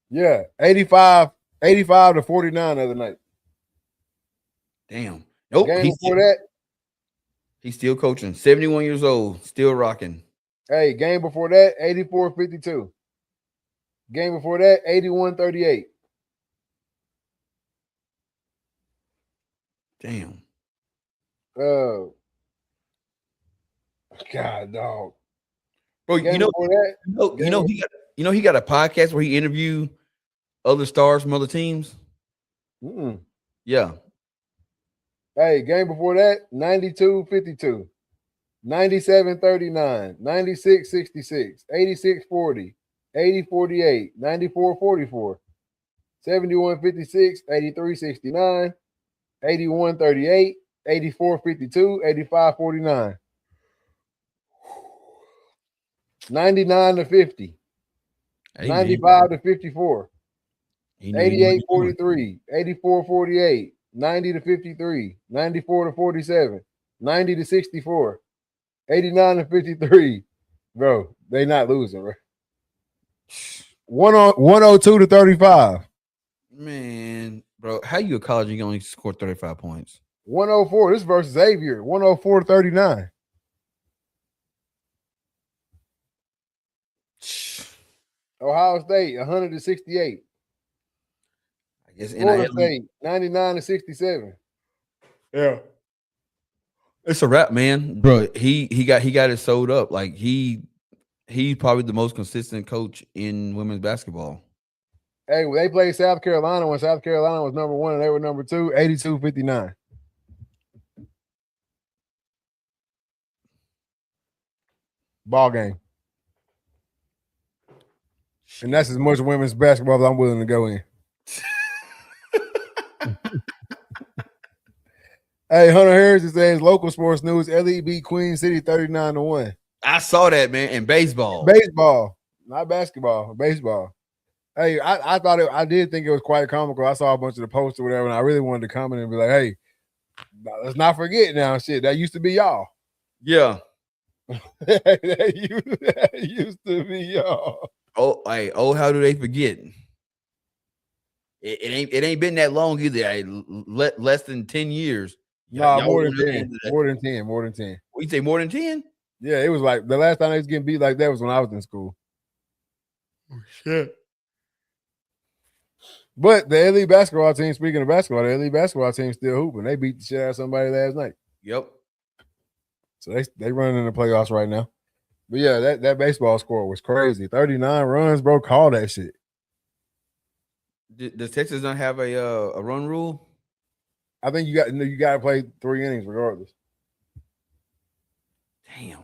Yeah, 85 to 49 the other night. Damn. Nope. Game before that, he's still coaching. 71 years old, still rocking. Hey, game before that, 84-52. Game before that, 81-38. Damn. Oh, God, dog. Bro, he got a podcast where he interviewed other stars from other teams. Yeah. Hey, game before that, 92-52, 97-39, 96-66, 86-40, 80-48, 94-44, 71-56, 83-69, 81-38, 84-52, 85-49, 99-50, 95-54, 88-43, 84-48, 90-53, 94-47, 90-64, 89-53. Bro, they not losing, bro. 102-35. Man, bro, how you a college you can only score 35 points? 104. This versus Xavier. 104-39. Ohio State, 100-68. I guess Florida State, 99-67. Yeah. It's a wrap, man. Bro, he got it sold up. Like he's probably the most consistent coach in women's basketball. Hey, they played South Carolina when South Carolina was number 1 and they were number 2, 82-59. Ball game. And that's as much women's basketball as I'm willing to go in. Hey, Hunter Harris says local sports news, LE beat Queen City 39-1. I saw that, man, in baseball. Baseball, not basketball, baseball. Hey, I did think it was quite comical. I saw a bunch of the posts or whatever, and I really wanted to comment and be like, hey, let's not forget now, shit, that used to be y'all. Yeah. that used to be y'all. Oh, how do they forget? It ain't been that long either. Less than 10 years. Nah, Y'all more than on the other 10. end of that. More than 10. More than 10. You say more than 10? Yeah, it was like the last time they was getting beat like that was when I was in school. Oh, shit. But the LA basketball team, speaking of basketball, the LA basketball team still hooping. They beat the shit out of somebody last night. Yep. So they running in the playoffs right now. But yeah, that baseball score was crazy. 39 runs, bro. Call that shit. Does Texas not have a run rule? I think you got to play 3 innings regardless. Damn.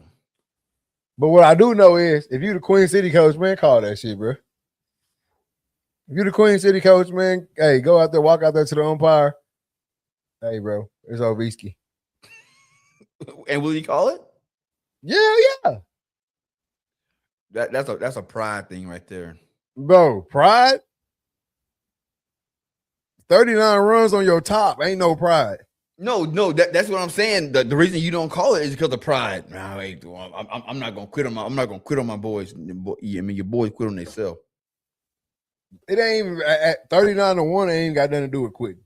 But what I do know is if you the Queen City coach, man, call that shit, bro. If you the Queen City coach, man, hey, go out there, walk out there to the umpire. Hey, bro, it's Ovisky. And will you call it? Yeah. That's a pride thing right there. Bro, pride? 39 runs on your top. Ain't no pride. No, that's what I'm saying. The reason you don't call it is because of pride. No, I'm not gonna quit on my boys. I mean, your boys quit on themselves. It ain't even at 39-1. It ain't got nothing to do with quitting.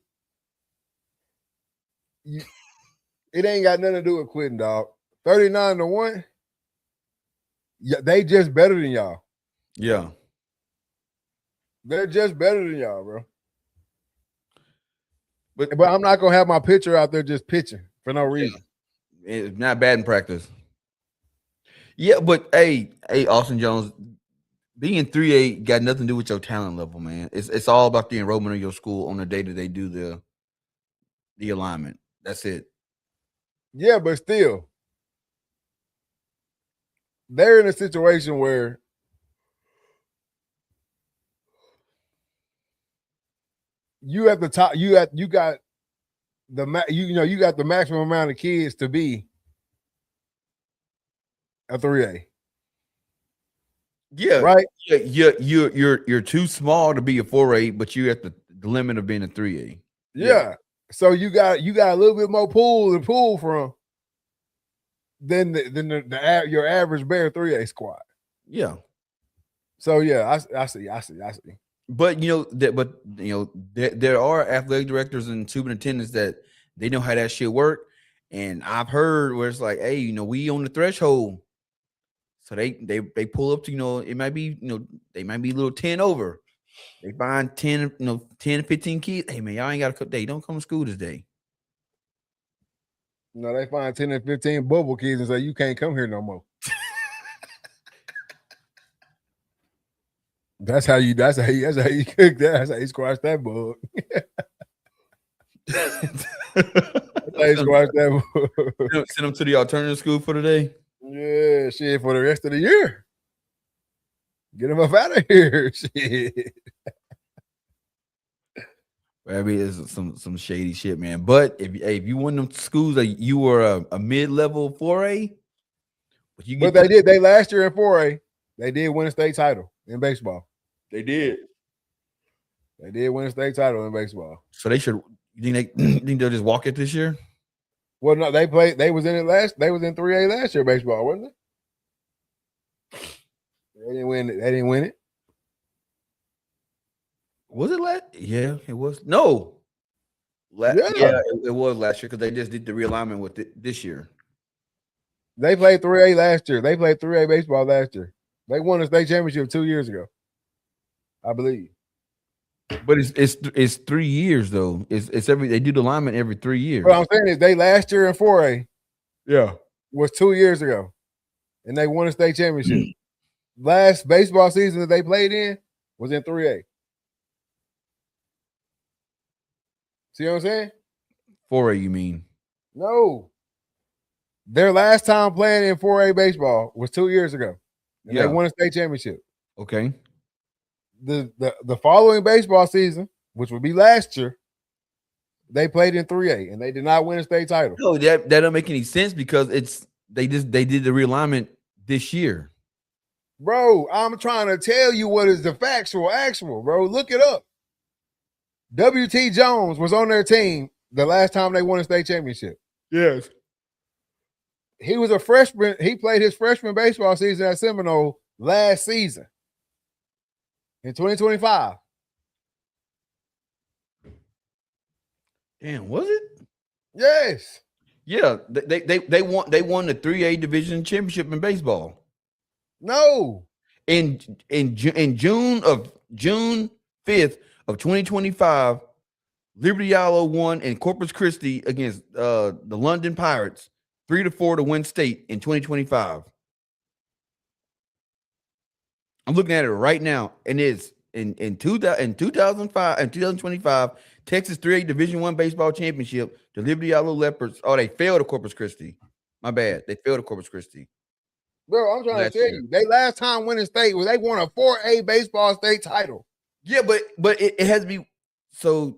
It ain't got nothing to do with quitting, dog. 39-1. Yeah, they just better than y'all. Yeah, they're just better than y'all, bro. But I'm not gonna have my pitcher out there just pitching for no reason. It's not bad in practice. Yeah, but hey, Austin Jones, being 3A got nothing to do with your talent level, man. It's all about the enrollment of your school on the day that they do the alignment. That's it. Yeah, but still, they're in a situation where you at the top. You got the maximum amount of kids to be a 3A. Yeah, right. Yeah, you're too small to be a 4A, but you're at the limit of being a 3A. Yeah. So you got a little bit more pool to pull from than your average Bear 3A squad. Yeah. So yeah, I see. But there are athletic directors and superintendents that they know how that shit work. And I've heard where it's like, hey, we on the threshold. So they pull up to, it might be, they might be a little 10 over. They find 10, 15 kids. Hey man, y'all ain't got to come. They don't come to school this day. They find 10 and 15 bubble kids and say, you can't come here no more. That's how you cook that. That's how you squash that bug. That's how you squash that bug. Send them to the alternative school for the day. Yeah, shit, for the rest of the year. Get them up out of here. Shit. I mean, it's some shady shit, man. But if you won them schools that you were a mid-level 4A, but they did. They last year in 4A, they did win a state title in baseball. They did. They did win a state title in baseball. So they should. You think they'll just walk it this year? Well, no, they played. They was in it last. They was in 3A last year baseball, wasn't they? They didn't win it. They didn't win it. Was it last? Yeah, it was. No. Yeah, it was last year because they just did the realignment with it this year. They played 3A last year. They played 3A baseball last year. They won a state championship 2 years ago, I believe. But it's 3 years though. It's they do the alignment every 3 years. What I'm saying is they last year in 4A, was 2 years ago, and they won a state championship. Last baseball season that they played in was in 3A. See what I'm saying? 4A, you mean? No. Their last time playing in 4A baseball was 2 years ago. And they won a state championship. Okay. The following baseball season, which would be last year, they played in 3A and they did not win a state title. No, that don't make any sense because they did the realignment this year. Bro, I'm trying to tell you what is the actual, bro. Look it up. W.T. Jones was on their team the last time they won a state championship. Yes. He was a freshman. He played his freshman baseball season at Seminole last season in 2025. Damn, was it? Yes. Yeah, they won the 3A division championship in baseball. No. In June 5th of 2025, Liberty Yellow won in Corpus Christi against the London Pirates 3-4 to win state in 2025. I'm looking at it right now, and it's in 2005 and 2025 Texas 3A Division I baseball championship. The Liberty Yellow Leopards. Oh, they failed to Corpus Christi. My bad. They failed to Corpus Christi. Bro, I'm trying to tell you, they last time winning state was they won a 4A baseball state title. Yeah, but it has to be so.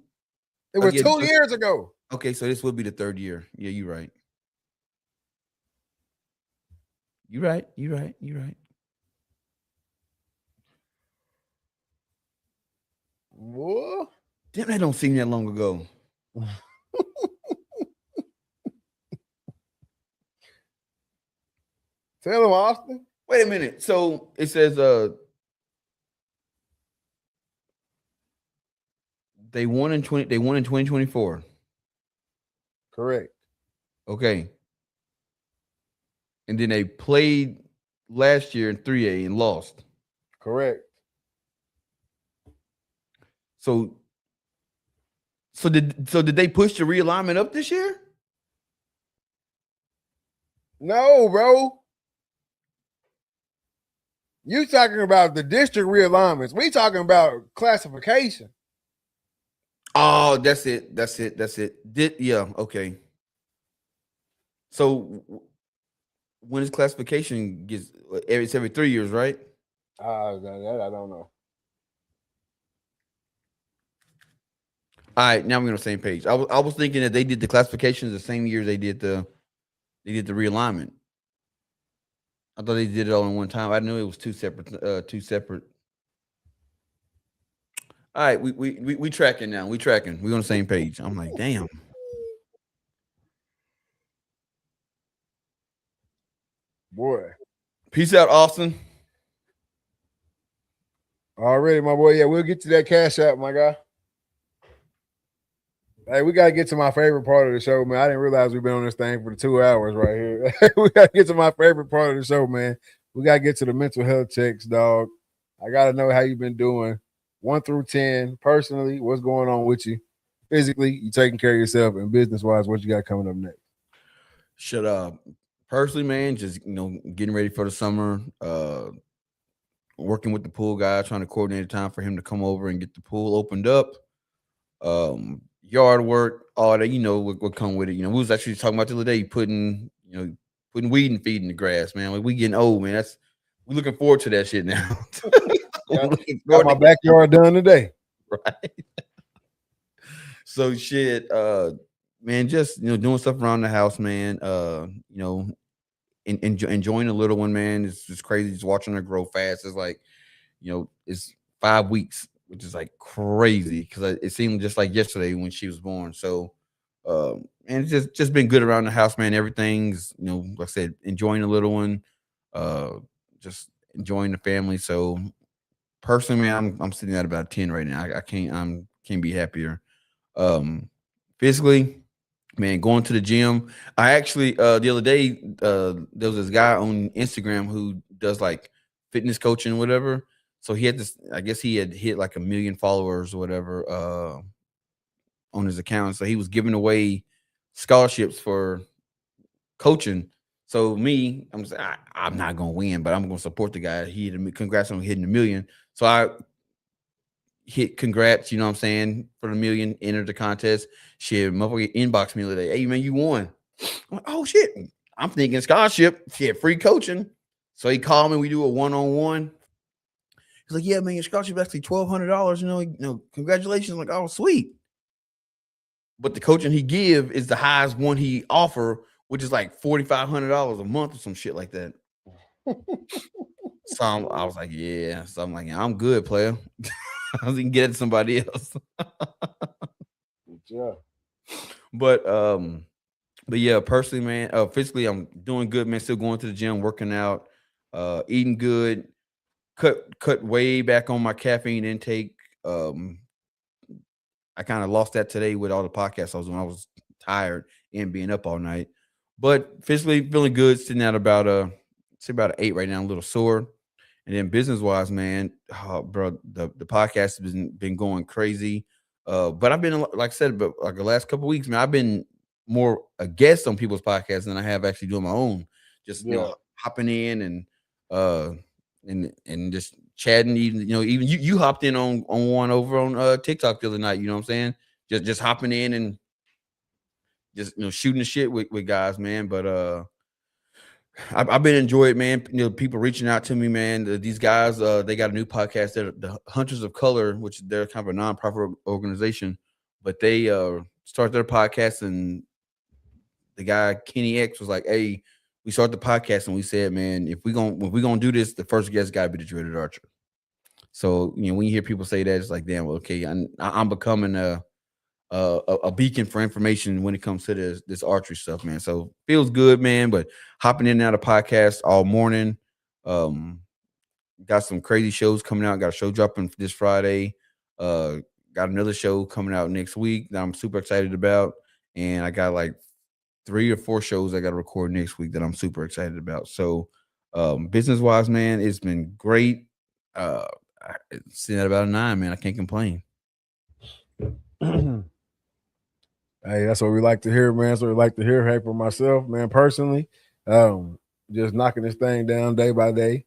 It was 2 years ago. Okay, so this will be the third year. Yeah, you're right. You're right. What? Damn, that don't seem that long ago. Tell him, Austin. Wait a minute. So it says they won in 2024. Correct. Okay. And then they played last year in 3A and lost. Correct. So did they push the realignment up this year? No, bro. You talking about the district realignments. We talking about classification. Oh, that's it. Yeah, okay. So when is classification gets it's every 3 years, right? That I don't know. All right, now we're on the same page. I was thinking that they did the classifications the same year they did the realignment. I thought they did it all in one time. I knew it was two separate. All right, we tracking now. We tracking. We on the same page. I'm like, damn. Boy. Peace out, Austin. Already, my boy. Yeah, we'll get to that cash out, my guy. Hey, we gotta get to my favorite part of the show, man. I didn't realize we've been on this thing for the 2 hours right here. We gotta get to my favorite part of the show, man. We gotta get to the mental health checks, dog. I gotta know how you've been doing. 1 through 10, personally, what's going on with you? Physically, you taking care of yourself, and business-wise, what you got coming up next? Shut up. Personally, man, just getting ready for the summer. Working with the pool guy, trying to coordinate a time for him to come over and get the pool opened up. Yard work, all that, what come with it. We was actually talking about the other day, putting weed and feed in the grass, man. Like, we getting old, man. We looking forward to that shit now. Got my backyard done today. Right. So shit, man, just doing stuff around the house, man. Enjoying the little one, man. It's just crazy just watching her grow fast. It's like, it's 5 weeks, which is like crazy because it seemed just like yesterday when she was born. So, and it's just been good around the house, man. Everything's, like I said, enjoying the little one, just enjoying the family. So, personally, man, I'm sitting at about 10 right now. I can't be happier. Physically, man, going to the gym. I actually the other day there was this guy on Instagram who does like fitness coaching, whatever. So he had this, I guess he had hit like 1 million followers or whatever on his account. So he was giving away scholarships for coaching. So me, I'm not gonna win, but I'm gonna support the guy. Congrats on hitting 1 million. So I hit congrats, you know what I'm saying, for the 1 million, entered the contest. Shit, motherfucker inboxed me the other day. Hey man, you won. I'm like, oh shit. I'm thinking scholarship, shit, free coaching. So he called me, we do a one-on-one. He's like, yeah, man, your scholarship is actually $1,200, congratulations. I'm like, oh, sweet. But the coaching he give is the highest one he offer, which is like $4,500 a month or some shit like that. So I was like, yeah. So I'm like, yeah, I'm good, player. I was gonna get it to somebody else. Yeah. But But yeah, personally, man, physically, I'm doing good, man. Still going to the gym, working out, eating good. Cut way back on my caffeine intake. Um, I kind of lost that today with all the podcasts I was doing. I was tired and being up all night, but physically feeling good. Sitting at about say about an 8 right now, a little sore. And then business wise, man, oh, bro, the podcast has been going crazy. But I've been like I said, but like the last couple weeks, man, I've been more a guest on people's podcasts than I have actually doing my own. Just hopping in uh and just chatting. Even you hopped in on one over on TikTok the other night. You know what I'm saying? Just hopping in and just shooting the shit with guys, man. But I've been enjoying it, man. People reaching out to me, man. These guys, they got a new podcast. They're the Hunters of Color, which they're kind of a nonprofit organization, but they start their podcast, and the guy Kenny X was like, "Hey, we started the podcast, and we said, man, if we gonna do this, the first guest got to be the dreaded archer." So when you hear people say that, it's like, damn, well, okay, I'm becoming a beacon for information when it comes to this archery stuff, man. So feels good, man. But hopping in and out of podcast all morning. Got some crazy shows coming out. Got a show dropping this Friday. Got another show coming out next week that I'm super excited about. And I got like 3 or 4 shows I got to record next week that I'm super excited about. So business wise, man, it's been great. Sitting at about a 9, man. I can't complain. Hey, that's what we like to hear, man. That's what we like to hear. Hey, for myself, man, personally, just knocking this thing down day by day.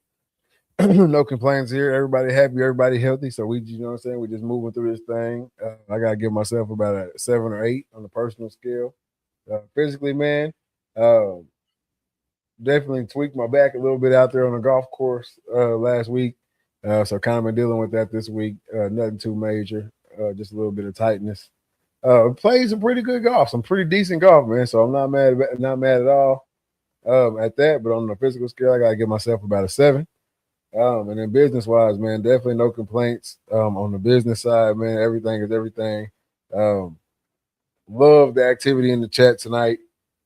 No complaints here. Everybody happy, everybody healthy. So we, you know what I'm saying? We just moving through this thing. I gotta give myself about a 7 or 8 on the personal scale. Physically, man, definitely tweaked my back a little bit out there on the golf course last week. So kind of been dealing with that this week. Nothing too major, just a little bit of tightness. Played some pretty good golf, some pretty decent golf, man. So I'm not mad at all at that. But on the physical scale, I gotta give myself about a 7. And then business wise, man, definitely no complaints. On the business side, man, everything is everything. Love the activity in the chat tonight.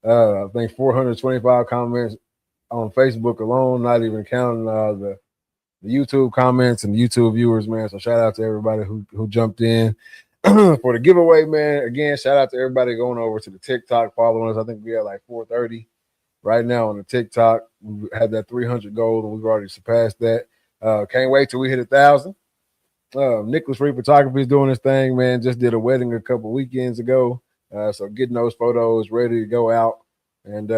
I think 425 comments on Facebook alone, not even counting the YouTube comments and YouTube viewers, man. So shout out to everybody who jumped in for the giveaway, man. Again, shout out to everybody going over to the TikTok following us. I think we had like 430 right now on the TikTok. We had that 300 goal, and we've already surpassed that. Can't wait till we hit 1,000. Nicholas Free Photography is doing this thing, man. Just did a wedding a couple weekends ago. So getting those photos ready to go out and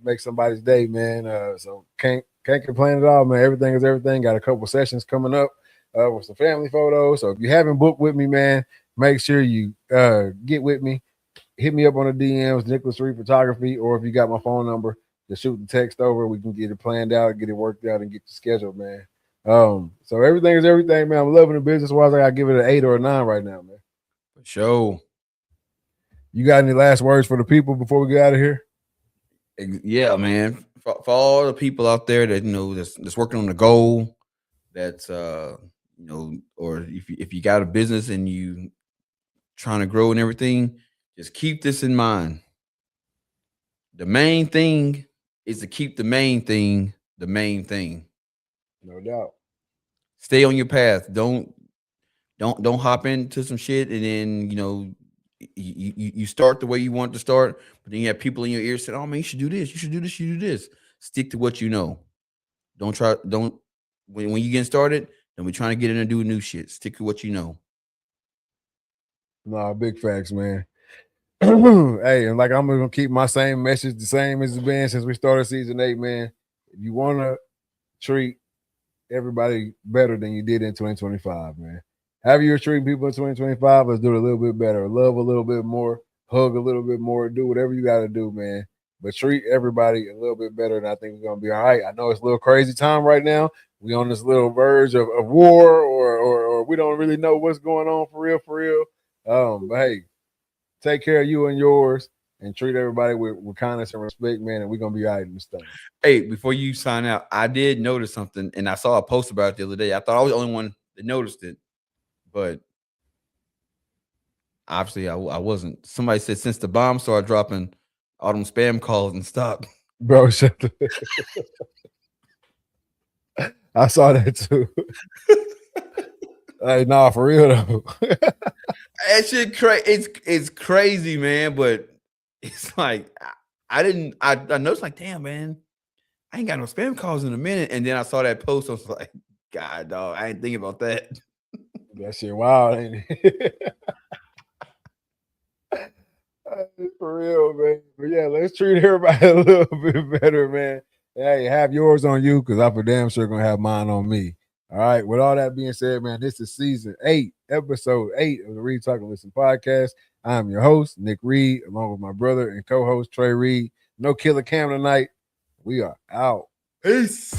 make somebody's day, man. So can't complain at all, man. Everything is everything. Got a couple sessions coming up with some family photos. So if you haven't booked with me, man, make sure you get with me. Hit me up on the DMs, Nicholas Reed Photography, or if you got my phone number, just shoot the text over. We can get it planned out, get it worked out, and get the schedule, man. So everything is everything, man. I'm loving the business wise. I gotta give it an 8 or a 9 right now, man. For sure. You got any last words for the people before we get out of here? Yeah, man. For all the people out there that that's working on the goal, that's or if you got a business and you trying to grow and everything, just keep this in mind. The main thing is to keep the main thing the main thing. No doubt. Stay on your path. Don't hop into some shit and then you start the way you want to start, but then you have people in your ear saying, "Oh man, you should do this. You should do this. You do this." Stick to what you know. When you get started, don't be trying to get in and do new shit. Stick to what you know. Nah, big facts, man. Hey, and like I'm gonna keep my same message the same as it's been since we started season 8, man. If you wanna treat everybody better than you did in 2025, man. However you're treating people in 2025, let's do it a little bit better. Love a little bit more, hug a little bit more, do whatever you got to do, man. But treat everybody a little bit better, and I think we're gonna be all right. I know it's a little crazy time right now. We on this little verge of war, or we don't really know what's going on for real. But hey, take care of you and yours, and treat everybody with kindness and respect, man. And we're gonna be all right in this thing. Hey, before you sign out, I did notice something, and I saw a post about it the other day. I thought I was the only one that noticed it, but obviously I wasn't. Somebody said since the bomb started dropping, all them spam calls and stuff. Bro, shut the I saw that too. Hey, nah, for real though. That shit it's crazy, man. But it's like I noticed like, damn, man, I ain't got no spam calls in a minute. And then I saw that post. I was like, God, dog, I ain't thinking about that. That shit wild, ain't it? For real, man. But yeah, let's treat everybody a little bit better, man. Hey, have yours on you because I for damn sure gonna have mine on me. All right. With all that being said, man, this is season 8, episode 8 of the Reed Talk and Listen podcast. I'm your host, Nick Reed, along with my brother and co-host Trey Reed. No killer cam tonight. We are out. Peace.